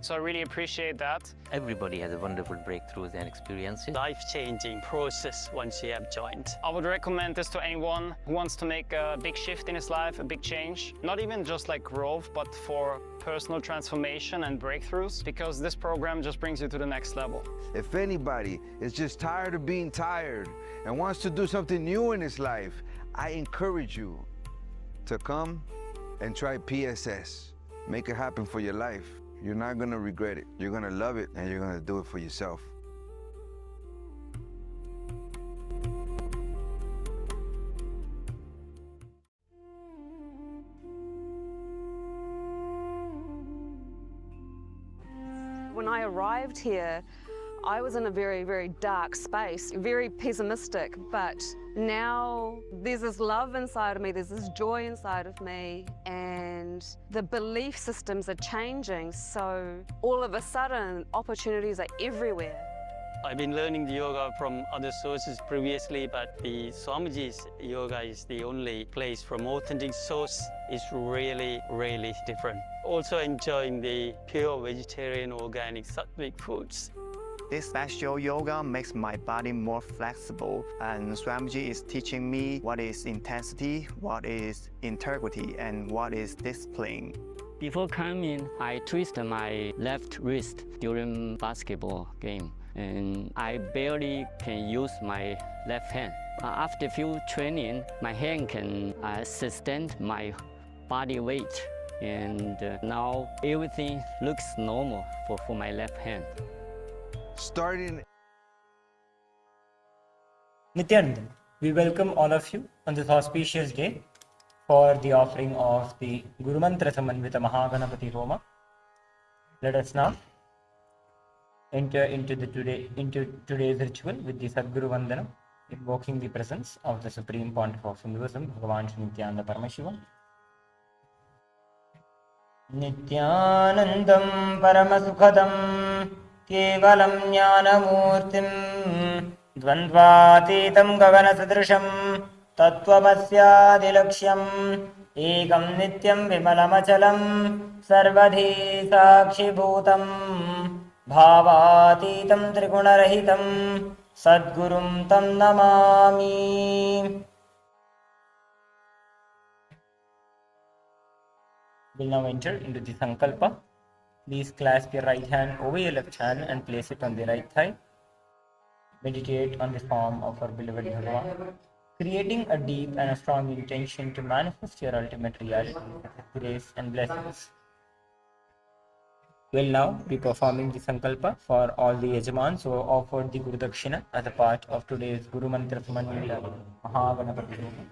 So I really appreciate that. Everybody has a wonderful breakthroughs and experiences. Life-changing process once you have joined. I would recommend this to anyone who wants to make a big shift in his life, a big change. Not even just like growth, but for personal transformation and breakthroughs, because this program just brings you to the next level. If anybody is just tired of being tired and wants to do something new in his life, I encourage you to come and try PSS. Make it happen for your life. You're not gonna regret it. You're gonna love it, and you're gonna do it for yourself. When I arrived here, I was in a very, very dark space, very pessimistic, but now there's this love inside of me, there's this joy inside of me, and the belief systems are changing, so all of a sudden opportunities are everywhere. I've been learning the yoga from other sources previously, but the Swamiji's yoga is the only place from authentic source. Is really, really different. Also enjoying the pure vegetarian, organic, sattvic foods. This special yoga makes my body more flexible, and Swamiji is teaching me what is intensity, what is integrity, and what is discipline. Before coming, I twisted my left wrist during basketball game, and I barely can use my left hand. After few training, my hand can sustain my body weight, and now everything looks normal for my left hand. Starting Nithyananda, we welcome all of you on this auspicious day for the offering of the Guru Mantra Samanvita Mahaganapati Homa. Let us now enter into today's ritual with the Sadguru Vandana, invoking the presence of the Supreme Pontiff of Hinduism, BHAGAVAN Nithyananda Paramashivam. Nithyanandam Paramasukhadam केवलं ज्ञानमूर्तिं द्वन्द्वातीतं गगनसदृशं तत्त्वमस्यादिलक्ष्यम् एकं नित्यं विमलमचलं सर्वधी साक्षिभूतं भावातीतं त्रिगुणरहितं सद्गुरुं तं Namami. We'll now enter into the Sankalpa. Please clasp your right hand over your left hand and place it on the right thigh. Meditate on the form of our beloved Bhagavan, creating a deep and a strong intention to manifest your ultimate reality with grace and blessings. We'll now be performing the Sankalpa for all the Yajamans who offered the Guru Dakshina as a part of today's Guru Mantra Samanvita Mahaganapati Homa.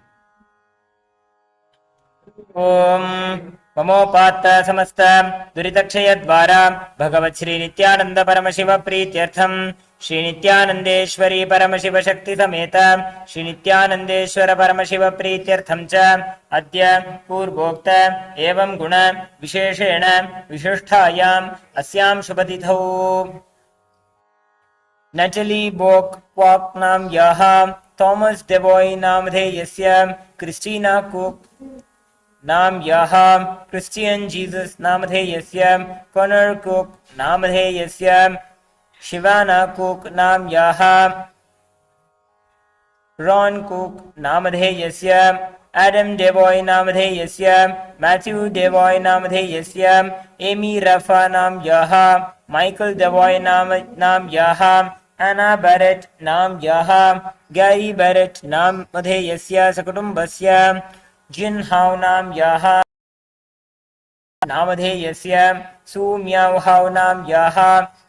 Om ममोपात्त समस्त दुरितक्षय द्वारा भगवत् श्री नित्यानंद परमशिव प्रीत्यर्थम श्री नित्यानंदेश्वरी परमशिव शक्ति समेत श्री नित्यानंदेश्वर परमशिव प्रीत्यर्थम च अद्य पूर्वोक्त एवं गुण विशेषेण विशिष्टायाम् अस्यां शुभतिथौ नटली बोक क्वाक नाम याः थॉमस डेवॉय नामधेयस्य क्रिस्टीना कुक नाम याः क्रिस्टियन जीसस नामधेयस्य कॉनर कुक नामधेयस्य शिवाना कुक नाम याः रॉन कुक नामधेयस्य एडम डेवॉय नामधेयस्य मैथ्यू डेवॉय नामधेयस्य एमी रफा नाम याः माइकल डेवॉय नाम याः एना बैरेट नाम याः गैरी बैरेट नामधेयस्य सकुटुम्बस्य जिन हाउ नाम याः नामधेयस्य सु म्याओ हाउ नाम याः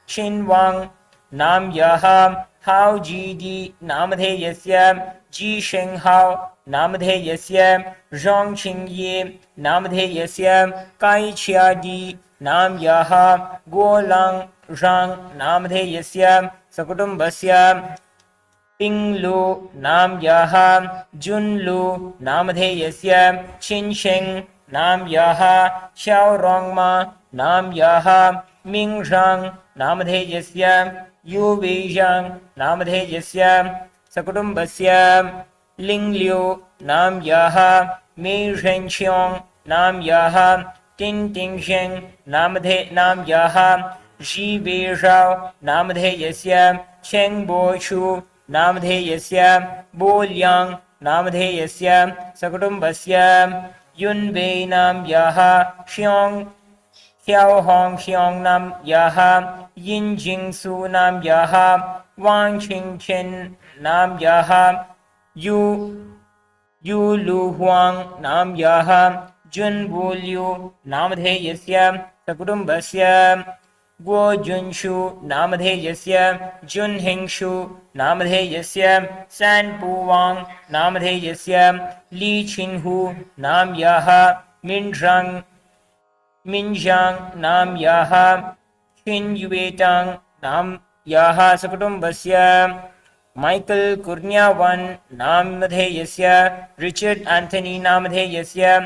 छिन वांग नाम याः हाउ जी डी नामधेयस्य जी शेंग हाउ नामधेयस्य जोंग छिंग ये नामधेयस्य काई छिया डी नाम याः गो लांग रांग नामधेयस्य सकुटुम्बस्य पिङ्लु नाम्यः जुन्लु नामधेयस्य छिन्शेङ् नाम्यः xiaorongma नाम्यः मिङ्झाङ् नामधेयस्य युवेझाङ् नामधेयस्य सकुटुम्बस्य लिङ्ग्ल्यु नाम्यः मेझेङ्क्ष्योङ् नाम्यः टिङ्टिङ्क्षेङ् नाम्यः जीवेषाव् नामधेयस्य छेङ्बोषु नामधेयस्य बोल्याङ् नामधेयस्य सकुटुम्बस्य युन्वै नाम्यः xiong xiaohong xiong नाम्यः यिञ्जिङ्सु नाम्यः वाङ्छिङ्छेन् नाम्यः युलुह्वाङ् नाम्यः जुन्वुल्यु नामधेयस्य सकुटुम्बस्य गोजुन्षु नामधेयस्य जुन्हिङ्षु नामधेयस्य सैन्पुवाङ् नामधेयस्य लीछिन्हु नाम्यः मिञ्झाङ् नाम्यः छिन्युवेटाङ् नाम्यः सकुटुम्बस्य माइकल कुर्नियावान् नामधेयस्य रिचर्ड एंथनी नामधेयस्य